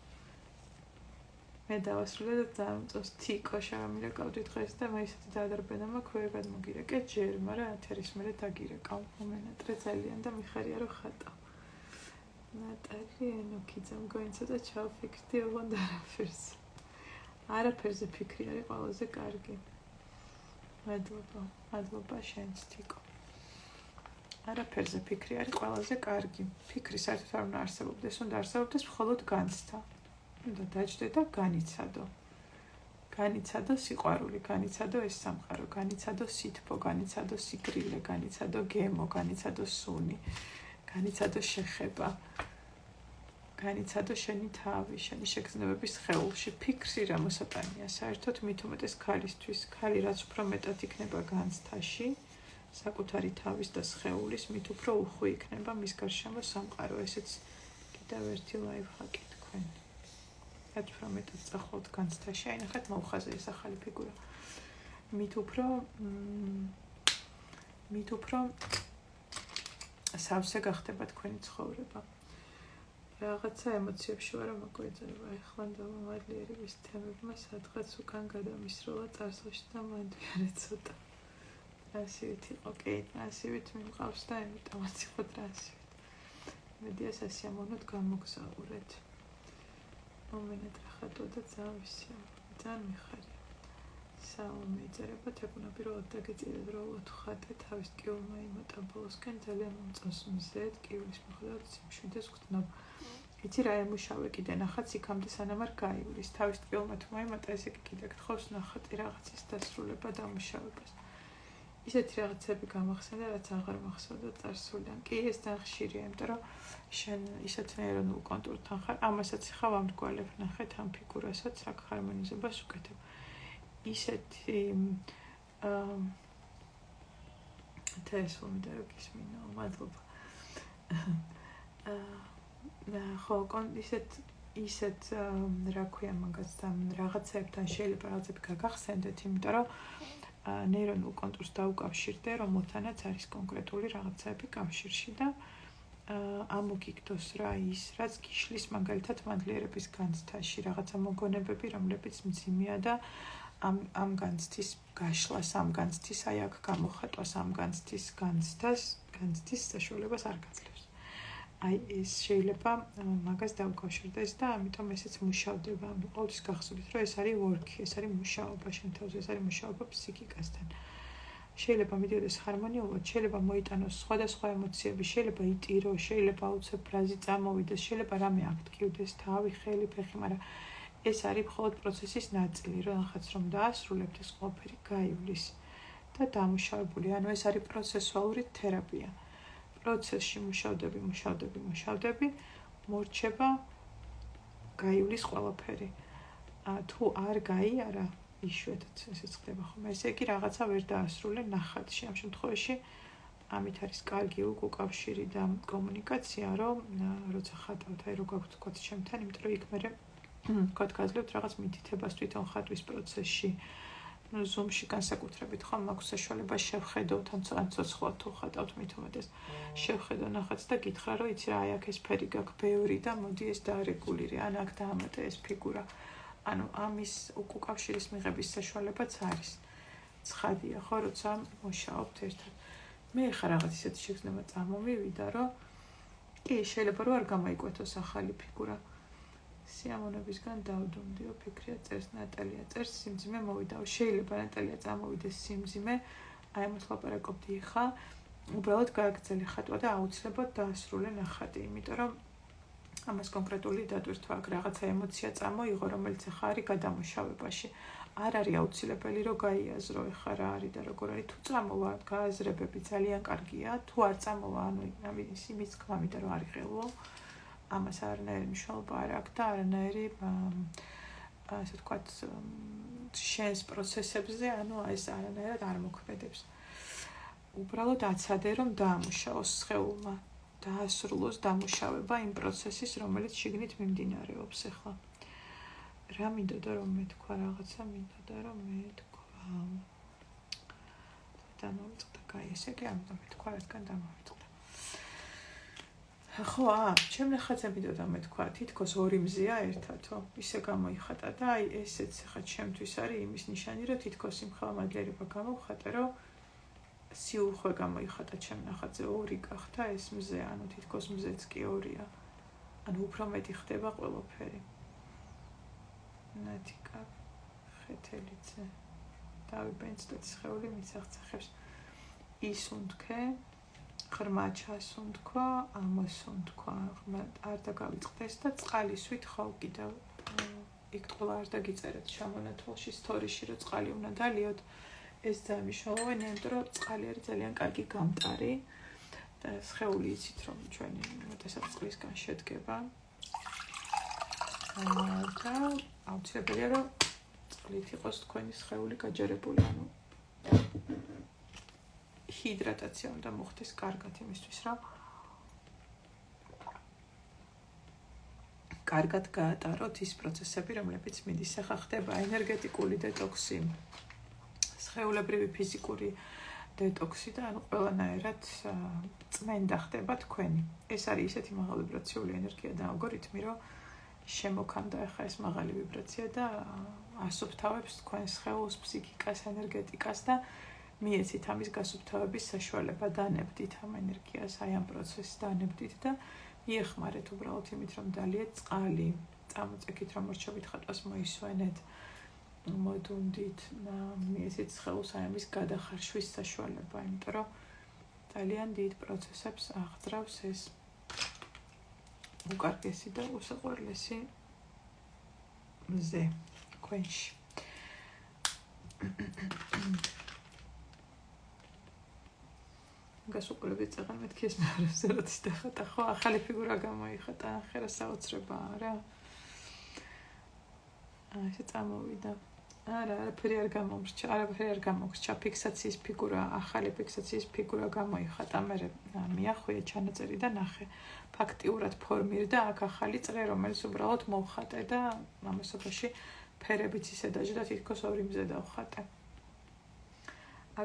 მე დავასრულე და დამწოს თიკო შევამირეკავდი დღეს და მე ისეთი დაადარბენა მაქვს, ვერ გადმოგირეკე ჯერ, მაგრამ ათერის მერე დაგირეკავ. მომენატრე ძალიან და მიხარია რომ ხატავ. ნატალი ენოქიძემ გვენცა და ჩავფიქრდი ოღონდ არაფერს. არაფერზე ფიქრი არის ყველაზე კარგი. მადლობა შენც თიკო. არაფერზე ფიქრი არის ყველაზე კარგი. ფიქრი საერთოდ არ უნდა არსებობდეს, უნდა არსებობდეს მხოლოდ განცდა. უნდა დაჯდე და განიცადო. განიცადო სიყვარული, განიცადო ეს სამყარო, განიცადო სითბო, განიცადო სიგრილე, განიცადო გემო, განიცადო სუნი. განიცადო შეხება, განიცადო შენი თავი, შენი შეგრძნებების ხეულში. ფიქრი რა მოსატანია, საერთოდ მით უმეტეს ქალისთვის. ქალი რაც უფრო მეტად იქნება განცდაში, საკუთარი თავის და სხეულის, მით უფრო უხვი იქნება მის გარშემო სამყარო. ესეც კიდევ ერთი ლაიფჰაკი თქვენ. რაც უფრო მეტად წახვალთ განცდაში, აი ნახეთ მოვხაზე ეს ახალი ფიგურა. მით უფრო სავსე გახდება თქვენი ცხოვრება. რაღაცა ემოციებში ვარ მოგვეძება. ეხლა დავამადლიერი თემებმა სადღაც უკან გადამისროლა წარსულში და მანდვიარე ცოტა. ტრანსივით იყო, კი, ტრანსივით მიმყავს და ამიტომაც იყო ტრანსივით. მედიას ასიამოვნოთ გამოგზაურეთ. მომენატრე ხატვა და ძალიან მიხარია. საომე იწერება, თეკუნა პირველად დაგეწირეთ როლოთ ხატე თავის ტკივილმა იმატა ბოლოსკენ ძალიან მომწონს მზედ ტკივილის მიხედვით სიმშვიდეს ვგრძნობა. იცი რა ემუშავე კიდე ნახაც იქამდე სანამ არ გაივლის თავის ტკივილმა თუ მოიმატა ესე კიდე გთხოვს ნახატი რაღაცის დასრულება და მუშავებას. ისეთი რაღაცები გამახსენდა რაც აღარ მახსოვდა წარსულიდან. კი ეს თან ხშირია, იმიტომ რომ შენ ისეთ ნეირონულ კონტურთან ხარ, ამასაც ხა ვამდგვალებ ნახეთ ამ ფიგურასაც აქ ჰარმონიზებას უკეთებ. ისეთი თესვომი და გისმინო, მადლობა. ხო, ისეთ რა ქვია მაგას და რაღაცებთან შეიძლება რაღაცები გაგახსენდეთ, იმიტომ რომ ნეირონულ კონტურს დაუკავშირდე, რომელთანაც არის კონკრეტული რაღაცები კავშირში და ამოგიგდოს რა ის, რაც გიშლის მაგალითად მადლიერების განცდაში, რაღაცა მოგონებები, რომლებიც მძიმეა და ამ განცდის გაშლას, ამ განცდის აი აქ გამოხატვას, ამ განცდის განცდის საშუალებას არ გაძლევს. აი ეს შეიძლება მაგას დაუკავშირდეს და ამიტომ ესეც მუშავდება. ყოველთვის გახსოვდეთ, რომ ეს არის work-ი, ეს არის მუშაობა შენ თავზე, ეს არის მუშაობა ფსიქიკასთან. შეიძლება მიდიოდეს ჰარმონიულად, შეიძლება მოიტანოს სხვადასხვა ემოციები, შეიძლება იტიროს, შეიძლება აუცილებლად ბრაზი წამოვიდეს, შეიძლება რამე აქტივდეს, თავი, ხელი, ფეხი, მაგრამ ეს არის მხოლოდ პროცესის ნაწილი, როდესაც რომ დაასრულებთ ეს ყველაფერი გაივლის და დამუშავებული. ანუ ეს არის პროცესუალური თერაპია. პროცესში მუშავდები, მორჩება გაივლის ყველაფერი. თუ არ გაიარა, იშვიათად ესეც ხდება ხოლმე. ესე იგი რაღაცა ვერ დაასრულე ნახატში. ამ შემთხვევაში ამით არის კარგი უკავშირი და კომუნიკაცია, რომ როცა ხატავთ, აი რო გაქვთ თქვა ჩემთან, იმიტომ რომ იქ მერე თქვა გაძლევთ რაღაც მითითებას თვითონ ხატვის პროცესში. Zoom-ში განსაკუთრებით ხომ მაქვს საშუალება შევხედოთ ან ცოცხლად თუ ხატავთ მით უმეტეს. შევხედო ნახატს და გითხრა, რომ იცი რა, აი აქ ეს ფერი გაქვს ბევრი და მოდი ეს დაარეგულირე, ან აქ დაამატე ეს ფიგურა. ანუ ამის უკავშირის მიღების საშუალებაც არის. ცხადია, ხო, როცა მუშაობთ ერთად. მე ხარ რაღაც ისეთი შეგრძნება წამომივიდა, რომ კი, შეიძლება რომ არ გამოიკვეთოს ახალი ფიგურა. სიამოვნებისგან დავდუმდიო, ფიქრია წერს ნატალია წერს, სიმძიმე მოვიდა. შეიძლება ნატალია წამოვიდეს სიმძიმე, აი ამას ლაპარაკობდი ხა, უბრალოდ გააგრძელე ხატვა და აუცილებლად დაასრულე ნახატი, იმიტომ რომ ამას კონკრეტული დატვირთვა აქ რაღაცა ემოცია წამოიღო, რომელიც ახლა არის გადამუშავებაში. არ არის აუცილებელი რომ გაიაზრო ეხლა რა არის და როგორ არის. თუ წამოვა გააზრებები ძალიან კარგია, თუ არ წამოვა, ანუ იმის თქმა მინდა რომ არის ხელო. ამას არანაირი მნიშვნელობა არ აქვს და არანაირი ასე ვთქვათ შენს პროცესებზე, ანუ ეს არანაირად არ მოქმედებს. უბრალოდ აცადე რომ დაამუშავოს სხეულმა, დაასრულოს დამუშავება იმ პროცესის, რომელიც შიგნით მიმდინარეობს ახლა. რა მინდოდა რომ მეთქვა რაღაცა, მინდოდა რომ მეთქვა. დამოვიწყდა, კაი, ესე კი ამიტომ მეთქვა, რადგან დამოვიწყდა. ხო, ჩემ ნახატზე მინდოდა მეთქვა, თითქოს ორი მზეა ერთადო, ისე გამოიხატა და აი ესეც ხა ჩემთვის არის იმის ნიშანი, რომ თითქოს იმ ხალხმადლიერება გამოვხატა, რომ სიუხვე გამოიხატა ჩემ ნახატზე ორი გახდა ეს მზე, ანუ თითქოს მზეც კი ორია. ანუ უფრო მეტი ხდება ყველაფერი. ნათიკა ხეთელიძე დავიბენწდეთ სხეული მისახცახებს ისუნთქე ღრმა ჩასუნთქვა ამოსუნთქვა არ დაგავიწყდეს და წყალისვით ხო კიდევ იქ ყველა არ დაგიწერეთ შემონათვალში სტორიში რომ წყალი უნდა დალიოთ ეს ძალიან მნიშვნელოვანია იმიტომ რომ წყალი არის ძალიან კარგი გამტარი და სხეული იცით რომ ჩვენი უმეტესად წყლისგან შედგება და აუცილებელია რომ წყლით იყოს თქვენი სხეული გაჯერებული ანუ ჰიდრატაცია უნდა მოხდეს კარგად იმისთვის რომ კარგად გაატაროთ ის პროცესები რომლებიც მიდის ახლა ხდება ენერგეტიკული დეტოქსი სხეულებრივი ფიზიკური დეტოქსი და ანუ ყველანაირად წმენდა ხდება თქვენი ეს არის ისეთი მაღალი ვიბრაციული ენერგია და ალგორითმი რომ შემოქანდა ახლა ეს მაღალი ვიბრაცია და ასუფთავებს თქვენს სხეულს ფსიქიკას ენერგეტიკას და მიეცით ამის გასუფთავების საშუალება დანებდით ამ ენერგიას აი ამ პროცესს დანებდით და მიეხმარეთ უბრალოდ იმით რომ დალიეთ წყალი წამოწეკით რომ მორჩებით ხატვას მოისვენეთ მოდუნდით მიეცით სხეულს აი ამის გადახარშვის საშუალება იმიტომ რომ ძალიან დიდ პროცესებს აღძრავს ეს უკარგესი და უსაყვარლესი მზე თქვენში გასუყურებით წაღან მეთქი ეს მეორებზე როდის დახატა ხო ახალი ფიგურა გამოიხატა ახლა საოცრება რა ესე წამოვიდა არა არაფერი არ გამომრჩა არაფერი არ გამოგრჩა ფიქსაციის ფიგურა ახალი ფიქსაციის ფიგურა გამოიხატა მე მიახვია ჩანაწერი და ნახე ფაქტიურად ფორმირდა აქ ახალი წრე რომელიც უბრალოდ მოვხატე და ამასობაში ფერებიც ისე დაჯდა თითქოს ორი მზე დავხატე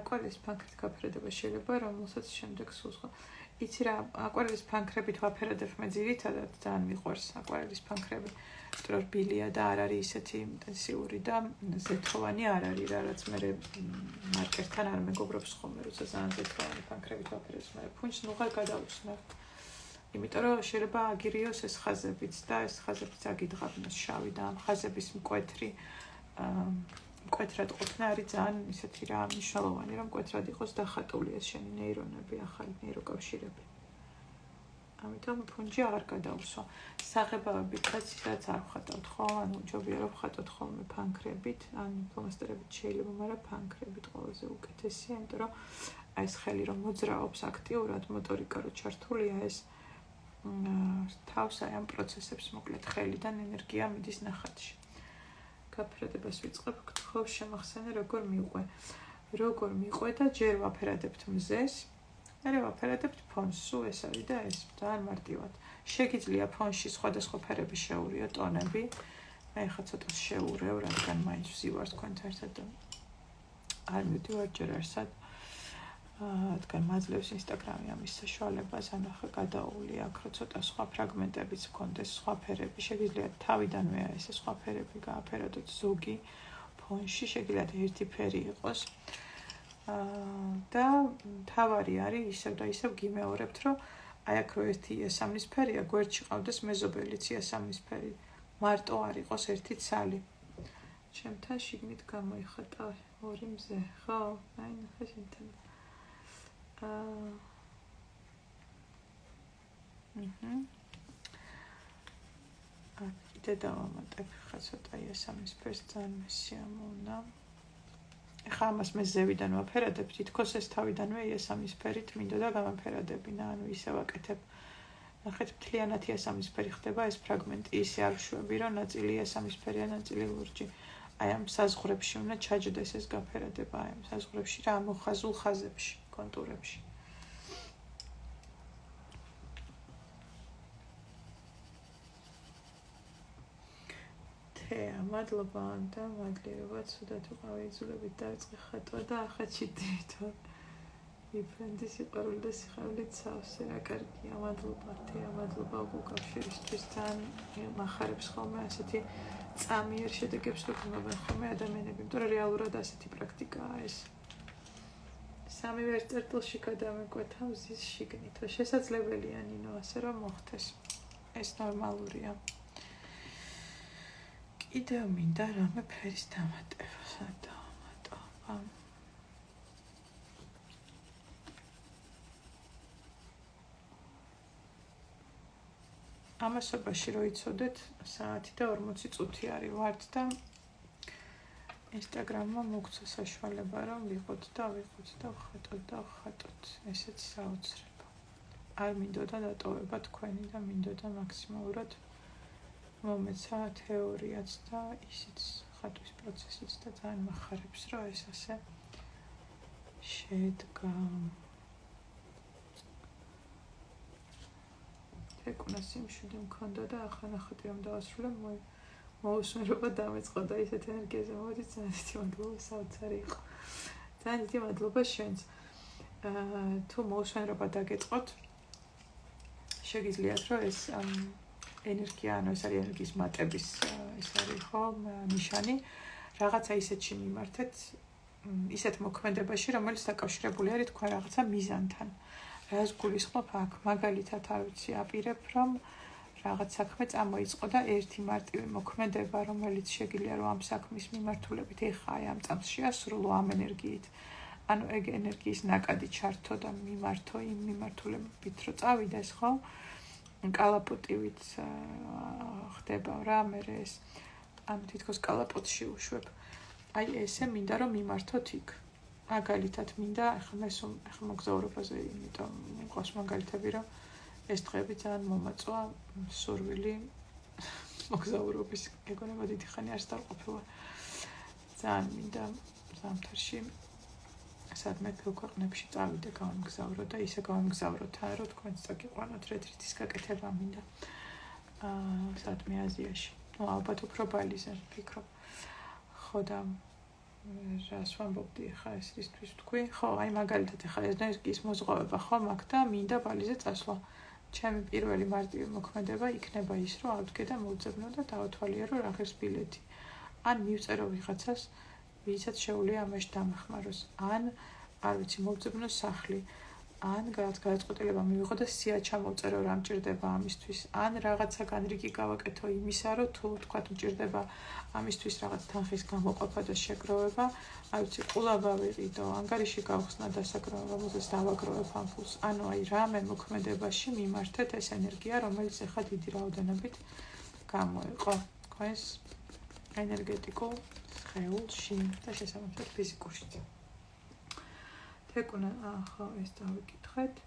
აკვარილის ფანქრით გაფერადება შეიძლება რომელსაც შემდეგ სულ სხვა იცი რა აკვარილის ფანქრებით ვაფერადებ მე ძირითადად ძალიან მიყვარს აკვარილის ფანქრები ტრორბილია და არ არის ისეთი ინტენსიური და ზეთოვანი არ არის რა რაც მე მარკერთან არ მეგობრობს ხოლმე როცა ძალიან ზეთოვანი ფანქრებით ვაფერებს მე ფუნჩს ნუღარ გადავუსმევ იმიტომ რომ შეიძლება აგირიოს ეს ხაზებიც და ეს ხაზებიც აგიდგაბნოს შავი და ამ ხაზების მკვეთრი მკვეთრად ყოფნა არის ძალიან ისეთი რა მნიშვნელოვანი რომ მკვეთრად იყოს დახატული ეს შენი ნეირონები ახალი ნეიროკავშირები ამიტომ ფუნჯი არ გადავუსვა საღებავებით რაც არ ვხატავთ ხო ანუ ჯობია რომ ვხატოთ ხოლმე ფანქრებით ან ფლომასტერებით შეიძლება მაგრამ ფანქრებით ყველაზე უკეთესია იმიტომ რომ აი ეს ხელი რომ მოძრაობს აქტიურად მოტორიკა რო ჩართულია ეს თავს აი ამ პროცესებს მოკლედ ხელიდან ენერგია მიდის ნახატში გაფერადებას ვიწყებ გთხოვ შემახსენე როგორ მიყვე და ჯერ ვაფერადებთ მზეს მე ვაფერადებთ ფონს სულ ეს არის და ეს ძალიან მარტივად შეგიძლია ფონში სხვადასხვა ფერები შეურიო ტონები მე ხა ცოტა შეურევ რადგან მაინც ვზივარ თქვენთან ერთად არ მივდივარ ჯერ არსად რადგან მაძლევს ინსტაგრამი ამის საშუალებას ან ახლა გადაული აქ რო ცოტა სხვა ფრაგმენტებიც მქონდეს სხვა ფერები შეგიძლიათ თავიდანვე ესე სხვა ფერები გააფერადოთ ზოგი ფონში შეგიძლიათ ერთი ფერი იყოს და თავარი არის ისევ და ისევ გიმეორებთ რომ აი აქ რო ერთი იასამნისფერია გვერდში ყავდეს მეზობელიც იასამნისფერი მარტო არ იყოს ერთი ცალი ჩემთან შიგნით გამოიხატა ორი მზე ხო აი ნახე შენთან კიდე დავამატებ ხა ცოტა იესამის ფერს ძალიან მესიამოვნა. ეხლა ამას მე ზევიდან ვაფერადებ, თითქოს ეს თავიდანვე იესამის ფერით მინდოდა გამაფერადებინა, ანუ ისე ვაკეთებ. ნახეთ, მთლიანად იესამის ფერი ხდება ეს ფრაგმენტი, ისე არ ვშვები, რომ ნაწილი იესამის ფერია, ნაწილი ლურჯი. აი ამ საზღვრებში უნდა ჩაჯდეს ეს გაფერადება, აი ამ საზღვრებში რა ამოხაზულ ხაზებში, კონტურებში. მადლობა და მადლიერება ცუდად უყავი იძულებით დავიწყე ხატვა და ახაც შედივითო ვიფრენდი სიყვარული და სიხარულით სავსე რა კარგია მადლობა თეა მადლობა უკავშირისთვის ძალიან მახარებს ხოლმე ასეთი წამიერ შედეგებს რო გმობენ ხოლმე ადამიანები იმიტომ რომ რეალურად ასეთი პრაქტიკაა ეს სამივე ერთ წერტილში გადამეკვეთა მზის შიგნით შესაძლებელია ნინო ასე რომ მოხდეს ეს ნორმალურია კიდევ მინდა რამე ფერის დამატება სადამატობა ამასობაში რო იცოდეთ საათი და 40 წუთი არის ვართ და ინსტაგრამმა მოგცა საშუალება რომ ვიყოთ და ვხატოთ ესეც საოცრება არ მინდოდა დატოვება თქვენი და მინდოდა მაქსიმალურად მომეცა თეორიაც და ისიც ხატვის პროცესიც და ძალიან მახარებს რომ ეს ასე შედგა ეკუნა სიმშვიდე მქონდა და ახლა ნახატი რომ დავასრულე მოусმენობა დამეწყო და ისეთ ენერგიაზე მოვედი ძალიან დიდი მადლობა საოცარი იყო ძალიან დიდი მადლობა შენს თუ მოусმენობა დაგეწყოთ შეგიძლიათ რომ ეს ენერგია, ანუ ეს არის ენერგიის მატების ის არის ხო ნიშანი რაღაცა ისეთში მიმართეთ ისეთ მოქმედებაში რომელიც დაკავშირებული არის თქვენ რაღაცა მიზანთან რას გულისხმობ აქ მაგალითად არ ვიცი აპირებ რომ რაღაც საქმე წამოიწყო და ერთი მარტივი მოქმედება რომელიც შეგიძლია რომ ამ საქმის მიმართულებით ეხა აი ამ წამს შეასრულო ამ ენერგიით ანუ ეგ ენერგიის ნაკადი ჩართო და მიმართო იმ მიმართულებით რომ წავიდეს ხო კალაპოტივით ხდება რა მე ეს ანუ თითქოს კალაპოტში უშვებ აი ესე მინდა რომ მიმართოთ იქ მაგალითად მინდა ახლა მოგზაურობაზე იმიტომ მყავს მაგალითები რომ ეს დღეები ძალიან მომაწვა სურვილი მოგზაურობის ეგონება დიდი ხანი არ დავყოფილა ძალიან მინდა ზამთარში სადმე ფილ ქვეყნებში წავიდე გავამგზავრო და ისე გავამგზავრო თან რომ თქვენც წაგიყვანოთ რეტრიტის გაკეთება მინდა სადმე აზიაში ну ალბათ უფრო ბალიზე ვფიქრობ ხო და რას ვამბობდი ხა ეს ისთვის თქვი ხო აი მაგალითად ხა ეს ენერგიის მოზღვავება ხო მაგ და მინდა ბალიზე წასვლა ჩემი პირველი მარტივი მოქმედება იქნება ის რომ ავდგე და მოვძებნო და დავათვალიერო რაღაც ბილეთი ან მივწერო ვიღაცას ვისაც შეუძლია ამაში დამეხმაროს ან არ ვიცი მოვძებნო სახლი ან გადაწყვეტილება მივიღო და სია ჩამოვწერო რა მჭირდება ამისთვის ან რაღაცა განრიგი გავაკეთო იმისა რომ თუ თქვა მჭირდება ამისთვის რაღაც თანხის გამოყოფა და შეგროვება არ ვიცი ყულაბა ვიყიდო ანგარიში გავხსნა დასაგროვება რომელზეც დავაგროვებ ამ ფულს ანუ აი რამე მოქმედებაში მიმართეთ ეს ენერგია რომელიც ახლა დიდი რაოდენობით გამოიყო თქვენს ენერგეტიკულ სხეულში და შესაბამისად ფიზიკურშიც. თეკუნა ახლა ეს დავიკითხეთ.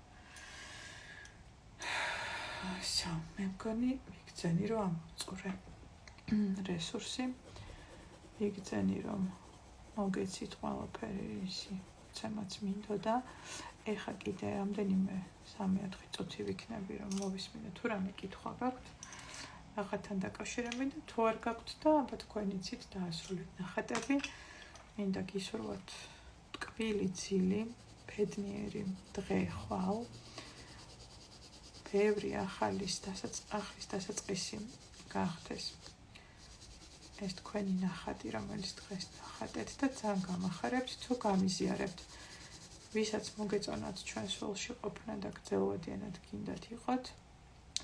ასა, მე მგონი ვიგრძენი რომ ამოწურე რესურსი. ვიგრძენი რომ მოგეცით ყველაფერი ისი ცემაც მინდოდა. ეხა კიდე რამდენიმე 3-4 წუთი ვიქნები რომ მოვისმინე თუ რამე კითხვა გაქვთ. ახათან დაკავშირებით და თუ არ გაქვთ და ალბათ თქვენ იცით დაასრულეთ ნახატები. მინდა გისურვოთ ტკბილი ძილი, ბედნიერი დღე ხვალ. ბევრი ახლის დასაწყისი გახდეს. ეს თქვენი ნახატი, რომელიც დღეს ნახატეთ და ძალიან გამახარებთ თუ გამიზიარებთ. ვისაც მოგეწონათ ჩვენ სულში ყოფნა და გრძელვადიანად გინდათ იყოთ.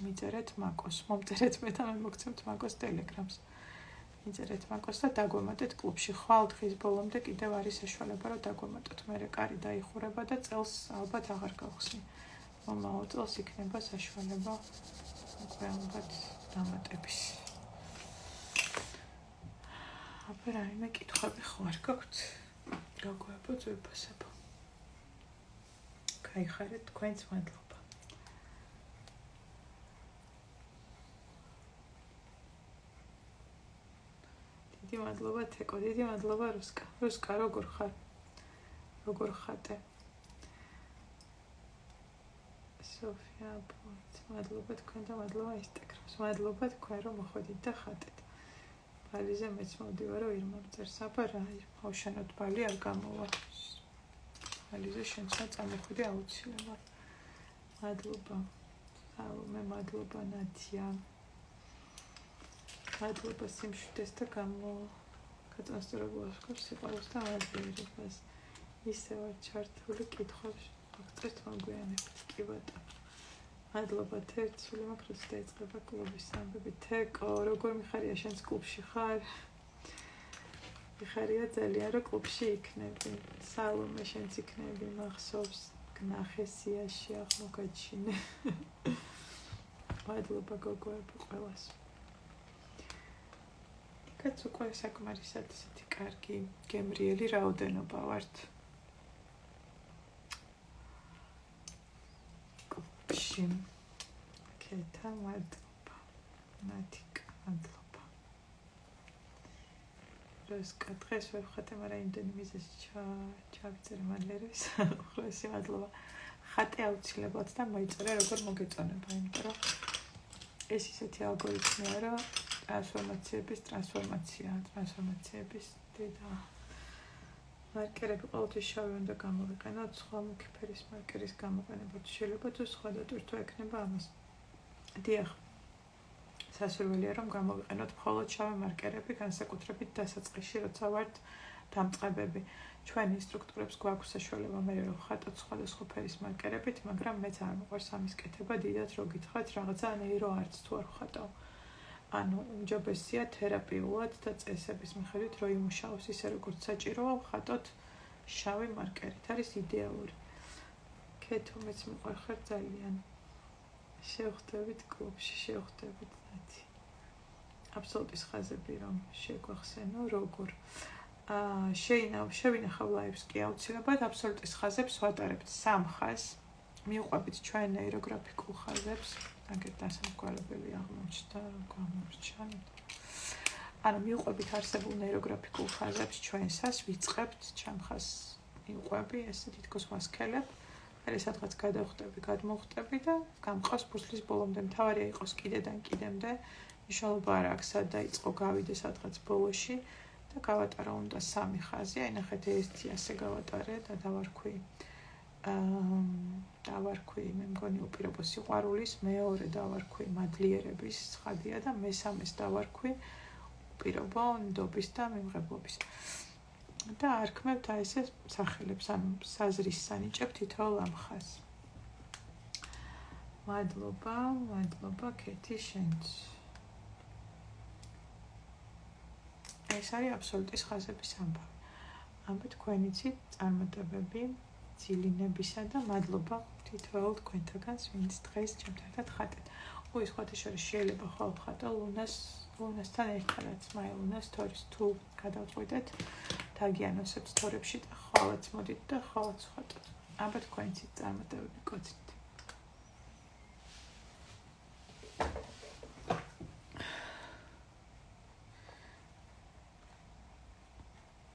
მიწერეთ მაკოს, მომწერეთ მე და მე მოგცემთ მაკოს ტელეგრამს. მიწერეთ მაკოს და დაგვემატეთ კლუბში. ხვალ დღის ბოლომდე კიდევ არის საშუალება რომ დაგვემატოთ. მე კარი დაიხურება და წელს ალბათ აღარ გავხსნი. მომავალ წელს იქნება საშუალება უკვე ალბათ დამატების. აბა რაიმე კითხვები ხო არ გაქვთ? გაგვიაბო ძვირფასებო. გაიხარეთ, თქვენს მადლობა. დიდი მადლობა თეკო, დიდი მადლობა რუსკა. რუსკა, როგორ ხარ? როგორ ხატე? სოფია, მადლობა თქვენ და მადლობა ინსტაგრამს. მადლობა თქვენ რომ მოხვედით და ხატეთ. ბალიზე მეც მოვდივარო ირმამ წერს. აბა რა, ავშენოთ ბალი არ გამოვა. ბალიზე შენცა წამოხვიდე აუცილებლად. მადლობა. მე მადლობა ნათია. მადლობა სიმშვიდეს და გაწონასწორებულას გქონს სიყვარულს და მადლიერებას. ისე ვარ ჩართული კითხვებში. მოგწესთ მოგვიანებით. კი ბატონო. მადლობა თერთული მაქროს დაიწყება კლუბის ამბები. თეკო, როგორ მიხარია შენს კლუბში ხარ? მიხარია ძალიან რომ კლუბში იქნები. სალომე შენც იქნები მახსოვს. გნახე სიაში აღმოგაჩინე. მადლობა გოგოები ყველას. კაც უკვე საკმარისად ისეთი კარგი გემრიელი რაოდენობა ვართ. კეთა მადლობა. ნათიკა მადლობა. როსკა დღეს ვერ ვხატე, მაგრამ იმდენი მიზეზი ჩავიწერე მადლიერების. უხრესი მადლობა. ხატე აუცილებლად და მოიწერე როგორ მოგეწონება, იმიტომ რომ ეს ისეთი ალგორითმია, რომ ტრანსფორმაციების დედა. მარკერები ყოველთვის შავი უნდა გამოვიყენოთ, სხვა მუქი ფერის მარკერის გამოყენება შეიძლება თუ სხვადასხვა თუ ექნება ამას. დიახ. სასურველია რომ გამოვიყენოთ მხოლოდ შავი მარკერები, განსაკუთრებით დასაწყისში, როცა ვართ დამწყებები. ჩვენ ინსტრუქტორებს გვაქვს საშუალება მე რომ ვხატოთ სხვადასხვა ფერის მარკერებით, მაგრამ მეც არ მოყვარს ამის კეთება, დიდად რო გითხრათ, რაღაცა ნეირო არც თუ არ ვხატავ. ანუ უმჯობესია თერაპიულად და წესების მიხედვით რო იმუშაოს ისე როგორც საჭიროა, ვხატოთ შავი მარკერით. არის იდეალური. კეთო მეც მიყვარხარ ძალიან. შევხვდებით კლუბში, შევხვდებით ნათი. აბსოლუტის ხაზები რომ შეგვახსენო, როგორ შევინახავ ლაივს კი აუცილებლად აბსოლუტის ხაზებს ვატარებთ 3 ხაზს. მივყვებით ჩვენ ნეიროგრაფიკულ ხაზებს. აგერ დასამგვარებელი აღმოჩნდა, გამორჩა. ანუ მივყვებით არსებულ ნეიროგრაფიკულ ხაზებს ჩვენსას, ვიწყებთ ჩამხას მივყვები, ესე თითქოს მასქელებ. მე სადღაც გადავხტები, გადმოვხტები და გამყავს ფუსლის ბოლომდე. მთავარია იყოს კიდედან კიდემდე. მნიშვნელობა არ აქვს, სად დაიწყო, გავიდე სადღაც ბოლოში და გავატარო უნდა 3 ხაზი. აი ნახეთ, ერთი ასე გავატარე და დავარქვი, მე მგონი უპირობო სიყვარულის, მეორე დავარქვი მადლიერების ცხადია და მესამეს დავარქვი უპირობო ნდობის და მიმღებლობის. და არქმევთ აი ესე სახელებს, ანუ საზრის სანიჭებ თითოეულ ამ ხაზს. მადლობა კეთი შენც. ეს არის აბსოლუტის ხაზების ამბავი. ამბი თქვენ იცით წარმატებები ძილინებისა და მადლობა თითოეულ თქვენთაგანს, ვინც დღეს ჩემთან ხატეთ. სხვათა შორის შეიძლება ხოლმე ხატო ლუნასთან ერთადაც, მაილუნას თორის თუ გადავწყვიტეთ, დაგიანოსებთ თორებში და ხოლმეც მოდით და ხოლმეც ხატოთ. ამბა თქვენ იცით წარმატებები კოცი.